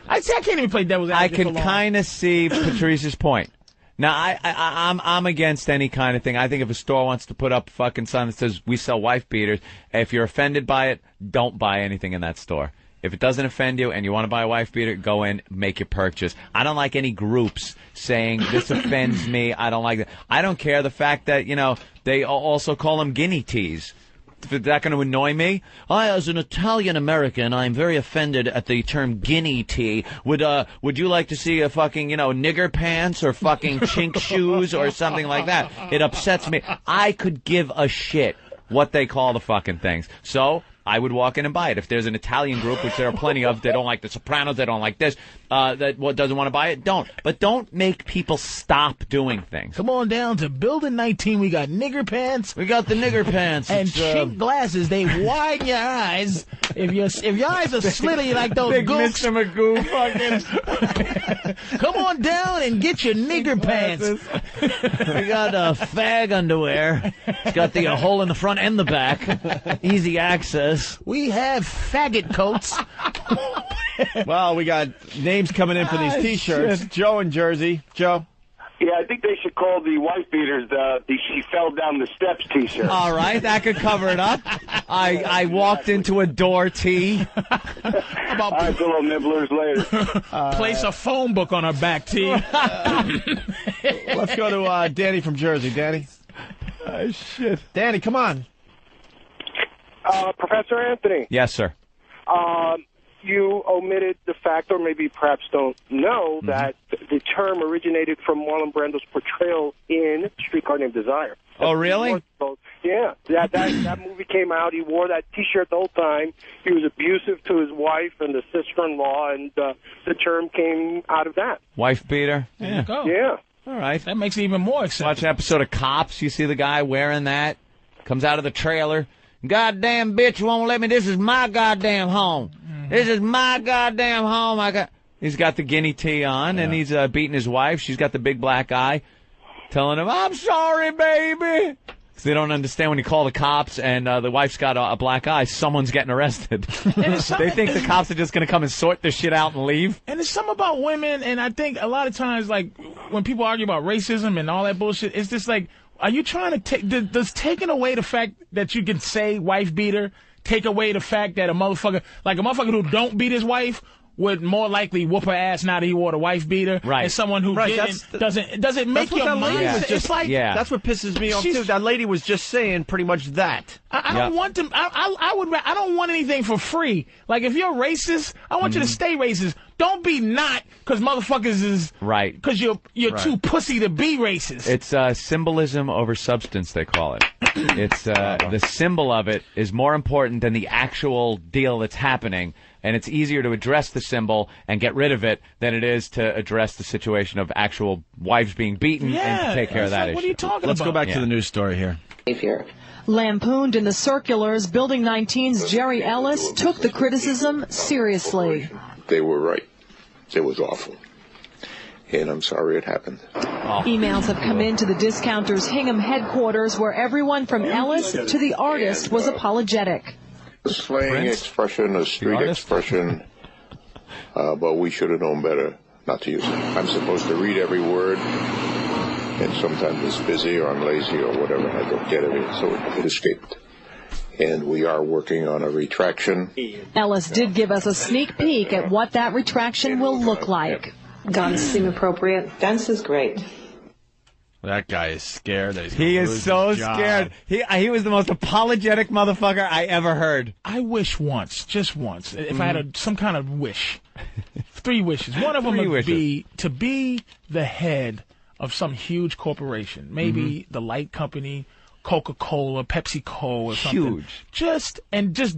I can't even play devil's advocate. I can kind of see Patrice's point. Now, I'm against any kind of thing. I think if a store wants to put up a fucking sign that says we sell wife beaters, if you're offended by it, don't buy anything in that store. If it doesn't offend you and you want to buy a wife beater, go in, make your purchase. I don't like any groups saying this offends me. I don't like that. I don't care the fact that, they also call them guinea teas. Is that going to annoy me? I, as an Italian American, I'm very offended at the term guinea tea. Would you like to see a fucking, nigger pants or fucking chink shoes or something like that? It upsets me. I could give a shit what they call the fucking things. So I would walk in and buy it. If there's an Italian group, which there are plenty of, they don't like the Sopranos, they don't like this, that doesn't want to buy it, don't. But don't make people stop doing things. Come on down to Building 19. We got nigger pants. We got the nigger pants. And chink glasses. They widen your eyes. If your eyes are slitty like those Big goofs. Mr. Magoo fucking. Come on down and get your nigger pants. We got fag underwear. It's got the hole in the front and the back. Easy access. We have faggot coats. Well, we got names coming in for these T-shirts. Shit. Joe in Jersey. Joe. Yeah, I think they should call the wife beaters the "She Fell Down the Steps" T-shirt. All right, that could cover it up. I walked into a door tee. All right, the little nibblers later. Place a phone book on her back, T. Let's go to Danny from Jersey. Danny. Shit. Danny, come on. Professor Anthony. Yes, sir. You omitted the fact, or maybe perhaps don't know, that the term originated from Marlon Brando's portrayal in Streetcar Named Desire. Oh, really? Yeah. That movie came out. He wore that T-shirt the whole time. He was abusive to his wife and the sister-in-law, and the term came out of that. Wife beater? There you go. Yeah. All right. That makes it even more acceptable. Watch an episode of Cops. You see the guy wearing that. Comes out of the trailer. Goddamn bitch won't let me. This is my goddamn home. This is my goddamn home. He's got the guinea tee on, and he's beating his wife. She's got the big black eye. telling him, I'm sorry, baby. Because they don't understand when you call the cops and the wife's got a black eye, someone's getting arrested. They think the cops are just going to come and sort their shit out and leave. And it's something about women, and I think a lot of times, like, when people argue about racism and all that bullshit, it's just like, are you trying to take, does taking away the fact that you can say wife beater take away the fact that a motherfucker who don't beat his wife would more likely whoop her ass now that he wore the wife beater, right? And someone who didn't doesn't make your mind. It's like that's what pisses me off too. That lady was just saying pretty much that. I don't want them. I don't want anything for free. Like if you're racist, I want you to stay racist. Don't be not because motherfuckers is right because you're too pussy to be racist. It's symbolism over substance, they call it. It's the symbol of it is more important than the actual deal that's happening. And it's easier to address the symbol and get rid of it than it is to address the situation of actual wives being beaten and to take care of that issue. What are you talking about? Let's go back to the news story here. Lampooned in the circulars, Building 19's Jerry Ellis took the criticism seriously. They were right. It was awful. And I'm sorry it happened. Emails have come into the discounter's Hingham headquarters where everyone from Ellis to the artist was apologetic. A slang expression, a street expression, but we should have known better not to use it. I'm supposed to read every word, and sometimes it's busy or I'm lazy or whatever, and I don't get it, so it escaped. And we are working on a retraction. Ellis did give us a sneak peek at what that retraction will look like. Guns seem appropriate. Guns is great. That guy is scared that he's He gonna is lose so his job. scared. He was the most apologetic motherfucker I ever heard. I wish once, just once, if I had some kind of wish, 3 wishes. One of them would be to be the head of some huge corporation, maybe the light company, Coca-Cola, PepsiCo, or something. Huge. Just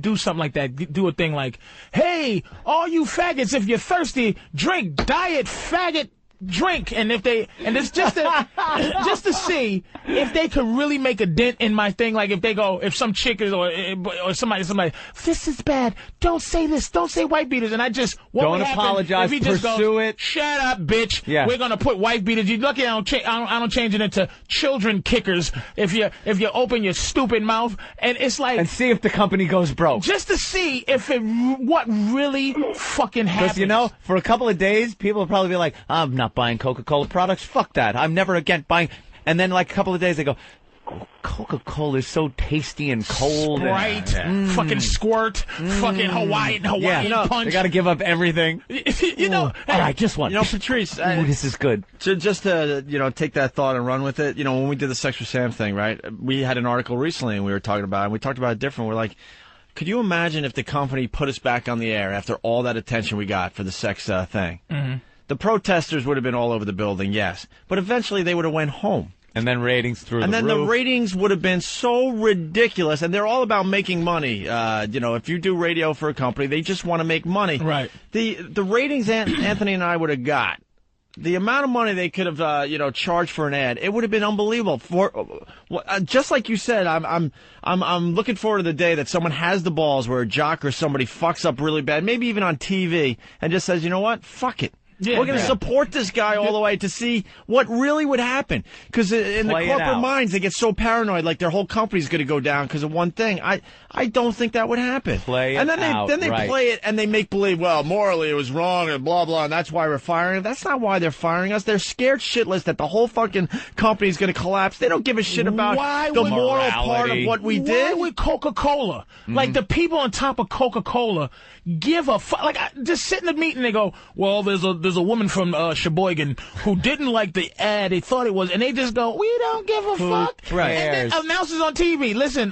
do something like that. Do a thing like, hey, all you faggots, if you're thirsty, drink Diet Faggot drink, and it's just to see if they could really make a dent in my thing. Like if some chick is or somebody, this is bad. Don't say this. Don't say white beaters. And I just don't apologize. If he just pursue goes, it. Shut up, bitch. Yeah. We're gonna put white beaters. You're lucky I don't change it into children kickers. If you open your stupid mouth, and it's like, and see if the company goes broke. Just to see what really fucking happens. Because for a couple of days, people will probably be like, I'm not buying Coca-Cola products. Fuck that. I'm never again buying. And then like a couple of days they go, Coca-Cola is so tasty and cold. Sprite, fucking squirt, fucking Hawaiian punch. They got to give up everything. All right, just one. Patrice, this is good. Just to take that thought and run with it. When we did the Sex with Sam thing, right? We had an article recently and we talked about it different. We're like, could you imagine if the company put us back on the air after all that attention we got for the sex thing? Mm-hmm. The protesters would have been all over the building, yes. But eventually they would have went home. And then ratings through and the then roof. the ratings would have been so ridiculous. And they're all about making money. If you do radio for a company, they just want to make money. Right. The ratings Anthony and I would have got, the amount of money they could have, charged for an ad, it would have been unbelievable. Just like you said, I'm looking forward to the day that someone has the balls where a jock or somebody fucks up really bad, maybe even on TV, and just says, you know what, fuck it. Yeah, we're going to support this guy all the way to see what really would happen. Because in the corporate minds, they get so paranoid, like their whole company's going to go down because of one thing. I don't think that would happen. And then they play it and they make believe, well, morally it was wrong and blah, blah, and that's why we're firing him. That's not why they're firing us. They're scared shitless that the whole fucking company's going to collapse. They don't give a shit about the moral part of what we did. Why would Coca-Cola, like the people on top of Coca-Cola, give a fuck? Like, just sit in the meeting and they go, well, there's a woman from Sheboygan who didn't like the ad. They thought it was, and they just go, we don't give a fuck. Right. And then announces on TV, listen,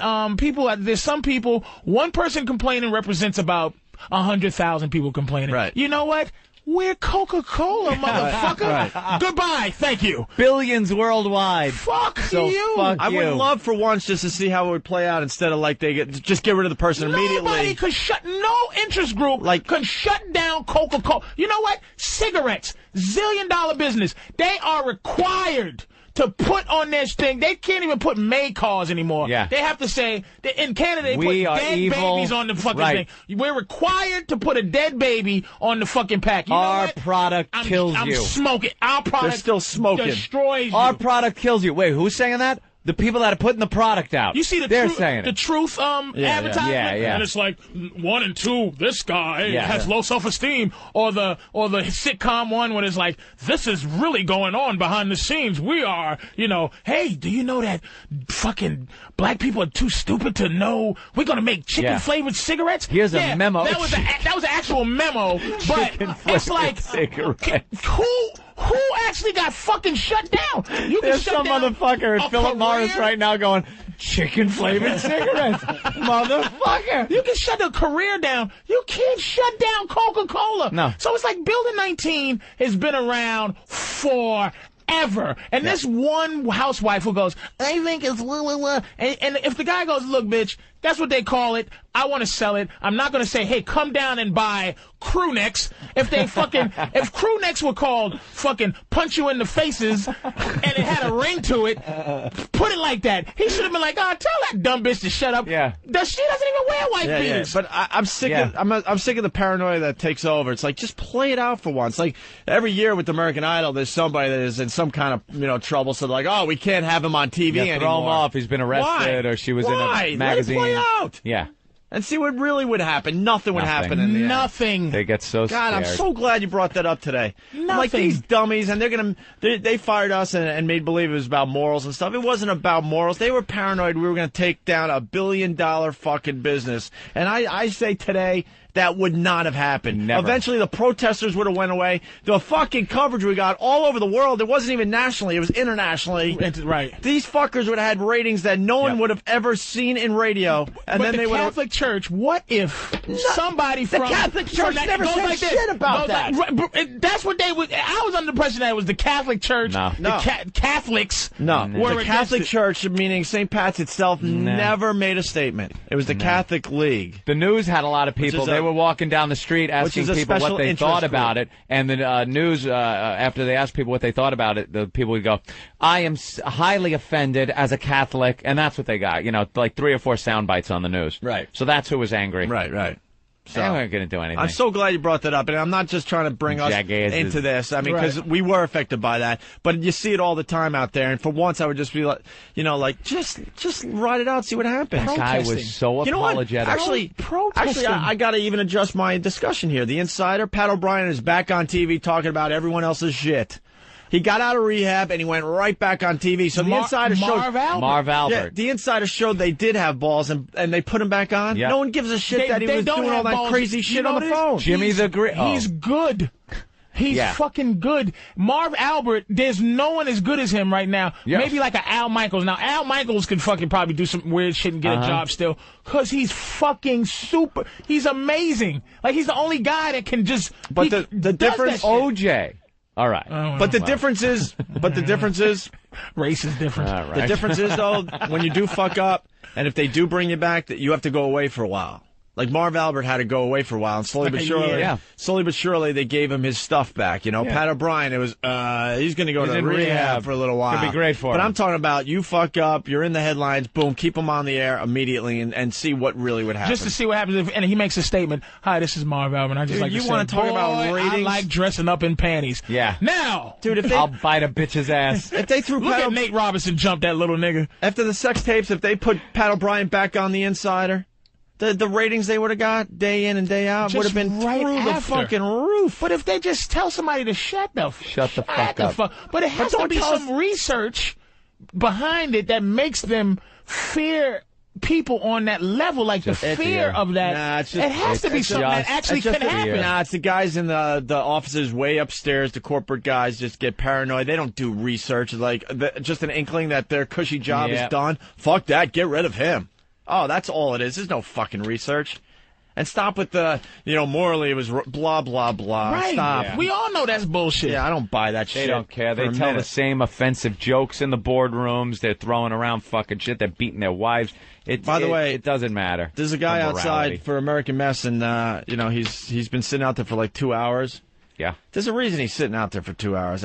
there's some people, one person complaining represents about 100,000 people complaining. Right. You know what? We're Coca-Cola, motherfucker. Right. Goodbye. Thank you. Billions worldwide. Fuck so you. Fuck I you. would love for once just to see how it would play out instead of like just get rid of the person immediately. Nobody could no interest group could shut down Coca-Cola. You know what? Cigarettes, $1 zillion business. They are required to put on their thing. They can't even put May cars anymore. Yeah. They have to say that in Canada they We put are dead evil. babies on the fucking Right. thing. We're required to put a dead baby on the fucking pack. You know Our what? product kills I'm you. smoking. Our product They're still smoking. destroys Our you. product kills you. Wait, who's saying that? The people that are putting the product out. You see They're saying the it. truth advertisement, Yeah. and it's like 1 and 2. This guy has Yeah. low self-esteem, or the sitcom one when it's like, this is really going on behind the scenes. We are, hey, do you know that fucking black people are too stupid to know we're gonna make chicken flavored cigarettes? Here's a memo. That was an actual memo, but it's like cigarettes. who actually got fucking shut down? You can There's shut some down motherfucker a at Phillip Morris career? right now going, chicken flavored cigarettes, motherfucker. You can shut a career down. You can't shut down Coca-Cola. No. So it's like Building 19 has been around forever. And this one housewife who goes, I think it's blah, blah, blah. And if the guy goes, look, bitch, that's what they call it. I want to sell it. I'm not going to say, hey, come down and buy crew necks. If crew necks were called fucking punch you in the faces and it had a ring to it, put it like that. He should have been like, tell that dumb bitch to shut up. Yeah. She doesn't even wear white beaters. But I'm sick of I'm sick of the paranoia that takes over. It's like, just play it out for once. Like every year with American Idol, there's somebody that is in some kind of trouble. So they're like, oh, we can't have him on TV anymore. Throw him off. He's been arrested, Why? or she was in Why? a magazine. Let it play out. Yeah. And see what really would happen. Nothing would happen in the end. Nothing. They get so God, scared. I'm so glad you brought that up today. Nothing. I'm like, these dummies, and they fired us and made believe it was about morals and stuff. It wasn't about morals. They were paranoid we were going to take down $1 billion fucking business. And I say today, that would not have happened. Never. Eventually, the protesters would have went away. The fucking coverage we got all over the world, it wasn't even nationally, it was internationally. Right. These fuckers would have had ratings that no one would have ever seen in radio. And but then the they would have... Catholic Church, what if somebody The from... Catholic Church from never goes said like this, shit about goes that. That's what they would... I was under the impression that it was the Catholic Church. No. The Catholics No, were the against Catholic it. Church, meaning St. Pat's itself, never made a statement. It was the Catholic League. The news had a lot of people. They were walking down the street asking is a people special what they interest thought group. about it, and the news, after they asked people what they thought about it, the people would go, I am highly offended as a Catholic, and that's what they got, like 3 or 4 sound bites on the news. Right. So that's who was angry. Right. So they weren't going to do anything. I'm so glad you brought that up, and I'm not just trying to bring us Jackasses. into this. I mean, because we were affected by that, but you see it all the time out there. And for once, I would just be like, just ride it out, see what happens. That guy was so You know what? apologetic. Actually, I got to even adjust my discussion here. The Insider, Pat O'Brien, is back on TV talking about everyone else's shit. He got out of rehab and he went right back on TV. So the Insider showed Marv Albert. Yeah, the Insider showed they did have balls and they put him back on. Yep. No one gives a shit that he was don't doing all have that balls. crazy You shit know on the what it is? phone. Jimmy the Great. He's good. He's fucking good. Marv Albert, there's no one as good as him right now. Yes. Maybe like an Al Michaels. Now, Al Michaels could fucking probably do some weird shit and get a job still. Because he's fucking super. He's amazing. Like, he's the only guy that can just... But the difference... OJ. All right. But the difference is... Race is different. All right. The difference is, though, when you do fuck up, and if they do bring you back, that you have to go away for a while. Like Marv Albert had to go away for a while, and slowly but surely, they gave him his stuff back. Pat O'Brien, it was he's going to go He's to in rehab rehab for a little while. Could be great for him. But I'm talking about you fuck up, you're in the headlines, boom, keep him on the air immediately, and see what really would happen. Just to see what happens. And he makes a statement. Hi, this is Marv Albert. I just like to say, want to talk about ratings? I like dressing up in panties. Yeah. Now, dude, if I'll bite a bitch's ass. If they threw look at Nate Robinson jump that little nigga. After the sex tapes, if they put Pat O'Brien back on the Insider, the ratings they would have got day in and day out would have been right through the after. fucking roof. But if they just tell somebody to shut the fuck up. But it has to be some research behind it that makes them fear people on that level, like the fear of that. Nah, it's just, it has to be something that actually can happen. Nah, it's the guys in the offices way upstairs. The corporate guys just get paranoid. They don't do research. Like just an inkling that their cushy job is done. Fuck that. Get rid of him. Oh, that's all it is. There's no fucking research. And stop with the, morally it was blah, blah, blah. Right. Stop. Yeah. We all know that's bullshit. Yeah, I don't buy that shit. They don't care. They tell the same offensive jokes in the boardrooms. They're throwing around fucking shit. They're beating their wives. By the way, it doesn't matter. There's a guy outside for American Mess, and, he's been sitting out there for like 2 hours. Yeah. There's a reason he's sitting out there for 2 hours,